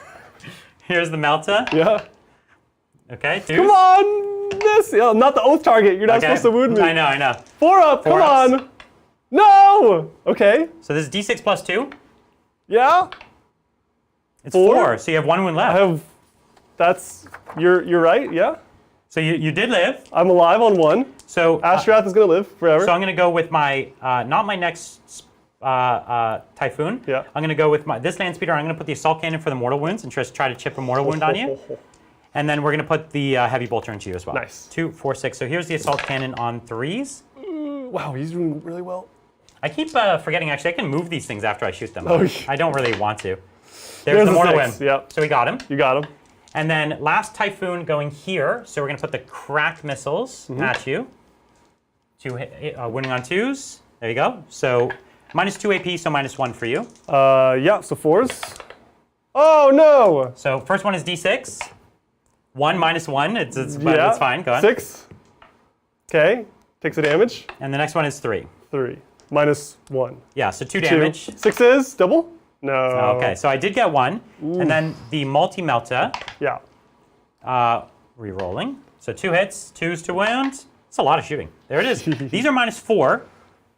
C: Here's the melta.
B: Yeah.
C: Okay, 2s.
B: Come on. This. Yeah, not the oath target. You're not
C: Okay.
B: supposed to wound me.
C: I know.
B: 4 up.
C: 4
B: Come
C: ups.
B: on. No. Okay.
C: So this is D6 plus 2.
B: Yeah.
C: It's
B: 4?
C: 4, so you have 1 wound left.
B: I have. That's. You're right. Yeah.
C: So you did live.
B: I'm alive on 1.
C: So
B: Ashtrath is gonna live forever.
C: so I'm going to go with my not my next typhoon.
B: Yeah.
C: I'm going to go with this land speeder. I'm going to put the assault cannon for the mortal wounds and just try to chip a mortal wound on you. And then we're going to put the heavy bolter into you as well.
B: Nice.
C: 2, 4, 6. So here's the assault cannon on 3s.
B: Wow, he's doing really well.
C: I keep forgetting, actually, I can move these things after I shoot them.
B: Oh,
C: but
B: yeah.
C: I don't really want to. There's
B: There's
C: the
B: the
C: mortal
B: 6,
C: win.
B: yep.
C: So we got him.
B: You got him.
C: And then last typhoon going here. So we're going to put the crack missiles at you. 2 winning on 2s. There you go. So -2 AP, so -1 for you.
B: Yeah. So 4s. Oh no!
C: So first one is D6. 1 minus 1. It's fine. Go on.
B: 6. Okay. Takes the damage.
C: And the next one is 3.
B: 3. Minus 1.
C: Yeah, so 2 damage.
B: 6 is double? No.
C: Okay, so I did get 1. And then the multi-melta,
B: Yeah.
C: re-rolling. So 2 hits, 2s to wound. It's a lot of shooting. There it is. These are minus 4.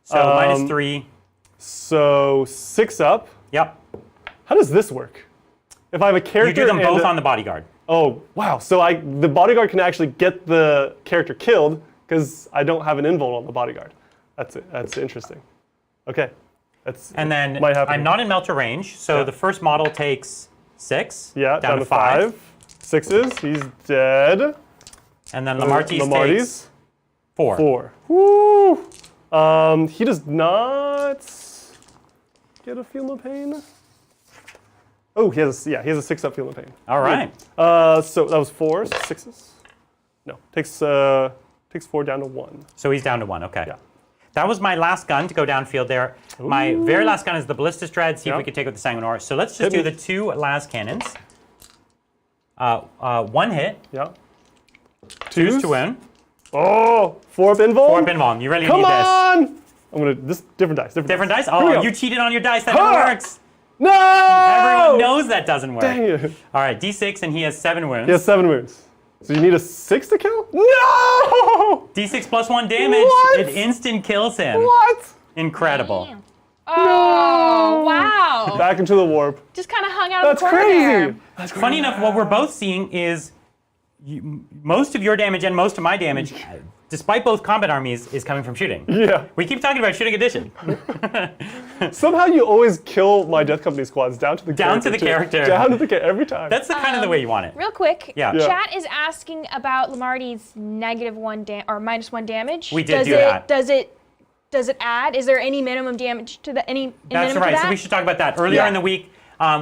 C: So minus 3.
B: So 6 up.
C: Yep.
B: How does this work? If I have a character
C: You do them both
B: and
C: on the bodyguard.
B: Oh, wow. So the bodyguard can actually get the character killed because I don't have an invuln on the bodyguard. That's interesting. Okay.
C: And then
B: might happen.
C: I'm not in melter range, so
B: Yeah.
C: the first model takes 6.
B: Yeah, down to
C: 5.
B: 6s. He's dead.
C: And then Lamartie's takes 4.
B: 4. Woo! He does not get a feel no pain. Oh, he has a 6 up feel no pain.
C: All right.
B: So that was 4, so 6s. No, takes 4 down to 1.
C: So he's down to 1. Okay.
B: Yeah.
C: That was my last gun to go downfield there. My very last gun is the Ballistus Dread. See if
B: Yeah.
C: we can take out the Sanguinor. So let's just
B: Hit
C: do
B: me.
C: the 2 las cannons. 1 hit,
B: Yeah.
C: 2s to wound,
B: Oh, 4 up invuln.
C: 4 pin bomb. You really
B: Come
C: need this.
B: on! I'm gonna different dice.
C: Different dice?
B: Here we
C: Oh,
B: go.
C: you cheated on your dice. That
B: Ha!
C: never works.
B: No!
C: Everyone knows that doesn't work.
B: Dang it.
C: All right, D6, and he has 7 wounds.
B: He has 7 wounds. So you need a 6 to kill? No!
C: D6 plus 1 damage.
B: What?
C: It instant kills him.
B: What?
C: Incredible.
D: Oh, wow.
B: Back into the warp.
D: Just kind of hung out
B: That's
D: in the corner
B: crazy.
D: there.
B: That's
C: Funny enough, what we're both seeing is most of your damage and most of my damage, despite both combat armies, is coming from shooting.
B: Yeah.
C: We keep talking about shooting addition.
B: Somehow you always kill my Death Company squads down to the
C: Down to
B: character.
C: the
B: too.
C: character.
B: Down to the character every time.
C: That's the kind of the way you want it.
D: Real quick,
C: Yeah.
B: Yeah.
D: chat is asking about Lamartie's -1 or -1 damage.
C: We did
D: does
C: do
D: it,
C: that.
D: Does it add? Is there any minimum damage to the any
C: That's
D: minimum
C: right.
D: to that?
C: So we should talk about that. Earlier
B: Yeah.
C: in the week,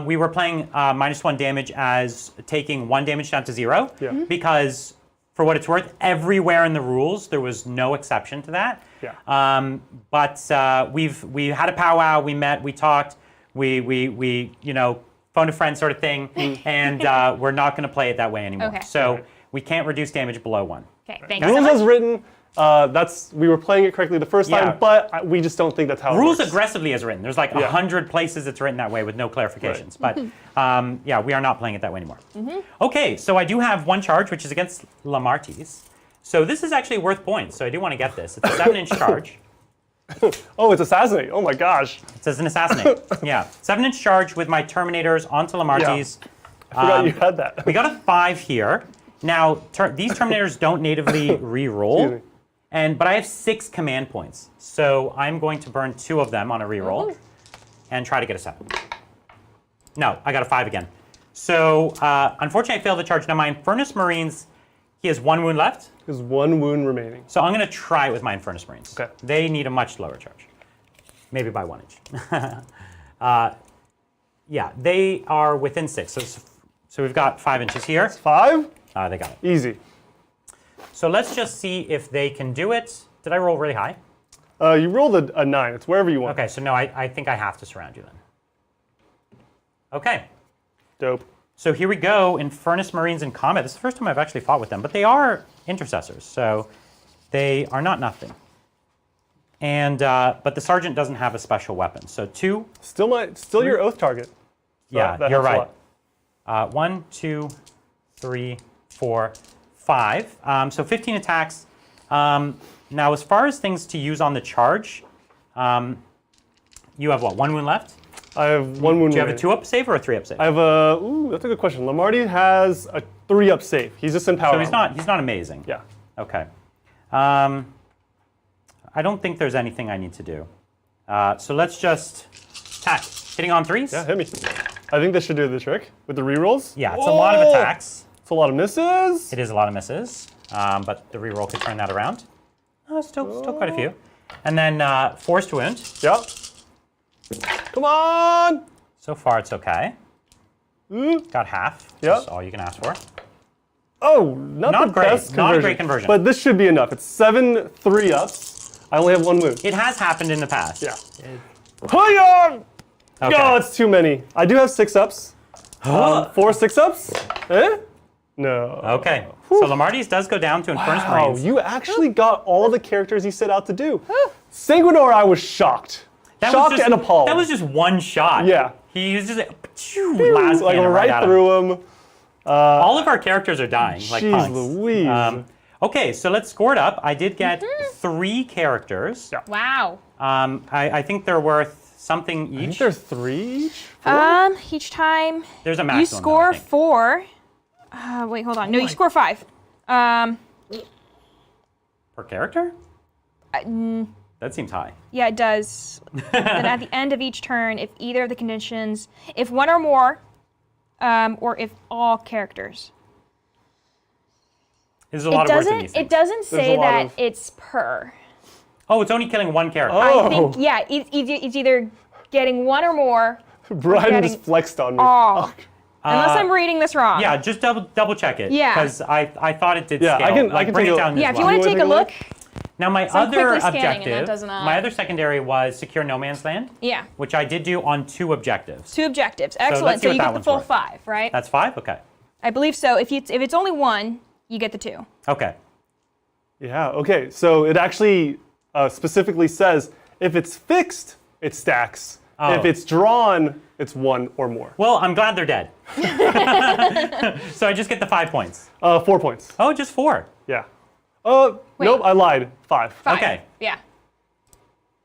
C: we were playing -1 damage as taking 1 damage down to 0.
B: Yeah.
C: Because, for what it's worth, everywhere in the rules there was no exception to that.
B: Yeah.
C: But we had a powwow. We met. We talked. We phone a friend sort of thing, and we're not going to play it that way anymore.
D: Okay.
C: So we can't reduce damage below 1.
D: Okay, thanks so
B: Rules
D: much.
B: as written. We were playing it correctly the first
C: Yeah.
B: time, but we just don't think that's how
C: Rules
B: it works.
C: aggressively as written. There's like
B: Yeah.
C: 100 places it's written that way with no clarifications. But yeah, we are not playing it that way anymore. Okay, so I do have 1 charge, which is against Lamartie's. So this is actually worth points. So I do want to get this. It's a 7-inch charge.
B: Oh, it's assassinate. Oh my gosh.
C: It says an assassinate. Yeah, 7-inch charge with my Terminators onto Lamartie's.
B: I forgot you had that.
C: We got a 5 here. Now, these Terminators don't natively
B: Excuse
C: re-roll,
B: me.
C: but I have 6 command points. So I'm going to burn 2 of them on a re-roll and try to get a 7. No, I got a 5 again. So unfortunately, I failed the charge. Now, my Infernus Marines, he has 1 wound left.
B: There's 1 wound remaining.
C: So I'm going to try it with my Infernus Marines.
B: Okay.
C: They need a much lower charge, maybe by 1 inch. Yeah, they are within 6. So we've got 5 inches here.
B: 5?
C: They got it.
B: Easy.
C: So let's just see if they can do it. Did I roll really high?
B: You rolled a 9. It's wherever you want.
C: Okay, so no, I think I have to surround you then. Okay,
B: Dope.
C: so here we go, Infernus Marines in combat. This is the first time I've actually fought with them, but they are intercessors, so they are not nothing. And but the sergeant doesn't have a special weapon, so 2.
B: Still your oath target. So
C: Yeah,
B: that
C: you're
B: helps a
C: right.
B: lot.
C: 1, 2, 3, 4, 5. So 15 attacks. Now, as far as things to use on the charge, you have what? 1 wound left?
B: I have 1 wound.
C: Do you have a
B: remaining.
C: 2-up save or a 3-up save?
B: I have a. Ooh, that's a good question. Lamartie has a 3-up save. He's just in power.
C: So he's not amazing.
B: Yeah.
C: Okay. I don't think there's anything I need to do. So let's just attack. Hitting on 3s?
B: Yeah, hit me. I think this should do the trick with the rerolls.
C: Yeah, it's a lot of attacks.
B: It's a lot of misses.
C: It is a lot of misses, but the reroll could turn that around. Still quite a few. And then forced wound.
B: Yep. Come on.
C: So far, it's okay. Got half.
B: Yep.
C: That's all you can ask for.
B: Oh, not
C: Not
B: the
C: great.
B: best conversion.
C: Not a great conversion.
B: But this should be enough. It's 7 3-ups. I only have 1 wound.
C: It has happened in the past.
B: Yeah. Hi-ya!
C: Okay.
B: Oh, it's too many. I do have 6-ups. 4 6-ups? Eh? No.
C: Okay. So Lamarty's does go down to Infernus
B: Wow,
C: Marines.
B: you actually got all the characters you set out to do. Sanguinor, I was shocked. Shocked and appalled.
C: That was just one shot.
B: Yeah.
C: He was just last
B: like
C: cannon
B: right
C: at him.
B: through him.
C: All of our characters are dying. Like
B: Jeez
C: punks.
B: Louise.
C: Okay, so let's score it up. I did get 3 characters.
B: Yeah.
D: Wow.
C: I think they're worth something
B: I think
C: each.
B: they're 3 each? 4?
D: Each time
C: There's a maximum.
D: you
C: though, I
D: score
C: think.
D: 4. Wait, hold on. No, you score 5.
C: Per character? That seems high.
D: Yeah, it does. Then at the end of each turn, if either of the conditions, if one or more, or if all characters.
C: There's a lot of words in these
D: It
C: things.
D: doesn't say
B: a lot
D: that
B: of-
D: it's per.
C: Oh, it's only killing 1 character.
B: Oh.
D: I think, yeah, it's either getting 1 or more,
B: Brian
D: getting
B: just flexed on me.
D: all. Unless I'm reading this wrong.
C: Yeah, just double check it.
D: Yeah.
C: Because I thought it did
B: Yeah,
C: scale.
B: I can
C: Like, bring
B: take
C: it
B: a-
C: down
D: Yeah,
C: as
D: if you
C: well.
D: want to take a look.
C: Now my
D: I'm
C: other
D: quickly scanning, and that
C: objective,
D: doesn't,
C: my other secondary was secure no man's land,
D: Yeah,
C: which I did do on 2 objectives.
D: 2 objectives.
C: let's
D: Excellent.
C: see
D: So
C: what
D: you
C: that
D: get the
C: one's
D: full
C: worth.
D: 5, right?
C: That's 5? Okay.
D: I believe so. If it's only 1, you get the 2.
C: Okay.
B: Yeah, okay. So it actually specifically says if it's fixed, it stacks.
C: Oh.
B: If it's drawn, it's 1 or more.
C: Well, I'm glad they're dead. So I just get the 5 points.
B: 4 points.
C: Oh, just 4.
B: Yeah. Nope, I lied. 5.
D: 5.
C: Okay.
D: Yeah.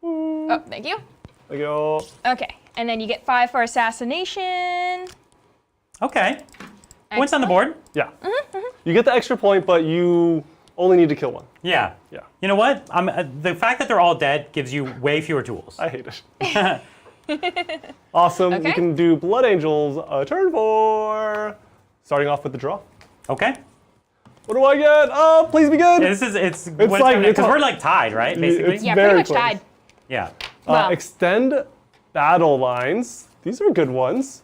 D: Oh, thank you.
B: I go.
D: Okay, and then you get 5 for assassination.
C: Okay. Points on the board.
B: Yeah. You get the extra point, but you only need to kill 1.
C: Yeah.
B: Yeah.
C: You know what? The fact that they're all dead gives you way fewer tools.
B: I hate it. Awesome.
D: Okay.
B: We can do Blood Angels turn 4. Starting off with the draw.
C: Okay.
B: What do I get? Oh, please be good.
C: It's
B: like-
C: because we're like tied, right? Basically.
B: It's
D: Yeah,
B: very
D: pretty much
B: close.
D: tied.
C: Yeah.
D: Well,
B: Extend battle lines. These are good ones.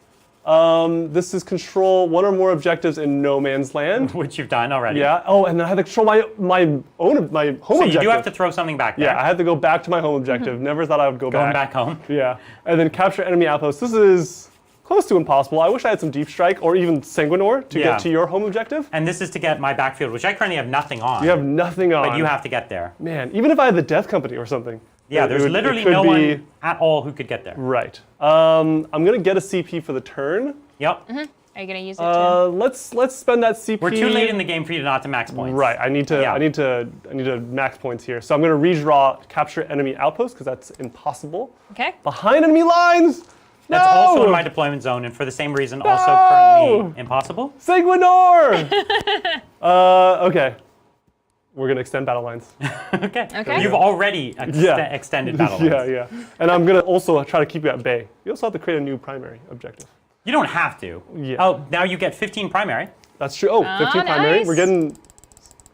B: This is control 1 or more objectives in no man's land.
C: Which you've done already.
B: Yeah. Oh, and then I have to control my home
C: So
B: objective.
C: you do have to throw something back there.
B: Yeah, I have to go back to my home objective. Never thought I would go
C: Going back home.
B: Yeah, and then capture enemy outposts. This is close to impossible. I wish I had some deep strike or even Sanguinor to
C: Yeah.
B: get to your home objective.
C: And this is to get my backfield, which I currently have nothing on.
B: You have nothing on.
C: But you have to get there.
B: Man, even if I had the Death Company or something.
C: Yeah,
B: it
C: there's
B: would- it
C: literally
B: could
C: no
B: be-
C: one at all who could get there.
B: Right. I'm gonna get a CP for the turn.
C: Yep.
D: are you gonna use it too?
B: Let's spend that CP.
C: We're too late in the game for you not to max points.
B: Right. I need to.
C: Yeah.
B: I need to max points here. So I'm gonna redraw capture enemy outpost because that's impossible.
D: Okay.
B: Behind enemy lines.
C: That's
B: No!
C: also in my deployment zone, and for the same reason, also
B: No!
C: currently impossible.
B: Sanguinor! Okay. We're gonna extend battle lines.
C: Okay.
D: Okay.
C: You've already extended battle lines.
B: Yeah. And I'm gonna also try to keep you at bay. You also have to create a new primary objective.
C: You don't have to.
B: Yeah.
C: Oh, now you get 15 primary.
B: That's true. Oh, 15 primary.
D: nice.
B: We're getting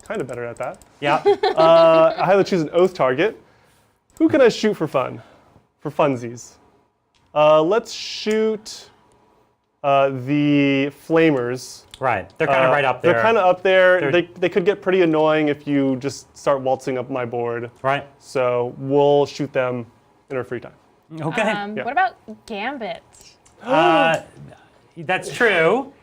B: kind of better at that.
C: Yeah.
B: I have to choose an oath target. Who can I shoot for fun? For funsies. Let's shoot the flamers.
C: Right. They're kind of right up there.
B: They're kind of up there.
C: They're-
B: They could get pretty annoying if you just start waltzing up my board.
C: Right.
B: So we'll shoot them in our free time.
C: Okay.
B: yeah.
D: What about Gambit?
C: That's true.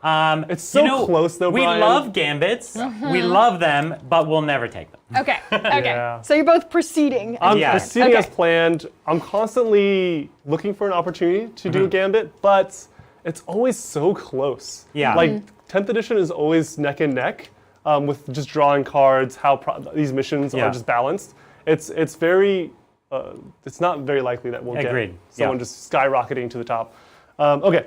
B: It's so
C: you know,
B: close though,
C: we
B: Brian.
C: love gambits. We love them, but we'll never take them.
D: Okay. Okay.
B: Yeah.
D: So you're both proceeding.
B: I'm
C: Yeah.
B: proceeding
D: Okay.
B: as planned. I'm constantly looking for an opportunity to do a gambit, but it's always so close.
C: Yeah.
B: Like 10th edition is always neck and neck with just drawing cards, how these missions
C: Yeah.
B: are just balanced. It's very, it's not very likely that we'll
C: Agreed.
B: get someone
C: Yeah.
B: just skyrocketing to the top. Okay.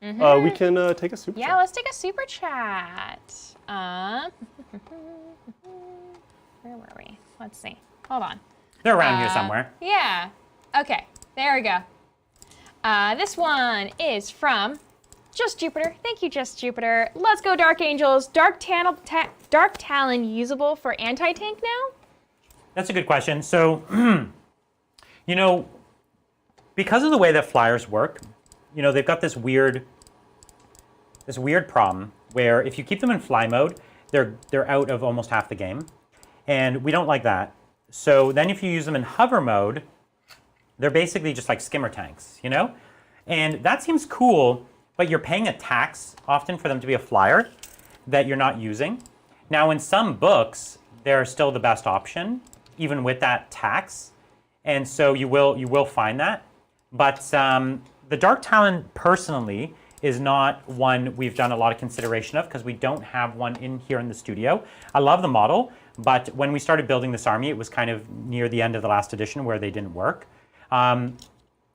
B: We can take a super
D: Yeah,
B: chat.
D: let's take a super chat. Where were we? Let's see. Hold on.
C: They're around here somewhere.
D: Yeah. Okay. There we go. This one is from Just Jupiter. Thank you, Just Jupiter. Let's go, Dark Angels. Dark Talon usable for anti-tank now?
C: That's a good question. So, you know, because of the way that flyers work, you know, they've got this weird problem where if you keep them in fly mode, they're out of almost half the game, and we don't like that. So then if you use them in hover mode, they're basically just like skimmer tanks, you know? And that seems cool but you're paying a tax often for them to be a flyer that you're not using. Now, in some books, they're still the best option, even with that tax, and so you will find that. But the Dark Talon, personally, is not one we've done a lot of consideration of because we don't have one in here in the studio. I love the model, but when we started building this army, it was kind of near the end of the last edition where they didn't work.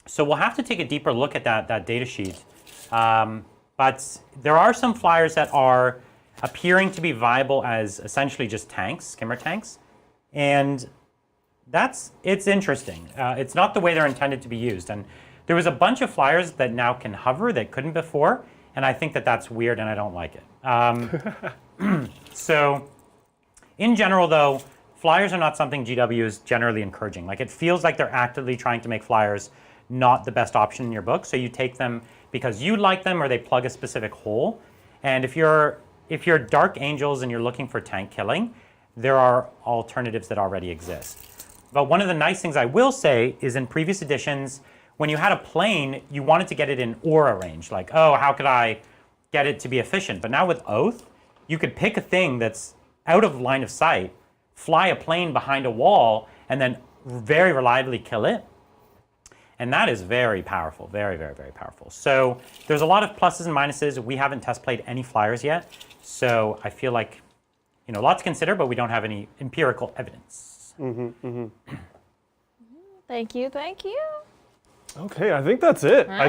C: So we'll have to take a deeper look at that data sheet. But there are some flyers that are appearing to be viable as essentially just tanks, skimmer tanks, and it's interesting. It's not the way they're intended to be used. And there was a bunch of flyers that now can hover that couldn't before, and I think that that's weird and I don't like it. So in general though, flyers are not something GW is generally encouraging. Like, it feels like they're actively trying to make flyers not the best option in your book. So you take them because you like them or they plug a specific hole. And if you're Dark Angels and you're looking for tank killing, there are alternatives that already exist. But one of the nice things I will say is in previous editions, when you had a plane, you wanted to get it in aura range. Like, oh, how could I get it to be efficient? But now with Oath, you could pick a thing that's out of line of sight, fly a plane behind a wall, and then very reliably kill it. And that is very powerful, very, very, very powerful. So there's a lot of pluses and minuses. We haven't test played any flyers yet. So I feel like, a lot to consider, but we don't have any empirical evidence.
D: Thank you, thank you.
B: Okay, I think that's it. I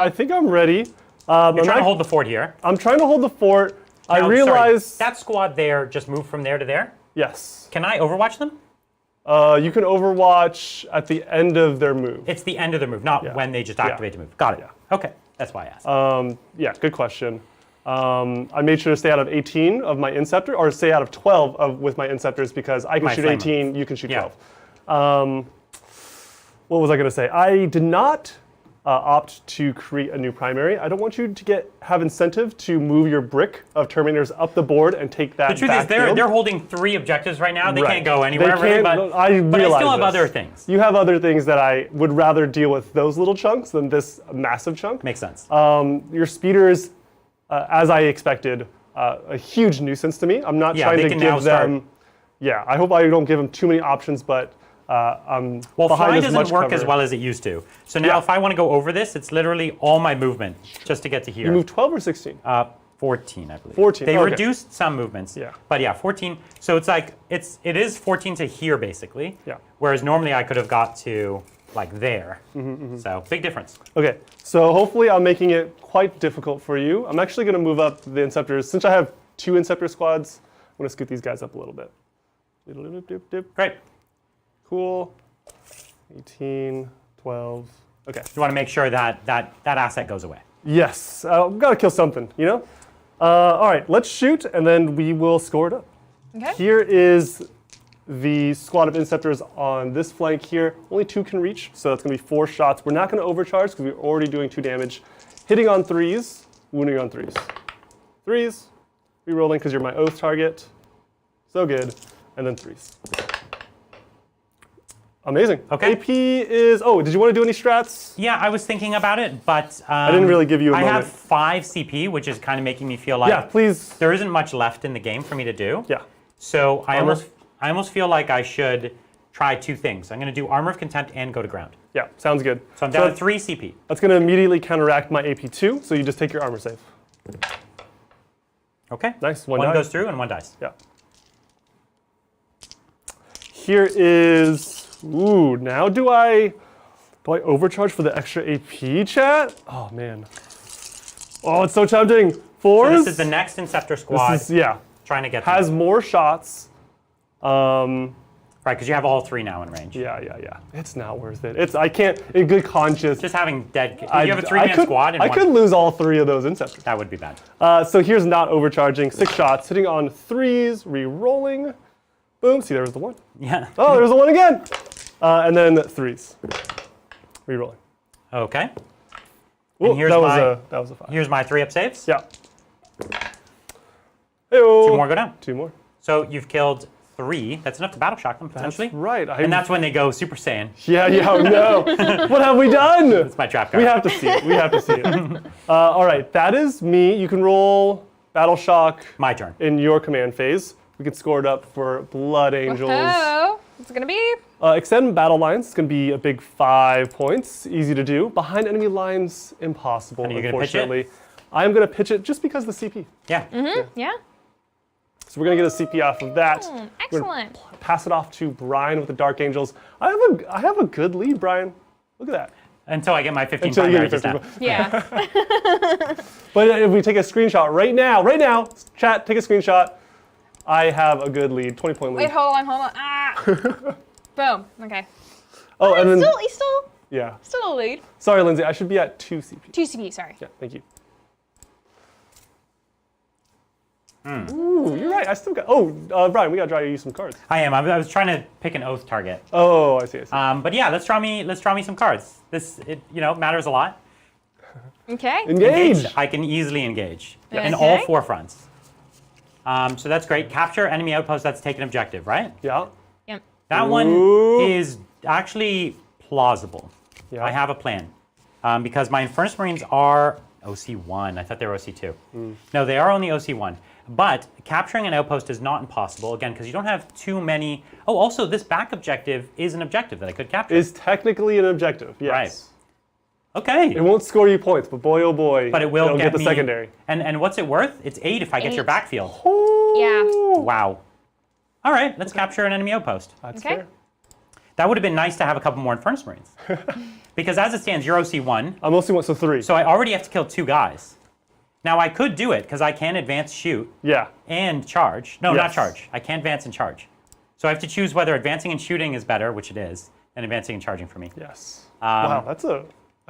B: think I'm ready.
C: You're trying to hold the fort here.
B: I'm trying to hold the fort.
C: Now,
B: I realize
C: sorry, that squad there just moved from there to there.
B: Yes.
C: Can I overwatch them?
B: You can overwatch at the end of their move.
C: It's the end of their move, not when they just activate the move. Got it.
B: Yeah.
C: Okay, that's why I asked.
B: Yeah, good question. I made sure to stay out of 18 of my Inceptor, or stay out of 12 with my Inceptors because I can shoot 18, you can shoot 12. What was I going to say? I did not opt to create a new primary. I don't want you to have incentive to move your brick of Terminators up the board and take that.
C: The truth is, they're holding 3 objectives right now. They can't go anywhere,
B: really, but I
C: still have other things.
B: You have other things that I would rather deal with those little chunks than this massive chunk.
C: Makes sense.
B: Your speeders, as I expected, a huge nuisance to me. I'm not trying to give them. Yeah, I hope I don't give them too many options, but.
C: Well, fly doesn't work as well as it used to. So now if I want to go over this, it's literally all my movement just to get to here.
B: You move 12 or 16?
C: 14, I believe.
B: 14.
C: They reduced some movements.
B: Yeah.
C: But yeah, 14. So it's like it is 14 to here basically.
B: Yeah.
C: Whereas normally I could have got to like there. So big difference.
B: Okay. So hopefully I'm making it quite difficult for you. I'm actually going to move up the Inceptors. Since I have 2 Inceptor squads, I'm going to scoot these guys up a little bit.
C: Great.
B: Cool. 18, 12. Okay.
C: You want to make sure that asset goes away.
B: Yes. I've got to kill something, all right, let's shoot, and then we will score it up.
D: Okay.
B: Here is the squad of Inceptors on this flank here. Only 2 can reach, so that's going to be 4 shots. We're not going to overcharge because we're already doing 2 damage. Hitting on 3s, wounding on 3s. 3s, rerolling because you're my Oath target. So good. And then 3s. Amazing.
C: Okay.
B: AP is, did you want to do any strats?
C: Yeah, I was thinking about it, but
B: I didn't really give you a moment.
C: I have 5 CP, which is kind of making me feel like
B: please.
C: There isn't much left in the game for me to do.
B: Yeah.
C: So I almost feel like I should try 2 things. I'm going to do Armor of Contempt and go to ground.
B: Yeah, sounds good.
C: So I'm down to 3 CP.
B: That's going to immediately counteract my AP2, so you just take your armor save.
C: Okay.
B: Nice.
C: One
B: die.
C: goes through and 1 dies.
B: Yeah. Here is. Ooh, now do I overcharge for the extra AP, chat? Oh, man. Oh, it's so tempting. 4s?
C: So this is the next Inceptor squad.
B: This is,
C: trying to get
B: has more shots.
C: Right, because you have all 3 now in range.
B: Yeah. It's not worth it. I can't, in good conscience.
C: Just having dead. You have a 3-man squad.
B: I could lose all 3 of those Inceptors.
C: That would be bad.
B: So here's not overcharging. 6 shots, hitting on 3s, re-rolling. Boom. See, there was the 1.
C: Yeah.
B: Oh, there's the 1 again. And then 3s. Rerolling.
C: Okay.
B: Ooh,
C: here's
B: that was a 5.
C: Here's my 3-up saves.
B: Yeah. Hey-o.
C: 2 more go down.
B: 2 more.
C: So you've killed 3. That's enough to battle shock them, potentially.
B: That's right.
C: And that's when they go Super Saiyan.
B: Yeah, oh no. What have we done?
C: That's my trap card.
B: We have to see it. We have to see it. All right, that is me. You can roll battle shock
C: My turn.
B: in your command phase. We can score it up for Blood Angels.
D: Oh, what's it gonna be?
B: Extend battle lines. It's going to be a big 5 points. Easy to do. Behind enemy lines, impossible,
C: And are you gonna pitch it?
B: unfortunately. I'm going to pitch it just because of the CP.
C: Yeah.
D: Yeah.
B: So we're going to get a CP off of that. We're gonna
D: Excellent.
B: pass it off to Brian with the Dark Angels. I have a good lead, Brian. Look at that.
C: Until I get my 15
B: Until you
C: primary
B: get
C: just
B: your
C: now.
B: 15.
D: Yeah.
B: But if we take a screenshot right now, chat, take a screenshot. I have a good lead, 20-point lead.
D: Wait, hold on. Ah. Boom. Okay.
B: Oh, and then
D: He's still
B: yeah.
D: a lead.
B: Sorry, Lindsay. I should be at 2 CP.
D: 2 CP. Sorry.
B: Yeah, thank you. Ooh, you're right. I still got. Oh, Brian, we got to draw you some cards.
C: I am. I was trying to pick an oath target.
B: Oh, I see.
C: But yeah, let's draw me some cards. This matters a lot.
D: Okay.
B: Engage.
C: I can easily engage in
D: Okay.
C: all 4 fronts. So that's great. Capture enemy outpost. That's take an objective, right?
B: Yeah.
D: Yep.
C: That one
B: Ooh.
C: is actually plausible.
B: Yeah.
C: I have a plan. Because my Infernus Marines are OC1. I thought they were OC2. No, they are only OC1. But capturing an outpost is not impossible, again, because you don't have too many. Oh, also, this back objective is an objective that I could capture.
B: Is technically an objective. Yes.
C: Right. Okay.
B: It won't score you points, but boy, oh boy.
C: But it will
B: it'll
C: get
B: the
C: me,
B: secondary.
C: And what's it worth? It's 8 if I get your
D: 8.
C: backfield.
D: Yeah.
C: Wow. All right, let's capture an enemy outpost.
B: That's
D: Okay.
B: fair.
C: That would have been nice to have a couple more Infernus Marines. Because as it stands, you're OC1,
B: I'm mostly one, so 3.
C: so I already have to kill 2 guys. Now I could do it, because I can advance, shoot,
B: Yeah.
C: and charge. No, not
B: Yes.
C: charge. I can advance and charge. So I have to choose whether advancing and shooting is better, which it is, than advancing and charging for me.
B: Yes. Wow, that's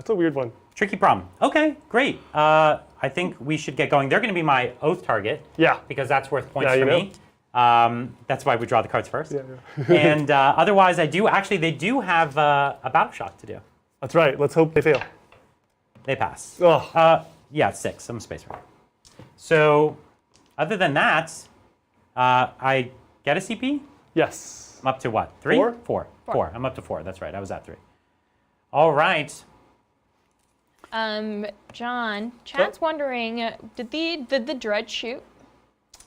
B: a weird one.
C: Tricky problem. Okay, great. I think we should get going. They're going to be my oath target.
B: Yeah.
C: Because that's worth points
B: Yeah,
C: for
B: you
C: me. That's why we draw the cards first.
B: Yeah.
C: And otherwise, they do have a battle shock to do.
B: That's right. Let's hope they fail.
C: They pass.
B: Oh.
C: Yeah, it's 6. I'm a space marine. So, other than that, I get a CP.
B: Yes.
C: I'm up to what? 3?
B: 4?
C: 4. I'm up to 4. That's right. I was at 3. All right.
D: John, chat's wondering, did the dread shoot?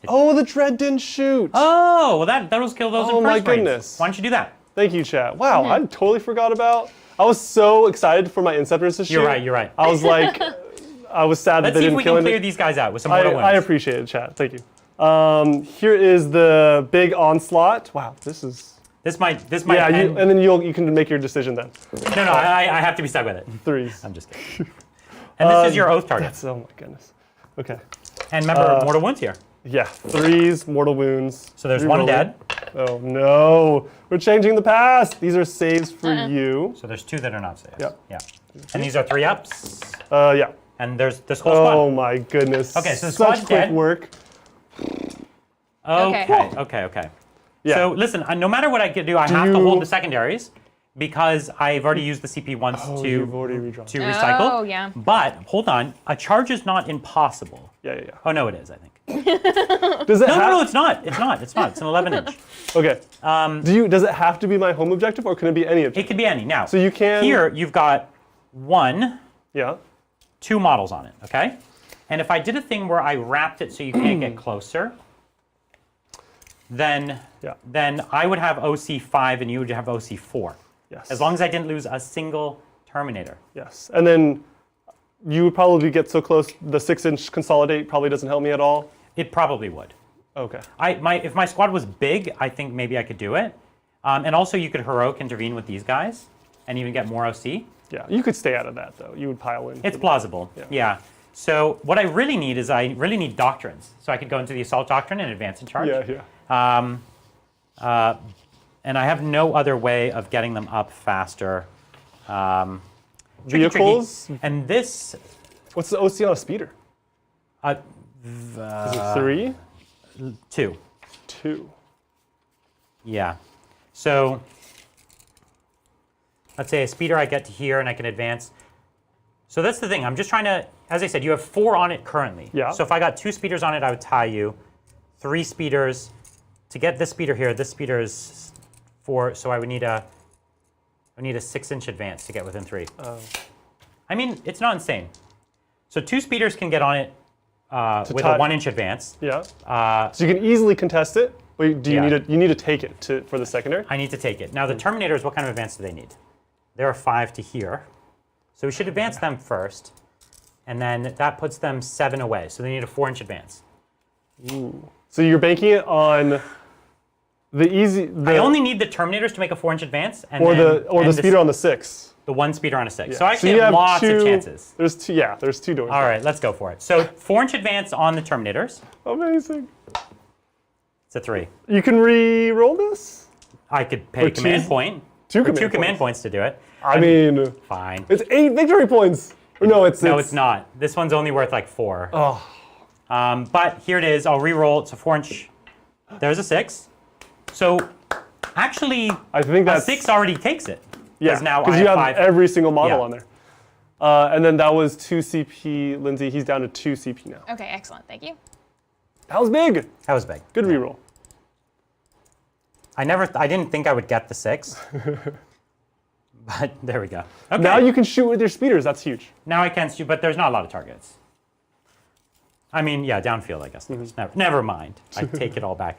B: Oh, the dread didn't shoot.
C: Oh, well that'll kill those
B: Oh,
C: in
B: my
C: first range.
B: goodness.
C: Why don't you do that?
B: Thank you, chat. Wow, I totally forgot about. I was so excited for my Inceptors to shoot.
C: You're right.
B: I was like, I was sad that
C: Let's
B: they
C: see if
B: didn't
C: we
B: kill
C: can
B: any.
C: clear these guys out with some mortal wounds.
B: I appreciate it, chat. Thank you. Here is the big onslaught. Wow, this is.
C: This might
B: Yeah,
C: end.
B: and then you can make your decision then.
C: No, I have to be stuck with it.
B: 3s.
C: I'm just kidding. And this is your oath target.
B: Oh my goodness. Okay.
C: And remember, mortal wounds here.
B: Yeah, 3s, mortal wounds.
C: So there's one
B: Reroll.
C: dead.
B: Oh no, we're changing the past. These are saves for you.
C: So there's 2 that are not saves.
B: Yep.
C: Yeah. And these are 3 ups.
B: Yeah.
C: And there's this whole
B: Oh
C: squad.
B: my goodness.
C: Okay, so the
B: such
C: squad's
B: quick
C: dead.
B: work.
C: Okay.
B: Yeah.
C: So listen, no matter what I could do, I have to hold the secondaries because I've already used the CP once
B: You've already redrawn.
C: to recycle.
D: Oh, yeah.
C: But hold on, a charge is not impossible.
B: Yeah.
C: Oh no, it is. I think.
B: Does it
C: No, it's not. It's not. It's an 11-inch.
B: Okay. Does it have to be my home objective, or can it be any
C: It
B: objective?
C: could be any. Now,
B: So you can.
C: here you've got 1,
B: Yeah.
C: 2 models on it. Okay. And if I did a thing where I wrapped it so you can't get closer, then I would have OC5 and you would have OC4.
B: Yes.
C: As long as I didn't lose a single Terminator.
B: Yes. And then you would probably get so close. The 6-inch consolidate probably doesn't help me at all.
C: It probably would.
B: Okay.
C: If my squad was big, I think maybe I could do it. And also you could heroic intervene with these guys and even get more OC.
B: Yeah. You could stay out of that though. You would pile in.
C: It's plausible. Yeah. So what I really need is doctrines. So I could go into the assault doctrine and advance and charge.
B: Yeah.
C: And I have no other way of getting them up faster. Tricky.
B: Vehicles.
C: And this.
B: What's the OC on a speeder? Is it 3?
C: 2.
B: 2.
C: Yeah. So let's say a speeder I get to here and I can advance. So that's the thing. I'm just trying to, as I said, you have 4 on it currently.
B: Yeah.
C: So if I got 2 speeders on it, I would tie you. 3 speeders to get this speeder here, this speeder is 4, so I would need a 6-inch advance to get within 3.
B: Oh.
C: I mean, it's not insane. So 2 speeders can get on it with
B: tie-
C: a 1-inch advance.
B: Yeah. So you can easily contest it. Wait, do you
C: Yeah.
B: need to take it for the secondary?
C: I need to take it. Now the Terminators, what kind of advance do they need? There are 5 to here. So we should advance them first. And then that puts them 7 away. So they need a 4-inch advance.
B: Ooh. So you're banking it on the easy.
C: I only need the Terminators to make a 4-inch advance. And
B: or
C: then,
B: the speeder on the 6.
C: The 1 speeder on a 6.
B: Yeah.
C: So I actually
B: you
C: have lots of chances.
B: There's 2. Yeah, there's 2 doors.
C: All right, let's go for it. So 4-inch advance on the Terminators.
B: Amazing.
C: It's a 3.
B: You can re-roll this?
C: I could pay
B: For
C: command
B: two-
C: point.
B: two
C: or
B: command
C: 2 command
B: points.
C: points to do it.
B: I mean,
C: Fine.
B: it's 8 victory points. Or no, it's
C: No, it's not. This one's only worth like 4.
B: Oh,
C: But here it is. I'll re-roll. It's a 4-inch. There's a 6. So actually,
B: I think
C: a
B: that's
C: 6 already takes it.
B: yeah.
C: now I
B: Because you
C: have
B: have
C: 5.
B: every single model
C: Yeah.
B: on there. And then that was 2 CP, Lindsay. He's down to 2 CP now.
D: Okay, excellent. Thank you.
B: That was big.
C: That was big.
B: Good reroll.
C: I didn't think I would get the 6. But there we go. Okay.
B: Now you can shoot with your speeders. That's huge.
C: Now I can shoot, but there's not a lot of targets. I mean, yeah, downfield, I guess. Never mind. I take it all back.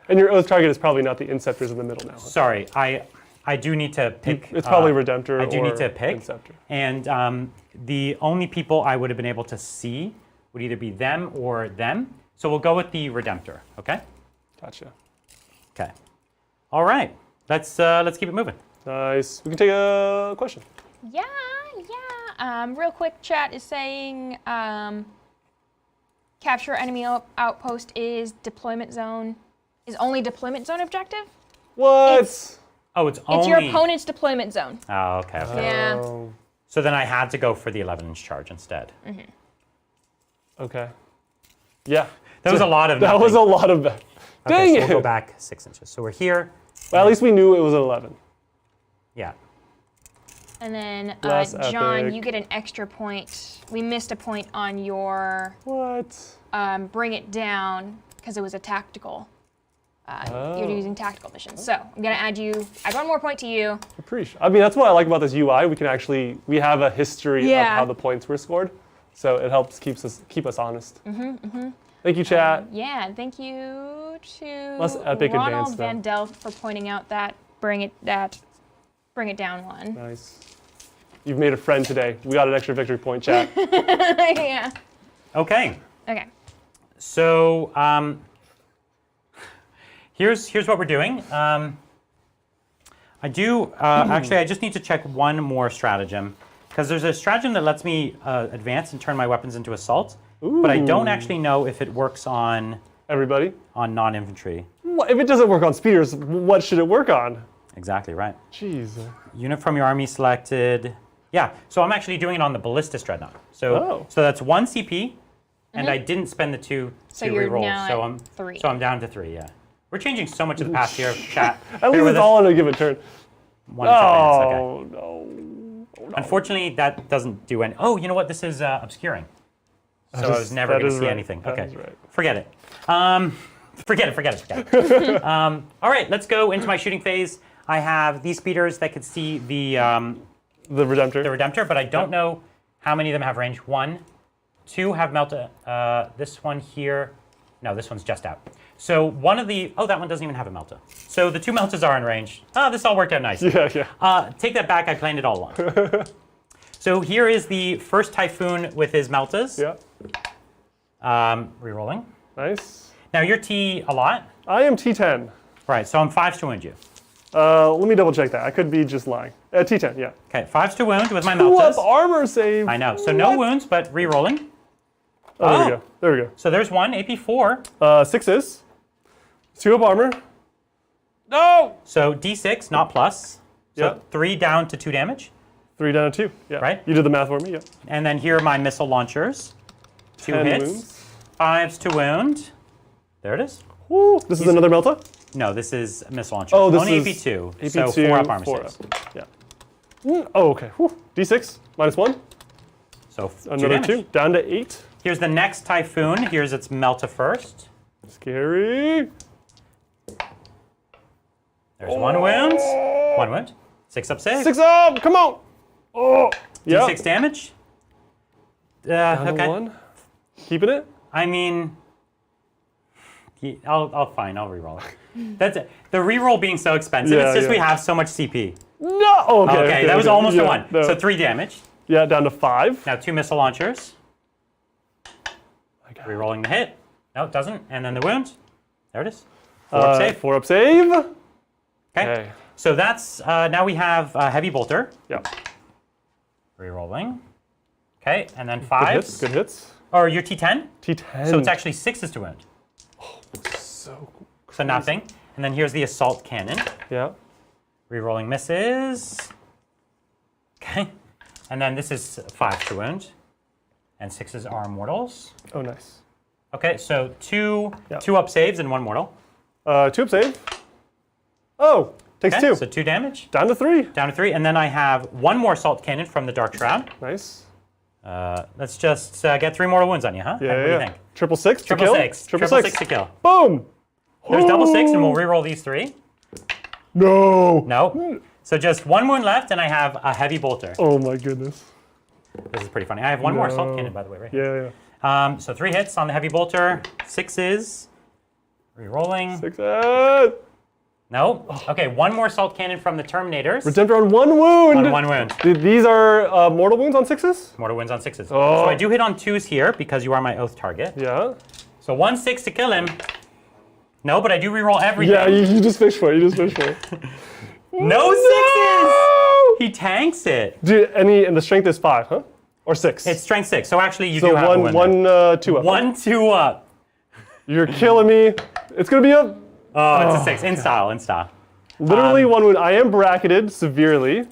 B: And your oath target is probably not the Inceptors in the middle now.
C: Sorry, I do need to pick.
B: It's probably Redemptor
C: I do
B: or
C: need to pick.
B: Inceptor.
C: And the only people I would have been able to see would either be them or them. So we'll go with the Redemptor, okay?
B: Gotcha.
C: Okay. All right. Let's keep it moving.
B: Nice. We can take a question.
D: Yeah. Real quick, chat is saying capture enemy outpost is deployment zone. Is only deployment zone objective?
B: What?
C: Oh, it's only.
D: It's your opponent's deployment zone.
C: Oh, okay.
D: Yeah.
B: Oh,
C: So then I had to go for the 11-inch charge instead.
B: okay. Yeah.
C: That was a lot of.
B: That was a lot of that.
C: Okay,
B: Dang
C: so
B: it.
C: we'll go back 6 inches. So we're here.
B: Well, at least we knew it was an 11.
C: Yeah.
D: And then
B: Less
D: John,
B: epic.
D: you get an extra point. We missed a point on your
B: What?
D: bring it down because it was a tactical.
B: Oh.
D: You're using tactical missions. So I'm gonna add 1 more point to you.
B: Appreciate. I mean, that's what I like about this UI. We have a history of
D: Yeah.
B: how the points were scored, so it helps keep us honest. Thank you, chat.
D: Yeah, and thank you to
B: Less epic
D: Ronald
B: advance, though.
D: Van Delft for pointing out that bring it down one.
B: Nice. You've made a friend today. We got an extra victory point, chat.
D: Yeah.
C: Okay.
D: Okay.
C: So here's what we're doing. I do actually. I just need to check one more stratagem because there's a stratagem that lets me advance and turn my weapons into assault, but I don't actually know if it works on
B: Everybody.
C: non-infantry.
B: What, if it doesn't work on speeders, what should it work on?
C: Exactly right.
B: Jeez.
C: Unit from your army selected. Yeah. So I'm actually doing it on the Ballistus Dreadnought. So
B: Oh.
C: so that's 1 CP, and I didn't spend the 2
D: So
C: to
D: you're
C: re-roll.
D: now
C: So
D: at
C: I'm
D: 3.
C: So I'm down to 3. Yeah. We're changing so much of the past here, chat.
B: At
C: Bear
B: least
C: with
B: it's
C: us.
B: all on a given turn.
C: 1 advance. Okay.
B: Oh, no. Oh, no.
C: Unfortunately, that doesn't do any. Oh, you know what? This is obscuring. So I was never
B: that
C: going to
B: is
C: see
B: right.
C: anything.
B: That
C: Okay.
B: is right.
C: Forget it. Forget it. All right, let's go into my shooting phase. I have these speeders that could see the
B: Redemptor.
C: Redemptor, but I don't know how many of them have range. 1, 2 have melta. This one here, no, this one's just out. So one of the, that one doesn't even have a melta. So the 2 meltas are in range. Oh, this all worked out nice.
B: Yeah.
C: Take that back, I planned it all along. So here is the first Typhoon with his meltas.
B: Yeah.
C: Rerolling.
B: Nice.
C: Now you're T a lot.
B: I am T10.
C: Right, so I'm 5s to wound you.
B: Let me double check that. I could be just lying. T10, yeah.
C: Okay, 5s to wound with my
B: 2
C: meltas.
B: up armor save.
C: I know, so no wounds, but rerolling.
B: Oh, there we go. There we go.
C: So there's 1, AP4.
B: 6 is. 2 up armor. No!
C: So D6, not plus. So
B: Yeah.
C: 3 down to 2 damage.
B: 3 down to 2. Yeah.
C: Right.
B: You did the math for me, yeah.
C: And then here are my missile launchers. 2
B: 10
C: hits.
B: wounds.
C: 5s to wound. There it is.
B: Woo. This is another Melta?
C: No, this is missile launcher.
B: Oh, this
C: only
B: is
C: AP2.
B: AP2.
C: So 4 up armor
B: 4
C: saves.
B: up. Yeah. Oh, okay. Whew. D6, -1.
C: So 2
B: Another
C: damage.
B: 2. Down to 8.
C: Here's the next Typhoon. Here's its Melta first.
B: Scary.
C: There's one wound. One wound. 6 up save.
B: 6 up. Come on. Oh. Yep.
C: D6 damage.
B: Down to
C: Okay.
B: 1. Keeping it.
C: I mean, I'll reroll it. That's it. The reroll being so expensive.
B: Yeah,
C: it's just
B: yeah.
C: we have so much CP.
B: No. Okay.
C: That was almost
B: yeah,
C: a 1.
B: no.
C: So 3 damage.
B: Yeah, down to 5.
C: Now 2 missile launchers. Rerolling the hit. No, it doesn't. And then the wound. There it is. 4 up save.
B: 4 up save.
C: Okay. So that's now we have heavy bolter.
B: Yep.
C: Rerolling. Okay, and then
B: Good
C: 5s.
B: hits. Good hits.
C: Or your T10.
B: T10.
C: So it's actually 6s to wound.
B: so.
C: So nothing. And then here's the assault cannon.
B: Yeah.
C: Rerolling misses. Okay. And then this is 5 to wound. And 6s are mortals.
B: Oh, nice.
C: Okay, so 2
B: Yep.
C: 2 up saves and 1 mortal.
B: 2 up save. Oh, takes
C: Okay,
B: 2.
C: so 2 damage.
B: Down to 3.
C: Down to 3. And then I have 1 more assault cannon from the Dark Shroud.
B: Nice.
C: Let's just get 3 mortal wounds on you, huh?
B: Yeah,
C: What do you
B: yeah.
C: think?
B: Triple 6 to
C: Triple
B: kill.
C: 6.
B: Triple
C: Triple
B: 6
C: 6 to kill.
B: Boom.
C: There's double 6, and we'll
B: Ooh.
C: reroll these 3.
B: No.
C: No. So just 1 wound left, and I have a heavy bolter.
B: Oh my goodness.
C: This is pretty funny. I have 1 more assault
B: No.
C: cannon, by the way, right here.
B: Yeah.
C: So 3 hits on the heavy bolter. 6s. Rerolling.
B: 6.
C: No. Okay, 1 more assault cannon from the Terminators.
B: Redemptor on 1 wound.
C: On 1 wound.
B: These are mortal wounds on 6s?
C: Mortal wounds on 6s.
B: Oh.
C: So I do hit on 2s here because you are my oath target.
B: Yeah.
C: So 1 6 to kill him. No, but I do reroll everything.
B: Yeah, you just fish for it. You just fish for it.
C: No 6s! He tanks it.
B: And the strength is 5, huh? Or 6?
C: It's strength 6. So actually, you
B: so
C: do have a win.
B: 2 up.
C: 1 2 up.
B: You're killing me. It's going to be a
C: Oh, it's a 6. In style, in style.
B: literally 1 wound. I am bracketed severely.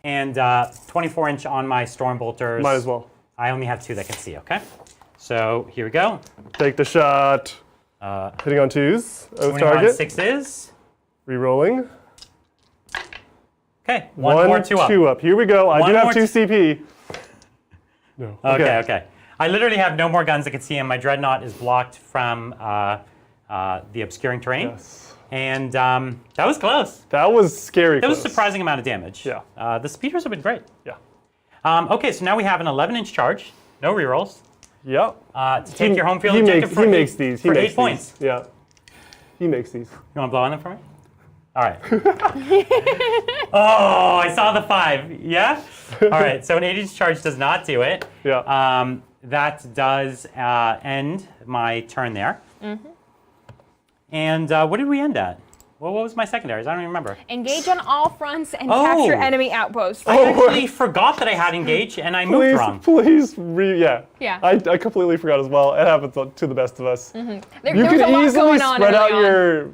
C: And 24-inch on my storm bolters.
B: Might as well.
C: I only have 2 that can see, okay? So here we go.
B: Take the shot. Hitting on 2s. Oath
C: 20 on
B: target.
C: 6s.
B: Rerolling.
C: Okay, 1 more 2 up.
B: 2 up. Here we go. I
C: One
B: do have
C: more
B: 2 CP. No.
C: Okay. I literally have no more guns that can see him. My dreadnought is blocked from the obscuring terrain.
B: Yes.
C: And that was close.
B: That was scary.
C: That was a
B: close.
C: surprising amount of damage.
B: Yeah.
C: The speeders have been great.
B: Yeah.
C: Okay, so now we have an 11-inch charge. No rerolls.
B: Yep.
C: To take your home field
B: he
C: objective
B: makes, he makes these. He
C: for
B: makes
C: 8 points.
B: These. Yeah. He makes these.
C: You want to blow on them for me? All right. Oh, I saw the 5. Yeah? All right, so an 8-inch charge does not do it.
B: Yeah.
C: That does end my turn there.
D: Mm-hmm.
C: And what did we end at? Well, what was my secondaries? I don't even remember.
D: Engage on all fronts and
C: Oh.
D: capture enemy outposts.
C: I actually forgot that I had engage, and I moved wrong.
B: Yeah.
D: Yeah.
B: I completely forgot as well. It happens to the best of us.
D: There,
B: You
D: there was
B: can
D: a lot
B: easily
D: going on
B: spread out
D: early on.
B: your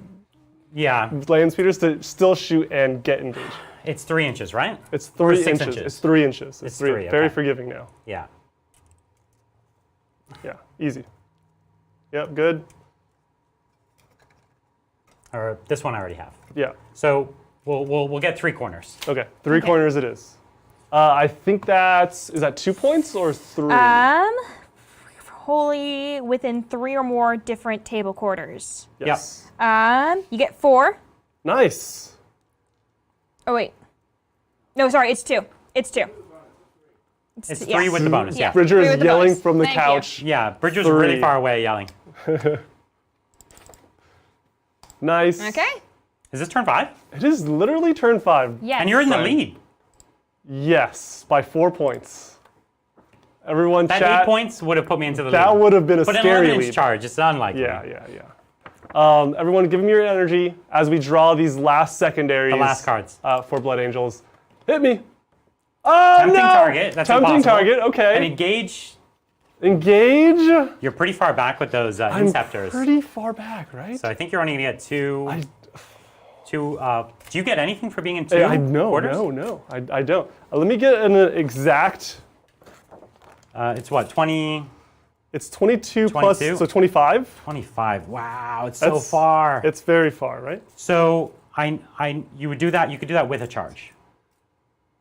C: Yeah,
B: land speeders to still shoot and get engaged.
C: it's 3 inches, right?
B: It's 3
C: 6
B: inches.
C: inches?
B: It's 3 inches.
C: It's 3,
B: Very
C: okay.
B: forgiving now.
C: Yeah.
B: Yeah. Easy. Yep. Good.
C: Or this one I already have.
B: Yeah.
C: So we'll get 3 corners.
B: Okay. 3 corners it is. I think is that 2 points or 3?
D: Wholly within 3 or more different table quarters.
B: Yes.
D: You get 4.
B: Nice.
D: Oh wait. No, sorry, it's 2. It's 2.
C: It's 3 with the bonus, yeah.
B: Bridger
D: 3
B: is
D: with the
B: yelling
D: bonus.
B: from the
D: Thank you.
B: couch.
C: Yeah, Bridger's really
B: 3.
C: far away yelling.
B: Nice.
D: Okay.
C: Is this turn 5?
B: It is literally turn 5.
D: Yes.
C: And you're in the
B: Fine.
C: lead.
B: Yes, by 4 points. Everyone
C: That
B: chat.
C: 8 points would have put me into the lead.
B: That would have been a
C: But an
B: scary
C: 11-inch
B: lead.
C: charge, it's unlikely.
B: Yeah. Everyone, give me your energy as we draw these last secondaries.
C: The last cards.
B: For Blood Angels. Hit me. Oh,
C: Tempting
B: no!
C: target, that's
B: Tempting
C: impossible.
B: target, okay.
C: And engage,
B: Engage.
C: you're pretty far back with those
B: I'm
C: Inceptors.
B: pretty far back, right?
C: So I think you're only going to get 2. Do you get anything for being in 2
B: No,
C: quarters?
B: no, I don't. Let me get an exact.
C: It's what, 20,
B: It's 22 plus,
C: 22?
B: so 25.
C: 25. Wow, it's so
B: That's-
C: far.
B: It's very far, right?
C: So you would do that. You could do that with a charge.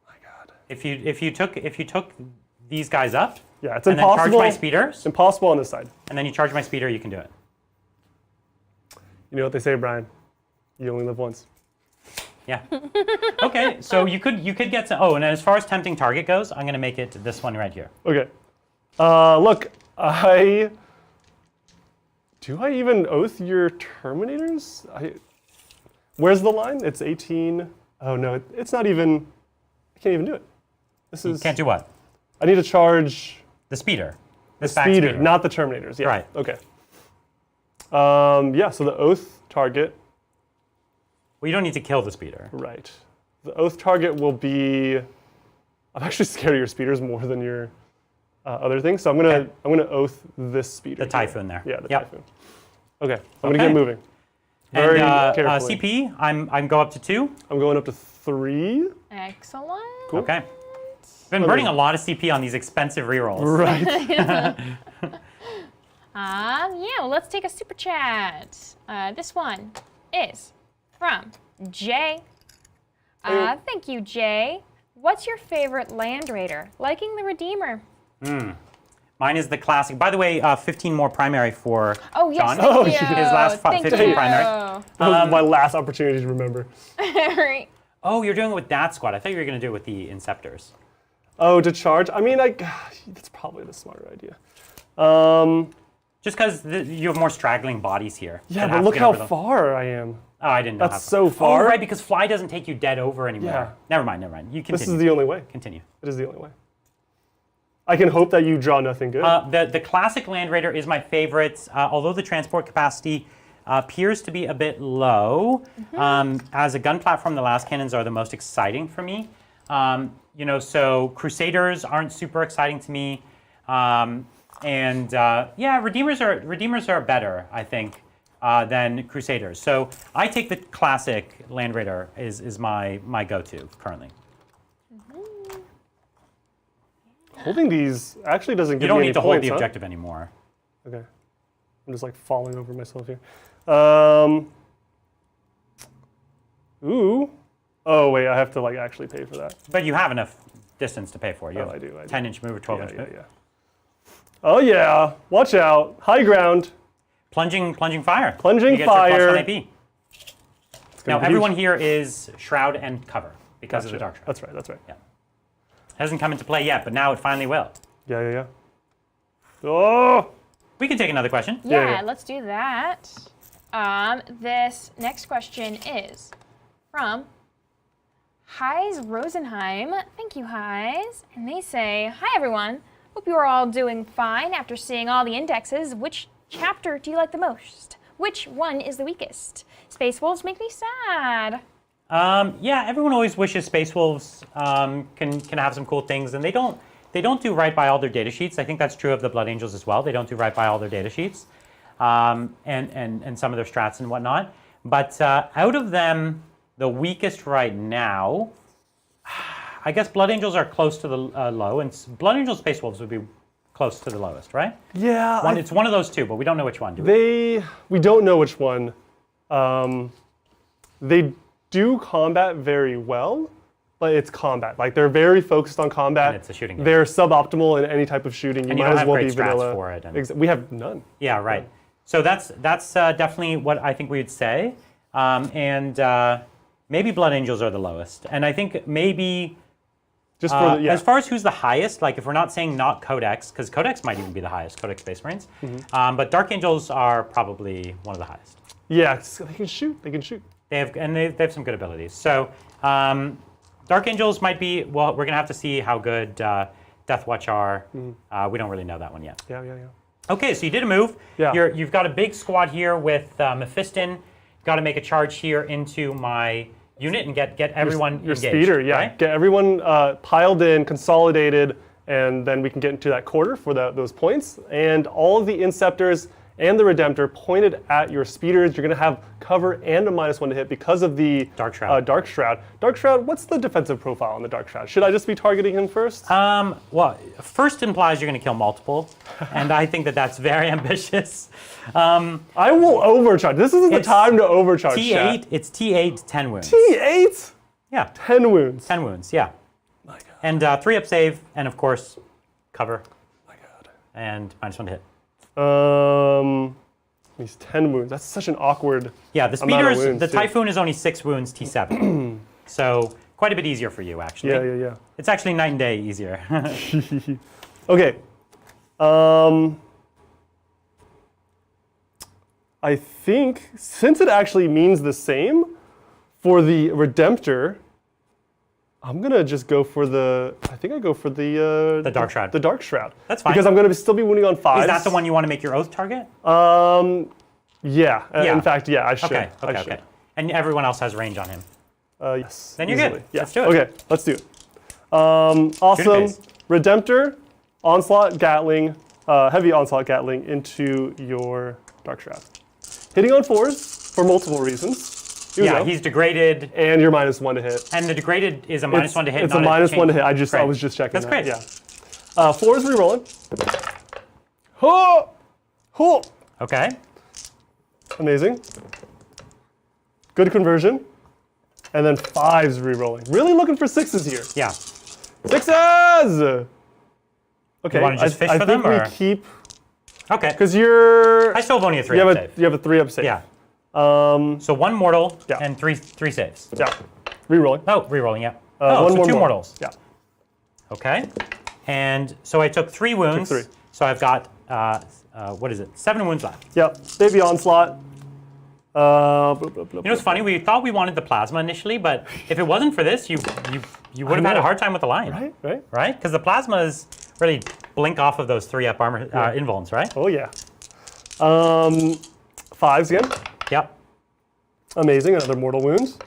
B: My God.
C: If you took these guys up,
B: Yeah, it's
C: and then charge
B: impossible.
C: my speeders,
B: Impossible on this side.
C: and then you charge my speeder, you can do it.
B: You know what they say, Brian? You only live once.
C: Yeah. Okay, so you could get some. Oh, and as far as tempting target goes, I'm going to make it this one right here.
B: Okay. Look, do I even oath your Terminators? Where's the line? It's 18. Oh no, it's not even. I can't even do it. This is.
C: You can't do what?
B: I need to charge
C: The speeder.
B: the speeder, not the Terminators. Yeah.
C: Right.
B: Okay. Yeah. So the oath target.
C: Well, you don't need to kill the speeder.
B: Right. The oath target will be. I'm actually scared of your speeders more than your other things. So I'm gonna oath this speeder.
C: The Typhoon there.
B: Yeah, the
C: Yep.
B: Typhoon. Okay. I'm gonna get moving. Very
C: And
B: carefully.
C: CP, I'm go up to 2.
B: I'm going up to 3.
D: Excellent.
B: Cool.
C: Okay. Been burning a lot of CP on these expensive rerolls.
B: Right.
D: Yeah, well, let's take a super chat. This one is from Jay. Thank you, Jay. What's your favorite Land Raider? Liking the Redeemer.
C: Mine is the classic. By the way, 15 more primary for
D: Oh, yes,
C: John.
D: thank you.
C: His last
D: Thank
C: 15
D: you.
C: primary.
B: That was my last opportunity to remember.
D: Right.
C: Oh, you're doing it with that squad. I thought you were going to do it with the Inceptors.
B: Oh, to charge? I mean, that's probably the smarter idea.
C: Just because you have more straggling bodies here.
B: Yeah,
C: that
B: but
C: have to
B: look
C: get
B: how
C: over them.
B: far I am.
C: Oh, I didn't know.
B: That's
C: how
B: so far.
C: Oh, right, because fly doesn't take you dead over anymore.
B: Yeah.
C: Never mind. You continue.
B: This is the only way.
C: Continue.
B: It is the only way. I can hope that you draw nothing good.
C: The classic Land Raider is my favorite, although the transport capacity appears to be a bit low. As a gun platform, the last cannons are the most exciting for me. So Crusaders aren't super exciting to me. Redeemers are better, I think, than Crusaders. So I take the classic Land Raider is my go-to currently.
B: Holding these actually doesn't give
C: You don't
B: me
C: need
B: any
C: to hold
B: points,
C: the
B: huh?
C: objective anymore.
B: Okay. I'm just like falling over myself here. Ooh. Oh wait, I have to like actually pay for that.
C: But you have enough distance to pay for it. You
B: Oh,
C: have
B: I do.
C: 10-inch move or 12-inch
B: Yeah,
C: move.
B: yeah. Oh yeah. Watch out. High ground.
C: Plunging fire.
B: Plunging
C: you get
B: fire.
C: Your +1 AP. Now
B: be
C: everyone
B: huge.
C: here is shroud and cover because of the dark shroud.
B: That's right.
C: Yeah. Hasn't come into play yet, but now it finally will.
B: Yeah. Oh!
C: We can take another question.
D: Yeah, let's do that. This next question is from Heis Rosenheim. Thank you, Heis. And they say, hi, everyone. Hope you are all doing fine after seeing all the indexes. Which chapter do you like the most? Which one is the weakest? Space Wolves make me sad.
C: Everyone always wishes Space Wolves can have some cool things, and they don't do right by all their data sheets. I think that's true of the Blood Angels as well. They don't do right by all their data sheets, and some of their strats and whatnot. But out of them, the weakest right now, I guess Blood Angels are close to the low, and Blood Angels Space Wolves would be close to the lowest, right?
B: Yeah.
C: It's one of those two, but we don't know which one. Do we?
B: We don't know which one. They do combat very well, but it's combat. Like they're very focused on combat.
C: And it's a shooting game.
B: They're suboptimal in any type of shooting.
C: And
B: you
C: you
B: might
C: don't
B: as
C: have
B: well
C: great
B: be
C: strats
B: vanilla.
C: for it, and-
B: We have none.
C: Yeah, right. So that's definitely what I think we would say, maybe Blood Angels are the lowest, and I think maybe
B: Just for
C: as far as who's the highest, like if we're not saying not Codex, because Codex might even be the highest, Codex Space Marines, but Dark Angels are probably one of the highest.
B: yeah, they can shoot. They can shoot.
C: They have some good abilities. So Dark Angels might be. Well, we're gonna have to see how good Death Watch are. We don't really know that one yet.
B: Yeah.
C: Okay, so you did a move.
B: Yeah.
C: You've got a big squad here with Mephiston. Got to make a charge here into my unit and get everyone
B: Your
C: engaged.
B: speeder, yeah.
C: Right?
B: Get everyone piled in, consolidated, and then we can get into that quarter for those points. And all of the Inceptors and the Redemptor pointed at your speeders. You're going to have cover and a -1 to hit because of the
C: Dark Shroud.
B: Dark Shroud. Dark Shroud, what's the defensive profile on the Dark Shroud? Should I just be targeting him first?
C: Well, first implies you're going to kill multiple, and I think that's very ambitious.
B: I will overcharge. This isn't the
C: It's
B: time to overcharge.
C: T8.
B: chat.
C: It's T8, 10 wounds.
B: T8?
C: Yeah,
B: 10 wounds.
C: 10 wounds. Yeah.
B: My God.
C: And 3-up save, and of course, cover.
B: My God.
C: And -1 to hit.
B: These 10 wounds. That's such an awkward.
C: Yeah, the
B: amount of
C: speeders.
B: wounds,
C: The
B: too.
C: Typhoon is only 6 wounds. T7. So quite a bit easier for you, actually.
B: Yeah.
C: It's actually night and day easier.
B: Okay. I think since it actually means the same for the Redemptor, I'm gonna just go for the. I think I go for the
C: Dark Shroud.
B: The Dark Shroud.
C: That's fine.
B: Because I'm gonna still be wounding on 5s.
C: Is that the one you want to make your oath target?
B: Yeah.
C: Yeah.
B: In fact, yeah, I should.
C: Okay.
B: I should.
C: And everyone else has range on him.
B: Yes.
C: Then you're
B: easily.
C: good.
B: Yeah.
C: Let's do it.
B: Okay, let's do it. Awesome.
C: Goodness.
B: Redemptor, Onslaught Gatling, Heavy Onslaught Gatling into your Dark Shroud. Hitting on 4s for multiple reasons. Here we
C: Yeah,
B: go.
C: he's degraded,
B: And you're -1 to hit.
C: and the degraded is a -1 to hit.
B: It's
C: not
B: a -1 to hit. I
C: Great.
B: was just checking
C: That's
B: that.
C: great.
B: Yeah. 4s rerolling. Ho! Ho!
C: Okay.
B: Amazing. Good conversion. And then 5s rerolling. Really looking for 6s here.
C: Yeah.
B: 6s! Okay,
C: wanna just fish
B: I
C: for
B: think
C: them,
B: we
C: or?
B: keep,
C: Okay.
B: because you're,
C: I still have only a 3
B: you
C: up
B: have
C: save.
B: you have a 3-up save.
C: Yeah. So 1 mortal
B: Yeah.
C: and three saves.
B: Yeah. Rerolling.
C: Oh, rerolling, yeah.
B: One
C: so
B: more
C: 2
B: mortal.
C: mortals.
B: Yeah.
C: Okay. And so I took 3 wounds.
B: Took 3.
C: So I've got, what is it, 7 wounds left.
B: Yep. Baby Onslaught.
C: You know what's funny? We thought we wanted the plasma initially, but if it wasn't for this, you would have had a hard time with the lion.
B: Right?
C: Right? Because the plasmas really blink off of those 3-up armor invulns, right?
B: Oh, yeah. 5s again.
C: Yep.
B: Amazing. Another mortal wounds.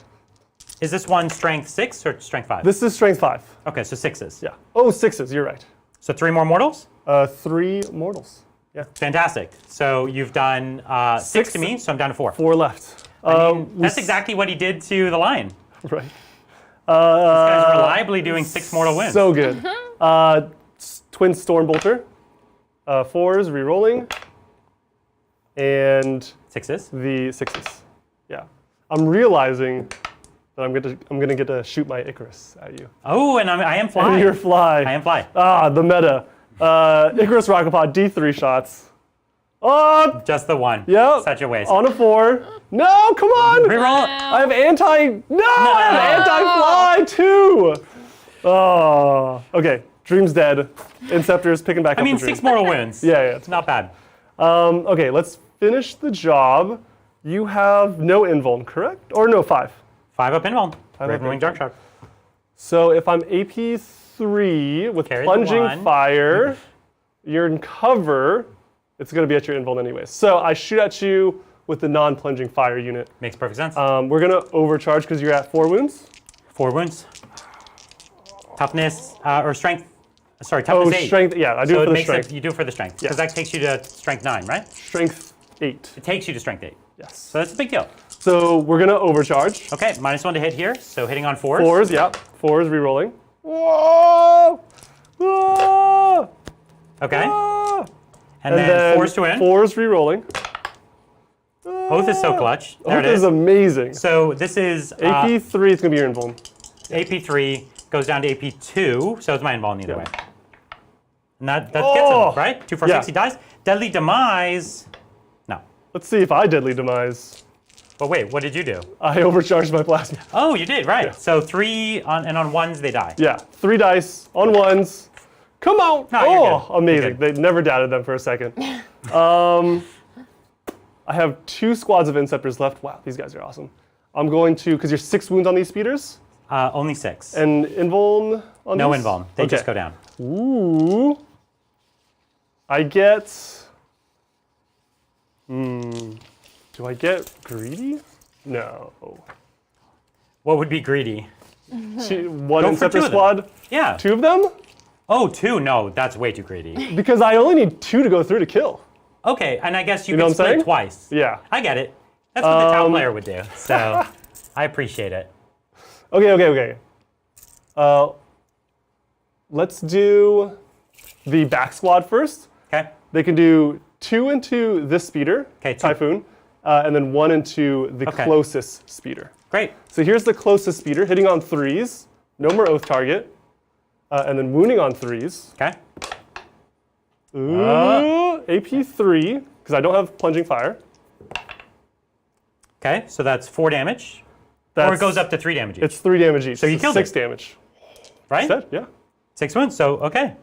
C: Is this one strength 6 or strength 5?
B: This is strength 5.
C: Okay, so 6s.
B: Yeah. Oh, 6s. You're right.
C: So 3 more mortals?
B: 3 mortals. Yeah.
C: Fantastic. So you've done 6 to me, so I'm down to 4.
B: 4 left.
C: I mean, that's exactly what he did to the lion.
B: Right.
C: This guy's reliably doing 6 mortal wounds.
B: So good. Twin Stormbolter. 4s rerolling. And
C: 6s?
B: the 6s. Yeah. I'm realizing that I'm gonna get to shoot my Icarus at you.
C: Oh, and I am fly.
B: And you're fly.
C: I am fly.
B: Ah, the meta. Icarus Rocket Pod, D3 shots. Oh,
C: Just the one.
B: yep.
C: Such a waste.
B: On a 4. No, come on.
C: Reroll.
B: I have I have anti-fly too. Oh, okay. Dream's dead. Inceptor's picking back up
C: I mean,
B: the dream.
C: 6 mortal wounds.
B: Yeah.
C: It's not bad.
B: Okay, let's finish the job. You have no invuln, correct? Or no, 5.
C: 5-up invuln.
B: 5-up
C: Ravenwing Dark Shroud.
B: So if I'm AP 3 with
C: Carry the
B: plunging
C: 1.
B: fire, you're in cover. It's going to be at your invuln anyways. So I shoot at you with the non-plunging fire unit.
C: Makes perfect sense.
B: We're going to overcharge because you're at 4 wounds.
C: 4 wounds. Toughness, or strength. Sorry, toughness 8.
B: Strength. Yeah, I do
C: So
B: it
C: it
B: for the
C: makes
B: strength.
C: you do it for the strength.
B: Yeah.
C: Because that takes you to strength 9, right?
B: Strength 8.
C: It takes you to strength 8.
B: Yes.
C: So that's a big deal.
B: So we're going to overcharge.
C: Okay, -1 to hit here. So hitting on 4s.
B: 4s, yeah. 4s rerolling. Whoa! Whoa!
C: Okay.
B: Whoa!
C: And then 4s to win.
B: 4s rerolling.
C: Oath is so clutch. There
B: Oath
C: it is.
B: is amazing.
C: So this is
B: AP 3 is going to be your invuln.
C: AP 3 goes down to AP 2, so it's my invuln either
B: Yeah.
C: way. And that gets
B: Oh!
C: him, right? 2 for 6,
B: Yeah.
C: he dies. Deadly Demise. No.
B: Let's see if I deadly demise.
C: But wait, what did you do?
B: I overcharged my plasma.
C: Oh, you did, right.
B: Yeah.
C: So 3 and on 1s they die.
B: Yeah, 3 dice on 1s. Come on!
C: No, you're good. You're
B: Amazing.
C: good.
B: They never doubted them for a second. I have 2 squads of Inceptors left. Wow, these guys are awesome. I'm going to, because you're 6 wounds on these speeders,
C: Only 6.
B: and invuln on
C: No
B: these?
C: invuln. They
B: Okay.
C: just go down.
B: Ooh. I get. Do I get greedy? No.
C: What would be greedy?
B: One
C: Go for 2
B: Inceptor
C: of them.
B: squad?
C: Yeah.
B: 2 of them?
C: Oh, 2? No, that's way too greedy.
B: Because I only need 2 to go through to kill.
C: Okay, and I guess you
B: know
C: can
B: what I'm
C: split
B: saying?
C: twice.
B: Yeah.
C: I get it. That's what the town player would do. So I appreciate it.
B: Okay. Let's do the back squad first.
C: Okay.
B: They can do 2 into this speeder,
C: 'Kay, 2.
B: Typhoon, and then 1 into the
C: Okay.
B: closest speeder.
C: Great.
B: So here's the closest speeder, hitting on 3s, no more oath target, and then wounding on 3s.
C: Okay.
B: Ooh, AP 3, because I don't have plunging fire.
C: Okay, so that's 4 damage. Or it goes up to 3 damage each.
B: It's 3 damage each.
C: So you killed
B: 6
C: it.
B: damage.
C: Right?
B: Instead, yeah.
C: 6 wounds, so okay.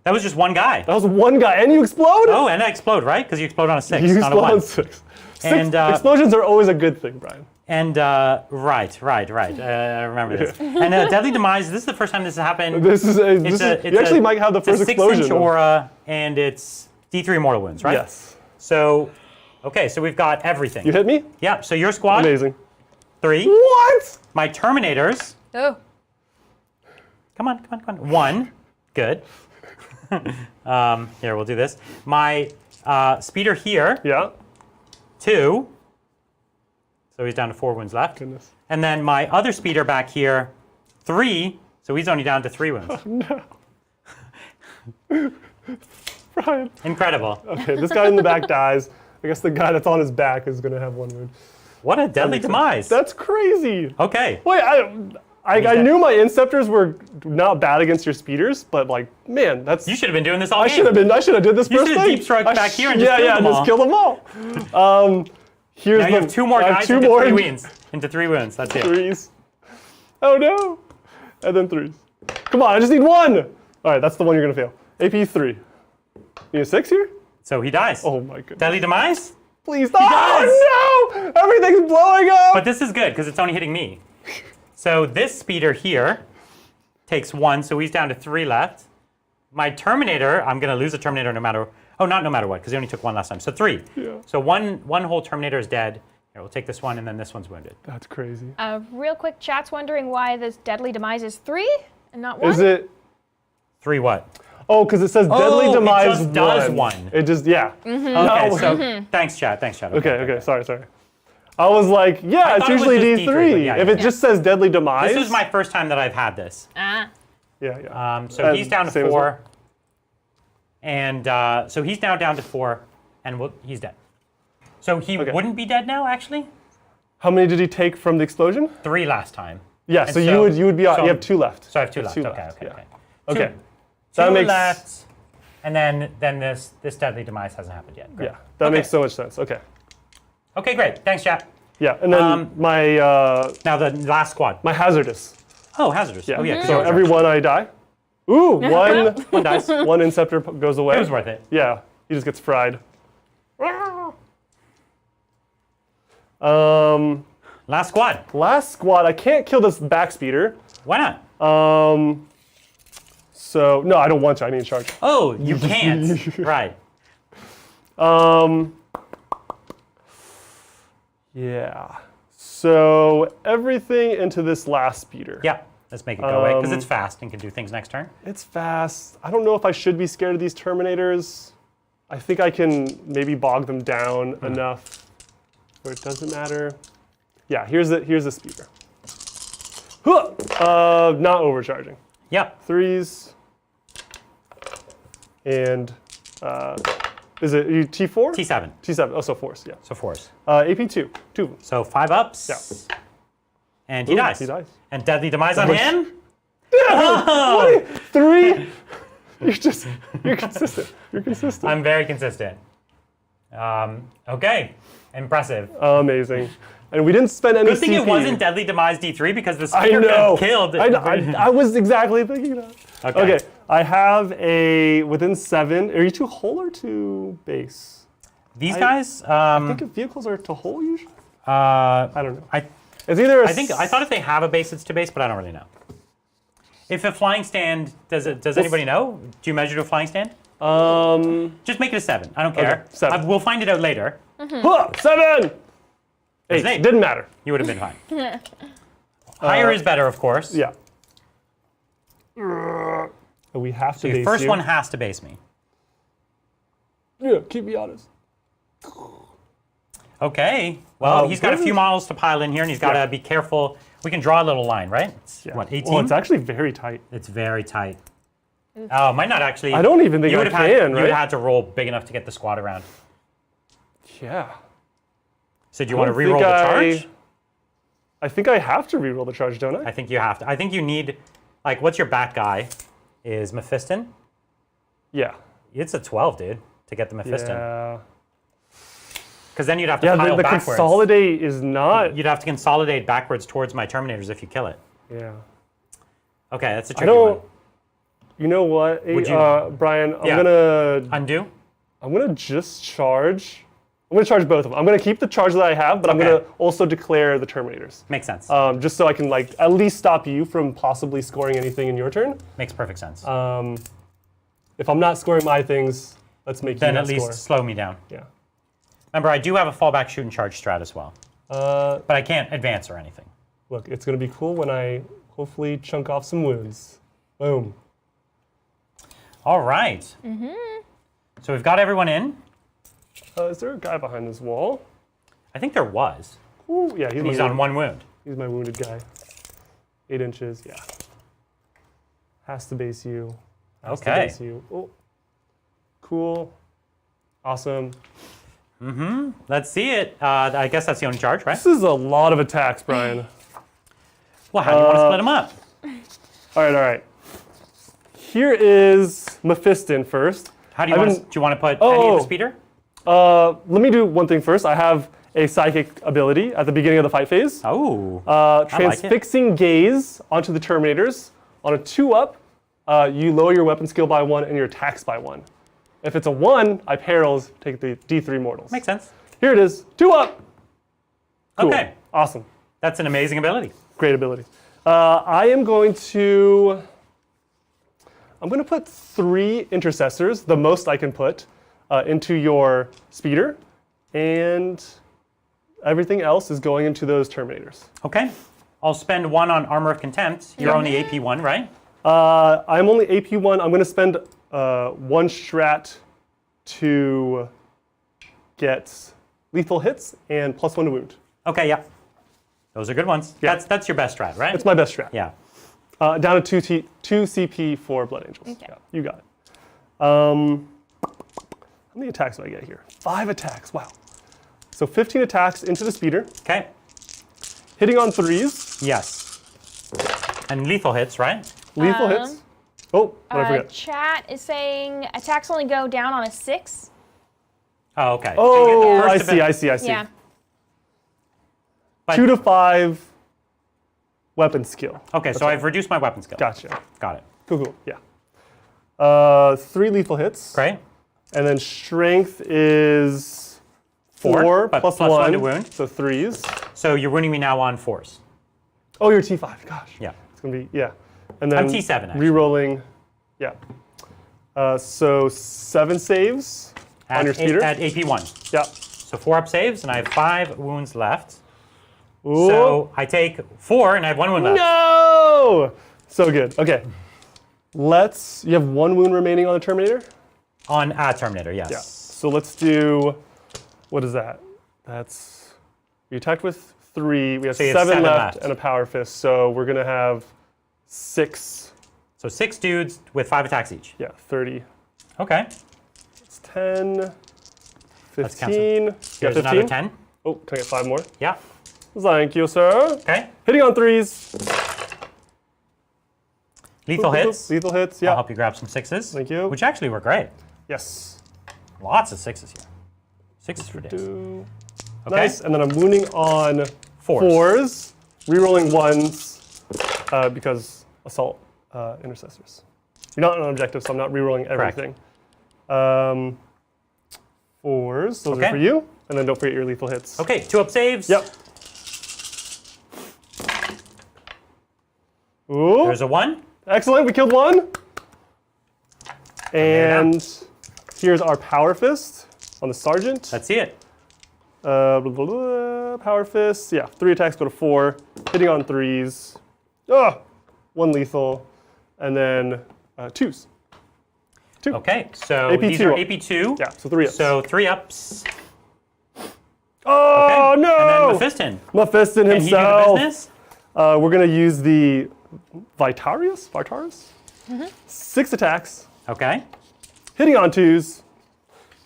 C: That was just one guy.
B: That was one guy, and you explode?
C: Oh, and I explode, right? Because you explode on a 6,
B: You
C: not a
B: explode
C: 1.
B: on 6.
C: And,
B: Explosions are always a good thing, Brian.
C: And, right. I remember this. And Deadly Demise, this is the first time this has happened.
B: You actually might have the first
C: it's a
B: explosion.
C: 6-inch aura, and it's D3 mortal wounds, right?
B: Yes.
C: So, okay, so we've got everything.
B: You hit me?
C: Yeah, so your squad,
B: Amazing.
C: 3.
B: What?
C: My Terminators,
D: Oh.
C: come on. 1, good. Here, we'll do this. My Speeder here,
B: Yeah.
C: 2. So he's down to 4 wounds left.
B: Goodness.
C: And then my other Speeder back here, 3. So he's only down to 3 wounds.
B: Brian.
C: Incredible.
B: Okay, this guy in the back dies. I guess the guy that's on his back is going to have 1 wound.
C: What a deadly demise.
B: That's crazy.
C: Okay.
B: Wait, I
C: dead.
B: knew my Inceptors were not bad against your Speeders, but like, man, that's.
C: You should have been doing this all
B: I
C: game.
B: should have did this
C: You
B: first
C: should have
B: thing.
C: deep stroked
B: I
C: back here and just
B: yeah,
C: killed
B: yeah,
C: them
B: just
C: all.
B: kill them all. Here's
C: Now you have 2 more
B: I have
C: guys
B: 2
C: into
B: more
C: 3 wounds. Into 3 wounds. That's it.
B: 3s. Oh no. And then 3s. Come on, I just need 1. All right, that's the one you're gonna fail. AP 3. You need a 6 here?
C: So he dies.
B: Oh my goodness.
C: Deadly demise.
B: Please. Oh no! Everything's blowing up.
C: But this is good because it's only hitting me. So this Speeder here takes 1, so he's down to 3 left. My Terminator, I'm going to lose a Terminator no matter. Oh, not no matter what, because he only took 1 last time. So 3.
B: Yeah.
C: So one whole Terminator is dead. Here, we'll take this one, and then this one's wounded.
B: That's crazy.
D: Real quick, chat's wondering why this deadly demise is 3 and not 1.
B: Is it?
C: 3 what?
B: Oh, because it says deadly
C: it
B: demise
C: just does 1.
B: It just
C: Okay, so thanks, chat.
B: Okay. Sorry. I was like, yeah, it's
C: thought it was
B: usually
C: just
B: D3.
C: D3, but yeah,
B: if
C: yeah.
B: it just says deadly demise.
C: This is my first time that I've had this.
D: Ah.
B: Yeah.
C: So he's down to
B: same as
C: 4.
B: well.
C: And so he's now down to 4, and he's dead. So he wouldn't be dead now, actually?
B: How many did he take from the explosion?
C: 3 last time.
B: Yeah,
C: And
B: so you would be you have 2 left.
C: So I have 2 left.
B: Two
C: Okay.
B: yeah.
C: Okay.
B: Okay.
C: Two
B: That makes
C: left, and then this deadly demise hasn't happened yet. Great.
B: yeah. That makes so much sense. Okay.
C: Okay, great. Thanks, chat.
B: Yeah, and then my
C: Now the last squad.
B: my hazardous.
C: Oh, hazardous.
B: Yeah.
C: Oh, yeah. 'cause
B: So
C: you're in
B: every
C: charge.
B: one I die. Ooh, one
C: dice.
B: one Inceptor goes away.
C: It was worth it.
B: Yeah, he just gets fried.
C: Last squad.
B: Last squad, I can't kill this back speeder.
C: Why not?
B: So no, I don't want to. I need to charge.
C: Oh, you can't. Right.
B: Yeah. So everything into this last speeder.
C: Yeah. Let's make it go away because it's fast and can do things next turn.
B: It's fast. I don't know if I should be scared of these Terminators. I think I can maybe bog them down enough where it doesn't matter. Yeah, here's the speeder. Not overcharging.
C: Yep.
B: 3s. And is it T4?
C: T7.
B: T7. Oh, so 4s. Yeah.
C: So 4s.
B: AP2. 2.
C: So 5 ups.
B: Yeah.
C: And he
B: Ooh,
C: dies.
B: he dies.
C: And deadly demise on him.
B: What? 3. You're consistent. You're consistent.
C: I'm very consistent. Okay. Impressive.
B: Amazing. And we didn't spend any
C: Good thing
B: CP.
C: it wasn't deadly demise D3 because the
B: I
C: speeder
B: know.
C: got killed.
B: I was exactly thinking that.
C: Okay.
B: I have a within 7. Are you to hull or to base?
C: These guys.
B: I think if vehicles are to hull usually.
C: I
B: I don't know.
C: It's
B: either.
C: I thought if they have a base, it's to base, but I don't really know. If a flying stand, does anybody know? Do you measure to a flying stand? Just make it a 7. I don't care.
B: 7.
C: We'll find it out later.
B: 7. 8.
C: It's an 8.
B: Didn't matter.
C: You would have been fine. Higher is better, of course.
B: Yeah. We have to
C: The
B: base
C: first
B: you.
C: one has to base me.
B: Yeah, keep me honest.
C: Okay. Well, he's got a few
B: good.
C: models to pile in here, and he's got to be careful. We can draw a little line, right? It's, What, 18?
B: Well, it's actually very tight.
C: It's very tight. Oh, might not actually.
B: I don't even think
C: you
B: I
C: would
B: can,
C: have had,
B: right?
C: You would have had to roll big enough to get the squad around.
B: Yeah.
C: So do you want to re-roll the charge?
B: I think I have to re-roll the charge, don't I?
C: I think you have to. I think you need, like, what's your back guy? Is Mephiston?
B: Yeah.
C: It's a 12, dude, to get the Mephiston.
B: Yeah.
C: Because then you'd have to
B: Yeah,
C: pile
B: the
C: backwards.
B: consolidate is not.
C: You'd have to consolidate backwards towards my Terminators if you kill it.
B: Yeah.
C: Okay, that's a
B: I
C: tricky one.
B: don't. You know what,
C: Would you-
B: Brian? I'm
C: Yeah.
B: gonna.
C: Undo?
B: I'm gonna just charge. I'm gonna charge both of them. I'm gonna keep the charge that I have, but I'm
C: Okay.
B: gonna also declare the Terminators.
C: Makes sense.
B: Just so I can like at least stop you from possibly scoring anything in your turn.
C: Makes perfect sense.
B: If I'm not scoring my things, let's make
C: then
B: you
C: at
B: not
C: least
B: score.
C: slow me down.
B: Yeah.
C: Remember, I do have a fallback shoot and charge strat as well. But I can't advance or anything.
B: Look, it's gonna be cool when I hopefully chunk off some wounds. Boom.
C: All right. So we've got everyone in.
B: Is there a guy behind this wall?
C: I think there was.
B: Ooh, yeah,
C: He's on 1 wound.
B: He's my wounded guy. 8 inches, yeah. Has to base you. Has to
C: Okay.
B: base you. Oh. Cool. Awesome.
C: Let's see it. I guess that's the only charge, right?
B: This is a lot of attacks, Brian.
C: Well, how do you want to split them up?
B: All right. Here is Mephiston first.
C: How do you want to, do you want to put any
B: Oh.
C: of the speeder?
B: Let me do one thing first. I have a psychic ability at the beginning of the fight phase.
C: Oh.
B: Transfixing gaze onto the Terminators. On a 2-up, you lower your weapon skill by 1 and your attacks by 1. If it's a 1, I perils, take the D3 mortals.
C: Makes sense.
B: Here it is, 2-up. Cool.
C: Okay.
B: Awesome.
C: That's an amazing ability.
B: Great ability. I'm going to put 3 intercessors, the most I can put, into your speeder, and everything else is going into those Terminators.
C: Okay. I'll spend 1 on Armor of Contempt. You're only AP 1, right?
B: I'm only AP 1. I'm going to spend 1 strat to get lethal hits and +1 to wound.
C: Okay, yeah. Those are good ones.
B: Yeah.
C: That's your best strat, right?
B: It's my best strat.
C: Yeah.
B: Down to 2 CP for Blood Angels.
D: Okay.
B: Yeah, you got it. How many attacks do I get here? 5 attacks. Wow. So 15 attacks into the speeder,
C: Okay.
B: hitting on 3s,
C: Yes. And lethal hits, right?
B: lethal hits. Oh, what I forget?
D: Chat is saying attacks only go down on a 6.
C: Oh, okay.
B: Oh, I
C: first
B: see.
D: Yeah.
C: But-
B: 2 to 5 weapon skill.
C: Okay, so I've reduced my weapon skill.
B: Gotcha.
C: Got it.
B: Cool. Yeah. 3 lethal hits.
C: Great.
B: And then strength is 4
C: but
B: plus
C: plus 1 to
B: 1,
C: wound.
B: so 3s.
C: So you're wounding me now on 4s.
B: Oh, you're T5. Gosh.
C: Yeah.
B: It's gonna be And then
C: I'm T7 actually.
B: Rerolling. Yeah. So 7 saves on your speeder.
C: At AP 1.
B: Yeah.
C: So 4-up saves, and I have 5 wounds left.
B: Ooh.
C: So I take 4, and I have 1 wound left.
B: No! So good. Okay. You have 1 wound remaining on the Terminator?
C: On Terminator, yes.
B: Yeah. So let's do, what is that? We attacked with 3. We have
C: So you have
B: 7
C: 7
B: left
C: left.
B: and a power fist. So we're going to have 6.
C: So 6 dudes with 5 attacks each.
B: Yeah, 30.
C: Okay.
B: It's 10,
C: Let's
B: 15. Yeah,
C: Here's
B: 15.
C: another 10.
B: Oh, can I get 5 more?
C: Yeah.
B: Thank you, sir.
C: Okay.
B: Hitting on 3s.
C: Lethal hits.
B: Lethal hits,
C: I'll
B: yeah.
C: help you grab some 6s.
B: Thank you.
C: Which actually were great.
B: Yes.
C: Lots of 6s here. 6s for days.
B: Okay.
C: Okay.
B: Nice. And then I'm wounding on 4s, rerolling 1s because assault intercessors. You're not on an objective, so I'm not rerolling everything. 4s, those
C: Okay.
B: are for you. And then don't forget your lethal hits.
C: Okay, 2-up saves.
B: Yep. Ooh,
C: There's a 1.
B: excellent. We killed 1. And here's our power fist on the sergeant.
C: Let's see it.
B: Blah, blah, blah, power fist. Yeah, 3 attacks go to 4. Hitting on 3s. 1 lethal. And then 2s. 2.
C: Okay, so
B: AP
C: these
B: 2
C: are
B: up.
C: AP2.
B: Yeah, so 3 ups.
C: So 3-ups.
B: Oh,
C: Okay.
B: no!
C: And then Mephiston.
B: Mephiston
C: Can he do the
B: himself.
C: business?
B: We're going to use the Vitarius? 6 attacks.
C: Okay.
B: Hitting on 2s.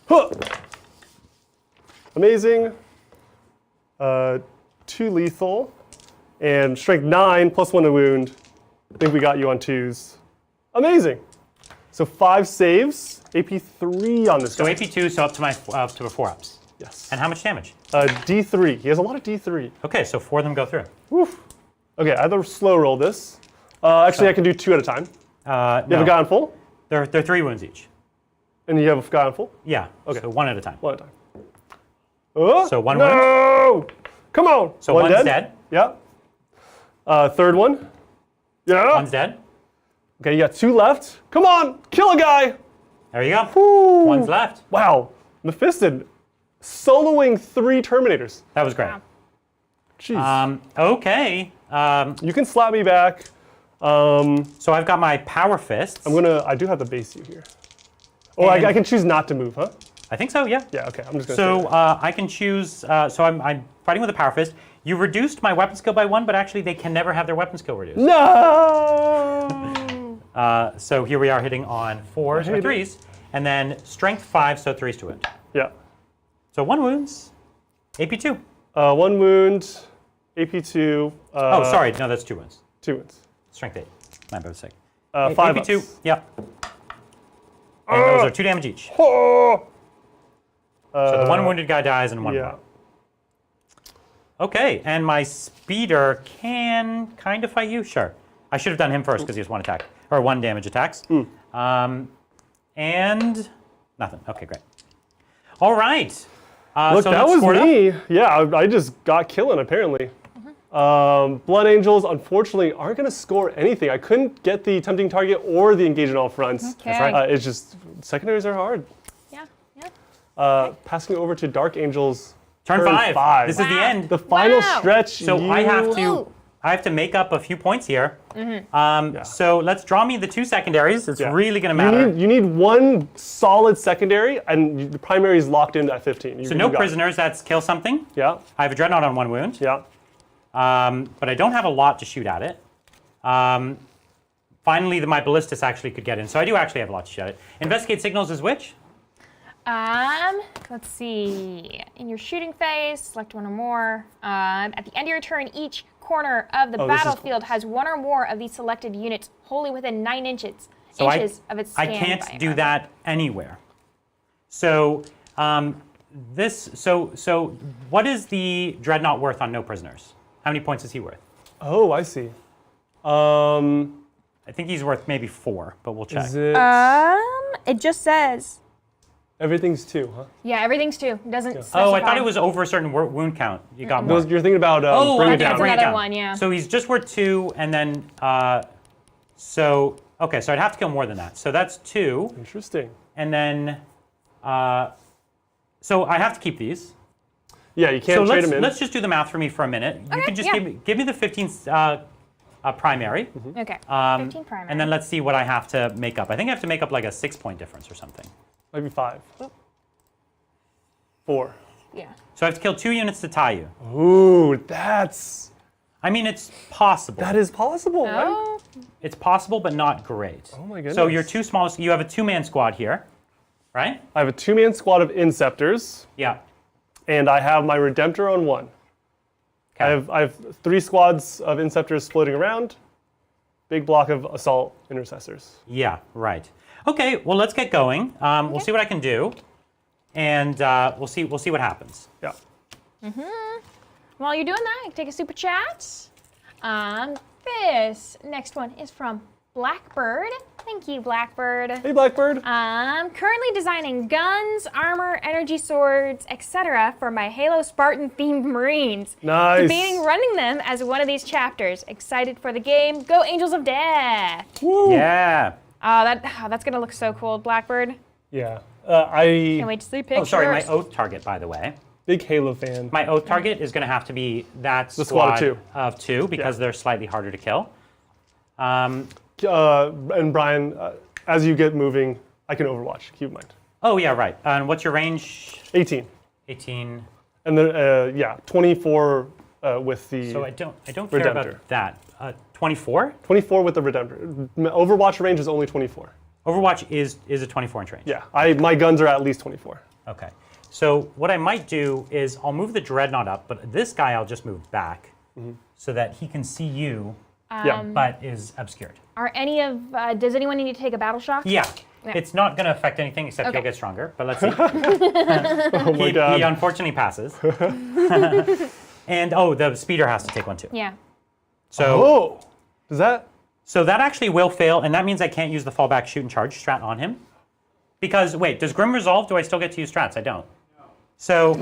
B: Huh. Amazing. 2 lethal. And strength 9 plus 1 to wound. I think we got you on 2s. Amazing. So 5 saves. AP 3 on this
C: So
B: guy.
C: AP2, so up to 4-ups.
B: Yes.
C: And how much damage?
B: D3. He has a lot of D3.
C: Okay, so 4 of them go through.
B: Woof. Okay, I have to slow roll this. Actually, I can do 2 at a time. You have a guy on full?
C: They're 3 wounds each.
B: And you have a guy on full?
C: Yeah.
B: Okay.
C: So 1 at a time.
B: 1 at a time. Oh,
C: So 1
B: no!
C: wound.
B: Come on!
C: So one's dead.
B: Yeah. Third one. Yeah.
C: One's dead.
B: Okay, you got 2 left. Come on! Kill a guy!
C: There you go.
B: Woo.
C: One's left.
B: Wow. Mephiston soloing 3 Terminators.
C: That was great.
B: Jeez.
C: Okay.
B: You can slap me back.
C: So I've got my power fists.
B: I do have to base you here. Oh, I can choose not to move, huh?
C: I think so, yeah.
B: Yeah, okay, I'm just gonna
C: So I can choose, so I'm fighting with a power fist. You reduced my weapon skill by 1, but actually they can never have their weapon skill reduced.
B: No!
C: So here we are hitting on 4s or 3s, and then strength 5, so 3s to wound.
B: Yeah.
C: So 1 wounds, AP 2.
B: 1 wound, AP 2.
C: Oh, sorry, no, that's 2 wounds.
B: 2 wounds.
C: Strength 8, my mistake.
B: 5
C: AP 2,
B: ups.
C: yep. And those are 2 damage each.
B: Oh!
C: So the 1 wounded guy dies and 1
B: Yeah.
C: wound. Okay, and my speeder can kind of fight you? Sure. I should have done him first because he has 1 attack, or 1 damage attacks. And nothing. Okay, great. All right.
B: Look,
C: so
B: that
C: let's
B: was
C: score it up.
B: me. Yeah, I just got killing, apparently. Blood Angels, unfortunately, aren't going to score anything. I couldn't get the tempting target or the engage on all fronts.
D: Okay. That's right.
B: It's just, secondaries are hard.
D: Yeah, yeah.
B: Passing over to Dark Angels.
C: Turn 5. This is the end.
B: The final
D: Wow.
B: stretch.
C: So I have to
D: Ooh.
C: make up a few points here. So let's draw me the 2 secondaries. It's
B: Yeah.
C: really going to matter.
B: You need 1 solid secondary, and the primary is locked in at 15.
C: So no prisoners. That's kill something.
B: Yeah,
C: I have a dreadnought on 1 wound.
B: yeah.
C: But I don't have a lot to shoot at it. Finally, my ballistas actually could get in. So I do actually have a lot to shoot at it. Investigate signals is which?
D: Let's see. In your shooting phase, select 1 or more. At the end of your turn, each corner of the
B: Oh, this is
D: battlefield has 1 or more of these selected units wholly within 9 inches
C: So
D: of its
C: I
D: standby
C: can't do
D: environment.
C: that anywhere. So so what is the dreadnought worth on no prisoners? How many points is he worth?
B: Oh, I see.
C: I think he's worth maybe 4, but we'll check.
B: Is it?
D: It just says.
B: Everything's 2, huh?
D: Yeah, everything's 2. It doesn't specify.
C: Oh, I thought it was over a certain wound count. You got more.
B: You're thinking about bring
C: I
B: it
C: think
B: down.
C: it's bring it
D: another
C: down.
D: one, yeah.
C: So he's just worth 2, and then so okay, so I'd have to kill more than that. So that's 2,
B: Interesting.
C: and then so I have to keep these.
B: Yeah, you can't
C: So
B: trade them in.
C: let's just do the math for me for a minute. You
D: Okay,
C: can just
D: yeah.
C: give me the 15 primary,
D: Okay. 15 primary.
C: and then let's see what I have to make up. I think I have to make up like a 6-point difference or something.
B: Maybe 5. 4.
D: Yeah.
C: So I have to kill 2 units to tie you.
B: Ooh,
C: I mean, it's possible.
B: that is possible, right?
D: Oh,
C: It's possible, but not great.
B: Oh my
C: So
B: goodness.
C: your 2 smallest, you have a 2-man squad here, right?
B: I have a 2-man squad of Inceptors,
C: Yeah.
B: and I have my Redemptor on 1.
C: Okay.
B: I have 3 squads of Inceptors floating around. Big block of Assault Intercessors.
C: Yeah, right. Okay, well, let's get going. We'll see what I can do, and we'll see what happens.
B: Yeah.
D: while you're doing that, take a super chat. This next one is from Blackbird. Thank you, Blackbird.
B: Hey, Blackbird.
D: Currently designing guns, armor, energy swords, etc. for my Halo Spartan themed Marines.
B: Nice.
D: Debating running them as one of these chapters. Excited for the game. Go Angels of Death.
B: Woo.
C: Yeah.
D: That's gonna look so cool, Blackbird.
B: Yeah.
D: Can't wait to see pictures.
C: Oh, sorry, my oath target, by the way.
B: Big Halo fan.
C: My oath target is going to have to be that
B: squad of
C: 2 because they're slightly harder to kill.
B: And Brian, as you get moving, I can Overwatch. Keep in mind.
C: Oh, yeah, right. And what's your range?
B: 18.
C: 18.
B: And then, 24 with the
C: So I don't care
B: Redemptor.
C: about that. 24?
B: 24 with the Redemptor. Overwatch range is only 24.
C: Overwatch is a 24-inch range.
B: Yeah, my guns are at least 24.
C: Okay. So what I might do is I'll move the Dreadnought up, but this guy I'll just move back so that he can see you,
B: Yeah.
C: but is obscured.
D: Are any of, does anyone need to take a battle shock?
C: Yeah. It's not going to affect anything except
D: Okay.
C: he'll get stronger, but let's see.
B: Oh my
C: He
B: god.
C: unfortunately passes. And the speeder has to take one too.
D: Yeah.
C: So,
B: Oh, does that?
C: so that actually will fail, and that means I can't use the fallback shoot and charge strat on him. Because wait, does Grim resolve? Do I still get to use strats? I don't. So,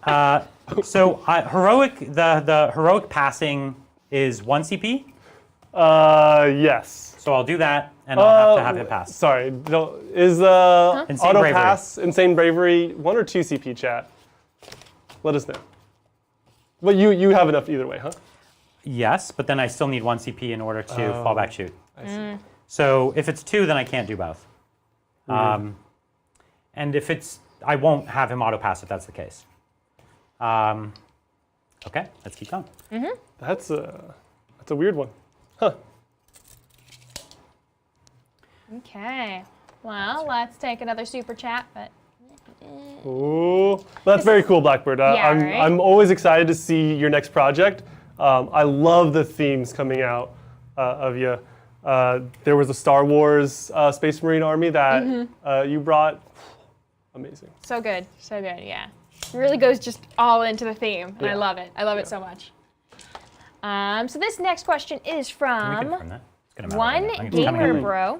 C: heroic. The heroic passing is 1 CP.
B: Yes.
C: So I'll do that, and I'll have to have him pass.
B: Sorry, is
C: Insane
B: auto
C: Bravery.
B: pass Insane Bravery 1 or 2 CP chat? Let us know. But you have enough either way, huh?
C: Yes, but then I still need 1 CP in order to fallback shoot.
B: I see.
C: So if it's 2, then I can't do both. And if it's, I won't have him auto pass if that's the case. Okay, let's keep going.
B: That's a weird one. Huh.
D: Okay. Well, let's take another super chat, but
B: Ooh, that's very cool, Blackbird.
D: Yeah,
B: I'm
D: right?
B: I'm always excited to see your next project. I love the themes coming out of you. There was a Star Wars Space Marine army that you brought. Amazing.
D: so good. So good, yeah. It really goes just all into the theme, and I
B: Yeah.
D: love it. I love it so much. So this next question is
C: Can we
D: from
C: confirm that? It's gonna matter
D: One
C: right now. I think it's coming
D: Gamer
C: up.
D: Bro.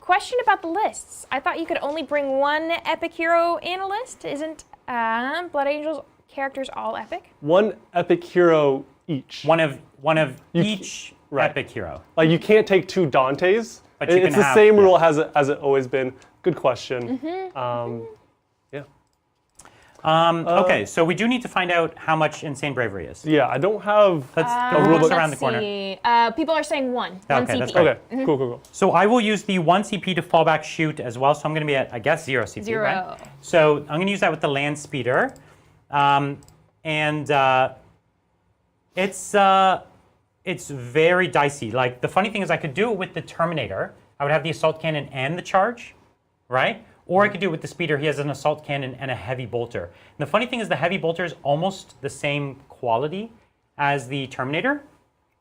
D: Question about the lists. I thought you could only bring one epic hero in a list. Isn't Blood Angels characters all epic?
B: One epic hero each.
C: One of
B: You
C: each
B: right.
C: epic hero.
B: Like you can't take 2 Dantes.
C: But you
B: It's
C: can
B: the
C: have-
B: same
C: yeah.
B: rule as it always been. Good question. Yeah.
C: Okay, so we do need to find out how much Insane Bravery is.
B: Yeah, I don't have
C: Let's
B: a
C: the
B: rule
C: rulebook's
B: book.
C: around the corner.
D: See. People are saying one.
C: Okay,
D: One CP.
C: that's great.
B: Okay, cool.
C: So I will use the 1 CP to fallback shoot as well. So I'm going to be at, I guess, 0 CP,
D: 0.
C: right? So I'm going to use that with the land speeder. It's very dicey. Like, the funny thing is I could do it with the Terminator. I would have the assault cannon and the charge, right? Or I could do it with the speeder. He has an assault cannon and a heavy bolter. And the funny thing is the heavy bolter is almost the same quality as the Terminator.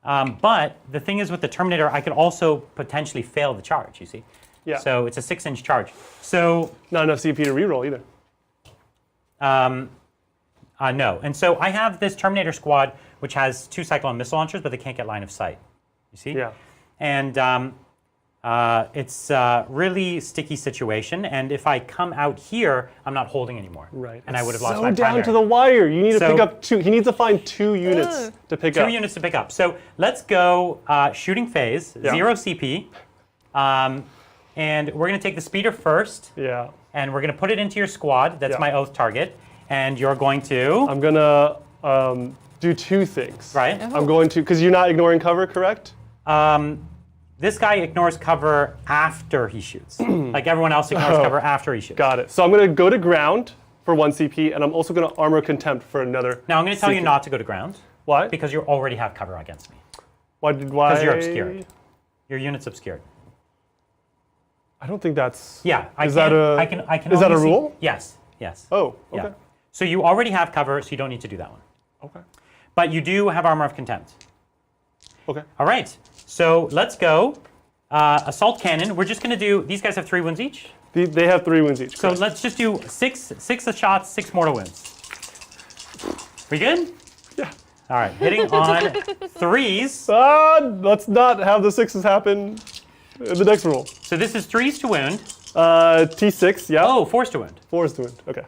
C: But the thing is with the Terminator, I could also potentially fail the charge, you see?
B: Yeah.
C: So it's a 6-inch charge. So
B: Not enough CP to reroll either.
C: no. And so I have this Terminator squad, which has 2 cyclone missile launchers, but they can't get line of sight, you see?
B: Yeah.
C: And it's a really sticky situation. And if I come out here, I'm not holding anymore.
B: Right.
C: And I would have
B: It's
C: lost
B: so
C: my
B: down
C: primary.
B: to the wire. You need to
C: So-
B: pick up 2. He needs to find 2 units to pick
C: 2
B: up.
C: units to pick up. So let's go shooting phase,
B: Yeah.
C: 0 CP. And we're going to take the speeder first,
B: Yeah.
C: and we're going to put it into your squad. That's
B: Yeah.
C: my oath target. And you're going to,
B: I'm gonna do 2 things.
C: right?
B: I'm going to, because you're not ignoring cover, correct?
C: This guy ignores cover after he shoots. Like everyone else ignores cover after he shoots.
B: Got it. So I'm gonna go to ground for 1 CP, and I'm also gonna armor contempt for another.
C: Now I'm going to tell you
B: CP.
C: not to go to ground
B: Why?
C: because you already have cover against me.
B: Why?
C: Because you're obscured. Your unit's obscured.
B: I don't think that's.
C: Yeah,
B: Is that a?
C: I can
B: Is that
C: only
B: a
C: see-
B: rule?
C: Yes, yes.
B: Oh. Okay.
C: Yeah. So you already have cover, so you don't need to do that one.
B: Okay.
C: But you do have armor of contempt.
B: Okay.
C: All right, so let's go. Assault cannon. We're just going to do. These guys have 3 wounds each.
B: They have 3 wounds each.
C: So
B: correct?
C: let's just do six shots, 6 mortal wounds. We good?
B: Yeah.
C: All right, hitting on 3s.
B: Let's not have the 6s happen in the next roll.
C: So this is 3s to wound.
B: T6. Yeah.
C: Oh, 4s to wound.
B: 4s to wound. Okay.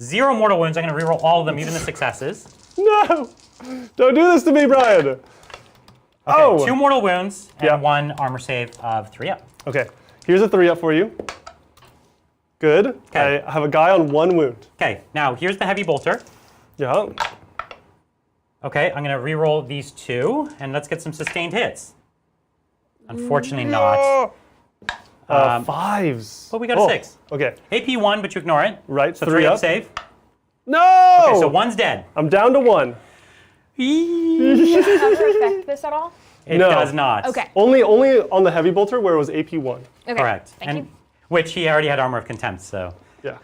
C: 0 mortal wounds. I'm going to reroll all of them, even the successes.
B: No! Don't do this to me, Brian.
C: Okay,
B: Oh.
C: 2 mortal wounds and
B: Yeah.
C: 1 armor save of 3 up.
B: Okay. Here's a 3 up for you. Good.
C: Okay.
B: I have a guy on 1 wound.
C: Okay, now here's the heavy bolter.
B: Yeah.
C: Okay, I'm going to reroll these 2, and let's get some sustained hits. Unfortunately not.
B: 5s.
C: But we got a 6.
B: Okay.
C: AP 1, but you ignore it.
B: Right.
C: So
B: 3
C: 3 up
B: up.
C: save.
B: No!
C: Okay, so 1's dead.
B: I'm down to 1.
D: Does cover affect this at all?
C: It
B: No.
C: does not.
D: Okay.
B: Only on the heavy bolter where it was AP 1.
D: Okay.
C: Correct.
D: Thank you.
C: Which he already had armor of contempt, so.
B: Yeah.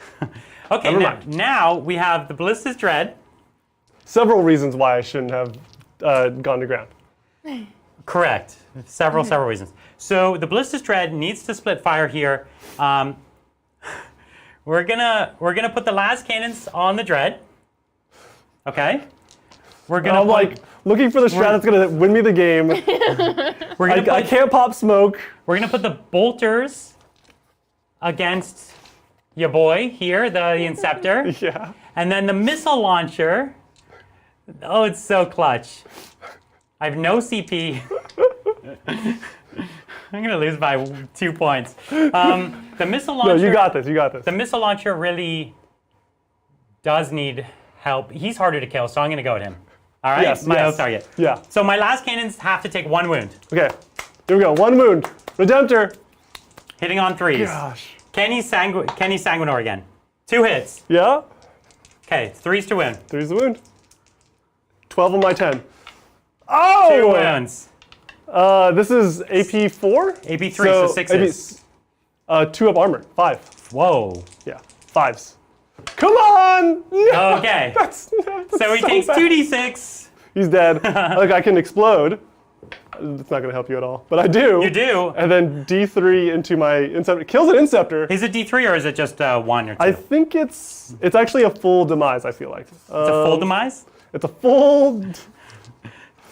C: Okay,
B: Never
C: now,
B: mind.
C: now we have the Ballista's Dread.
B: Several reasons why I shouldn't have gone to ground.
C: Correct. Several reasons. So the Ballistus Dread needs to split fire here. We're gonna put the last cannons on the Dread. Okay. We're gonna.
B: I'm like looking for the strat that's gonna win me the game. I can't pop smoke.
C: We're gonna put the bolters against your boy here, the Inceptor.
B: Yeah.
C: And then the missile launcher. Oh, it's so clutch. I have no CP. I'm gonna lose by 2 points. The missile launcher.
B: No, you got this. You got this.
C: The missile launcher really does need help. He's harder to kill, so I'm gonna go at him. All right,
B: Yes,
C: my
B: yes.
C: oath target.
B: Yeah.
C: So my last cannons have to take 1 wound.
B: Okay. Here we go. 1 wound. Redemptor.
C: Hitting on 3s.
B: Gosh.
C: Kenny Sanguinor again. 2 hits.
B: Yeah.
C: Okay, 3s to wound.
B: 3's the wound. 12 on my 10. Oh!
C: 2 wounds.
B: This is AP 4?
C: AP 3, so 6s.
B: 2 up armor. 5.
C: Whoa.
B: Yeah. 5s. Come on! No!
C: Okay.
B: That's
C: So he takes
B: bad.
C: 2d6.
B: He's dead. Look, I can explode. It's not going to help you at all. But I do.
C: You do.
B: And then D3 into my Inceptor. Kills an Inceptor.
C: Is it D3 or is it just 1 or 2?
B: I think it's actually a full demise, I feel like.
C: It's a full demise?
B: It's a full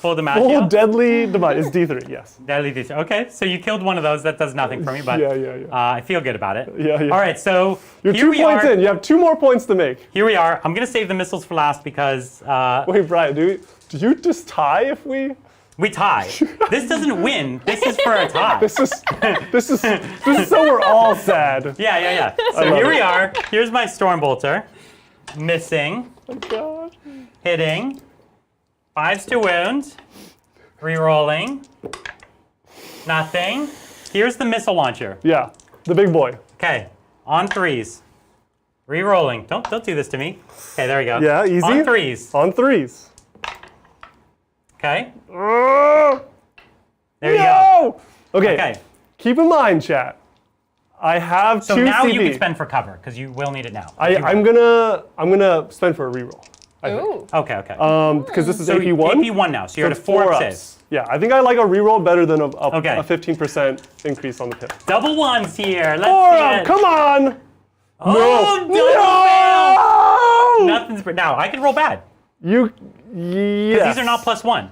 C: Full
B: deadly demise. It's D3, yes.
C: Deadly D3. Okay, so you killed one of those. That does nothing for me, but
B: Yeah.
C: I feel good about it.
B: Yeah.
C: All right, so
B: You're
C: here
B: 2
C: we
B: points
C: are.
B: in. You have 2 more points to make.
C: Here we are. I'm going to save the missiles for last because
B: Wait, Brian, do you just tie if we?
C: we tie. This doesn't win. This is for a tie.
B: This is so we're all sad.
C: Yeah. So here we are. Here's my Stormbolter. Missing.
B: Oh God.
C: Hitting. 5s to wound. Rerolling. Nothing. Here's the missile launcher.
B: Yeah, the big boy.
C: Okay, on 3s. Rerolling. Don't do this to me. Okay, there we go.
B: Yeah, easy.
C: On 3s.
B: On 3s.
C: Okay.
B: Oh,
C: There you go.
B: Okay.
C: Okay.
B: Keep in mind, chat. I have
C: So
B: 2
C: now
B: CP.
C: you can spend for cover because you will need it now.
B: I'm gonna spend for a reroll.
D: Ooh.
C: Okay.
B: Because this is
C: So
B: AP1.
C: AP1 now. So you're at a
B: it's
C: 4
B: 4
C: up
B: ups.
C: save.
B: Yeah, I think I like a reroll better than a
C: Okay.
B: 15% increase on the pip.
C: Double 1s here. Let's
B: 4
C: see
B: up,
C: it.
B: come on!
C: Oh, double fail. Nothing's now. I can roll bad.
B: Yes.
C: These are not +1.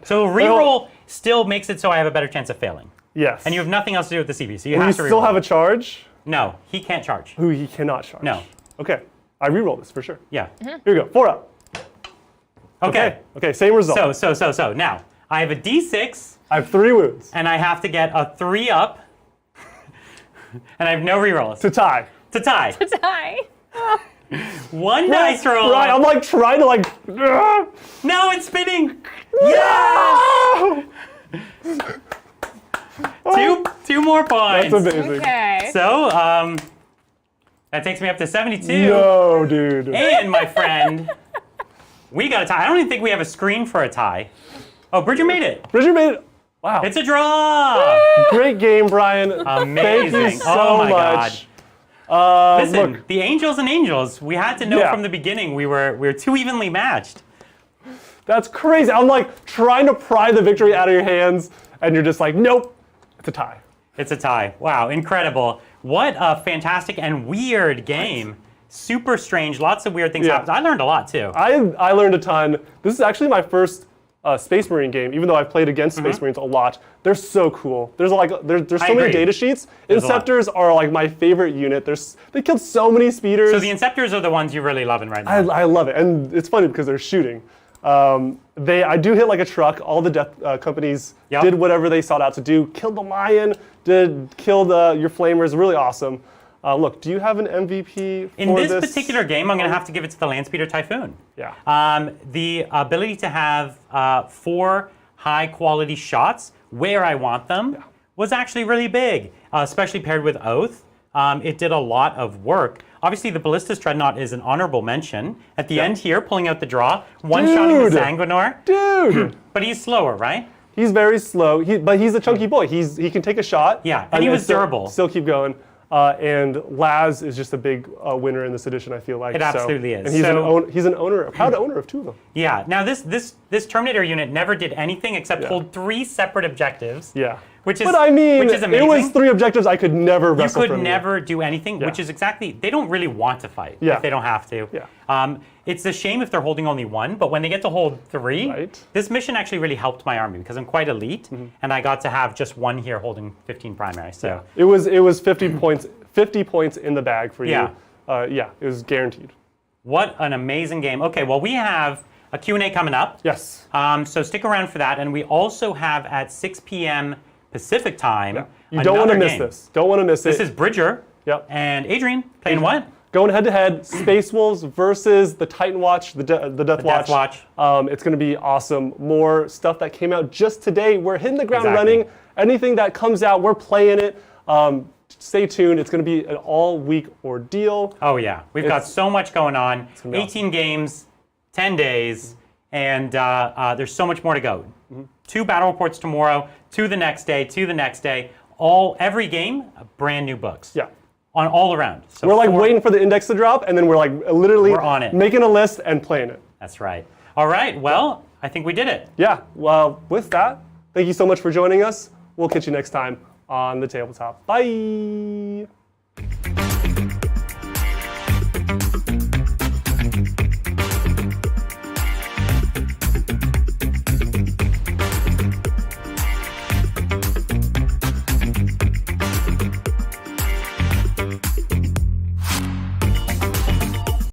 C: So reroll still makes it so I have a better chance of failing.
B: Yes.
C: And you have nothing else to do with the CB, so you
B: We
C: have to reroll.
B: still have a charge?
C: No, he can't charge.
B: Who he cannot charge.
C: No.
B: Okay, I reroll this for sure.
C: Yeah.
B: Here we go, 4 up.
C: Okay.
B: Okay, same result.
C: So now I have a D6
B: I have 3 wounds.
C: and I have to get a 3 up, and I have no rerolls
B: To tie.
C: to tie.
D: Hi.
C: 1 dice roll.
B: Right, I'm like trying to like.
C: No, it's spinning. Yeah. Two more points.
B: That's amazing.
D: Okay.
C: So that takes me up to 72.
B: No, dude.
C: And my friend, we got a tie. I don't even think we have a screen for a tie. Oh, Bridger made it.
B: Bridger made it. Wow.
C: It's a draw.
B: Great game, Brian.
C: Amazing.
B: Thank you so
C: Oh my
B: much.
C: Listen,
B: Look,
C: the angels and angels. We had to know
B: Yeah.
C: from the beginning we were too evenly matched.
B: that's crazy. I'm like trying to pry the victory out of your hands, and you're just like, nope, it's a tie.
C: It's a tie. Wow, incredible. What a fantastic and weird game. Super strange. Lots of weird things
B: Yeah.
C: happened. I learned a lot too.
B: I learned a ton. This is actually my first Space Marine game, even though I've played against Space Marines a lot. They're so cool. There's so many
C: agree.
B: data sheets.
C: There's a lot.
B: Inceptors are like my favorite unit. They killed so many speeders.
C: So the Inceptors are the ones you're really loving right now.
B: I love it, and it's funny because they're shooting. I do hit like a truck. All the death companies
C: Yep.
B: did whatever they sought out to do. Killed the lion. Killed your flamers. Really awesome. Look, do you have an MVP
C: In
B: for
C: this
B: this
C: particular game, I'm going to have to give it to the Landspeeder Typhoon.
B: Yeah.
C: The ability to have 4 high-quality shots where I want them was actually really big, especially paired with Oath. It did a lot of work. Obviously, the Ballistus Dreadnought is an honorable mention. At the end here, pulling out the draw, one-shotting the
B: Dude.
C: Sanguinor.
B: Dude.
C: But he's slower, right?
B: He's very slow, but he's a chunky boy. He can take a shot.
C: Yeah, and he was
B: still,
C: durable.
B: Still keep going. And Laz is just a big winner in this edition, I feel like.
C: It absolutely is.
B: And he's an owner, a proud owner of 2 of them.
C: Yeah. Now this Terminator unit never did anything except hold 3 separate objectives.
B: Yeah.
C: Which is
B: But I mean,
C: which is amazing.
B: it was 3 objectives I could never wrestle
C: You could
B: from
C: never do anything, which is exactly, they don't really want to fight if they don't have to.
B: Yeah.
C: It's a shame if they're holding only 1, but when they get to hold 3, this mission actually really helped my army because I'm quite elite, and I got to have just 1 here holding 15 primary. So
B: it was 50 points in the bag for you.
C: Yeah.
B: It was guaranteed.
C: What an amazing game. Okay, well we have a Q&A coming up.
B: Yes.
C: So stick around for that, and we also have at 6 p.m. Pacific time.
B: You don't want to miss
C: game.
B: this. Don't want to miss it.
C: This is Bridger and Adrian playing what?
B: Going head-to-head, Space Wolves versus the Titan Watch, the Death Watch.
C: Death Watch.
B: It's going to be awesome. More stuff that came out just today. We're hitting the ground running. Anything that comes out, we're playing it. Stay tuned. It's going to be an all-week ordeal.
C: Oh, yeah. We've got so much going on. 18 games, 10 days, and there's so much more to go. 2 battle reports tomorrow, 2 the next day, 2 the next day. Every game, brand new books.
B: Yeah.
C: On all around. So
B: we're like waiting for the index to drop, and then we're like literally
C: on it.
B: Making a list and playing it.
C: That's right. All right. Well, I think we did it.
B: Yeah. Well, with that, thank you so much for joining us. We'll catch you next time on the Tabletop. Bye.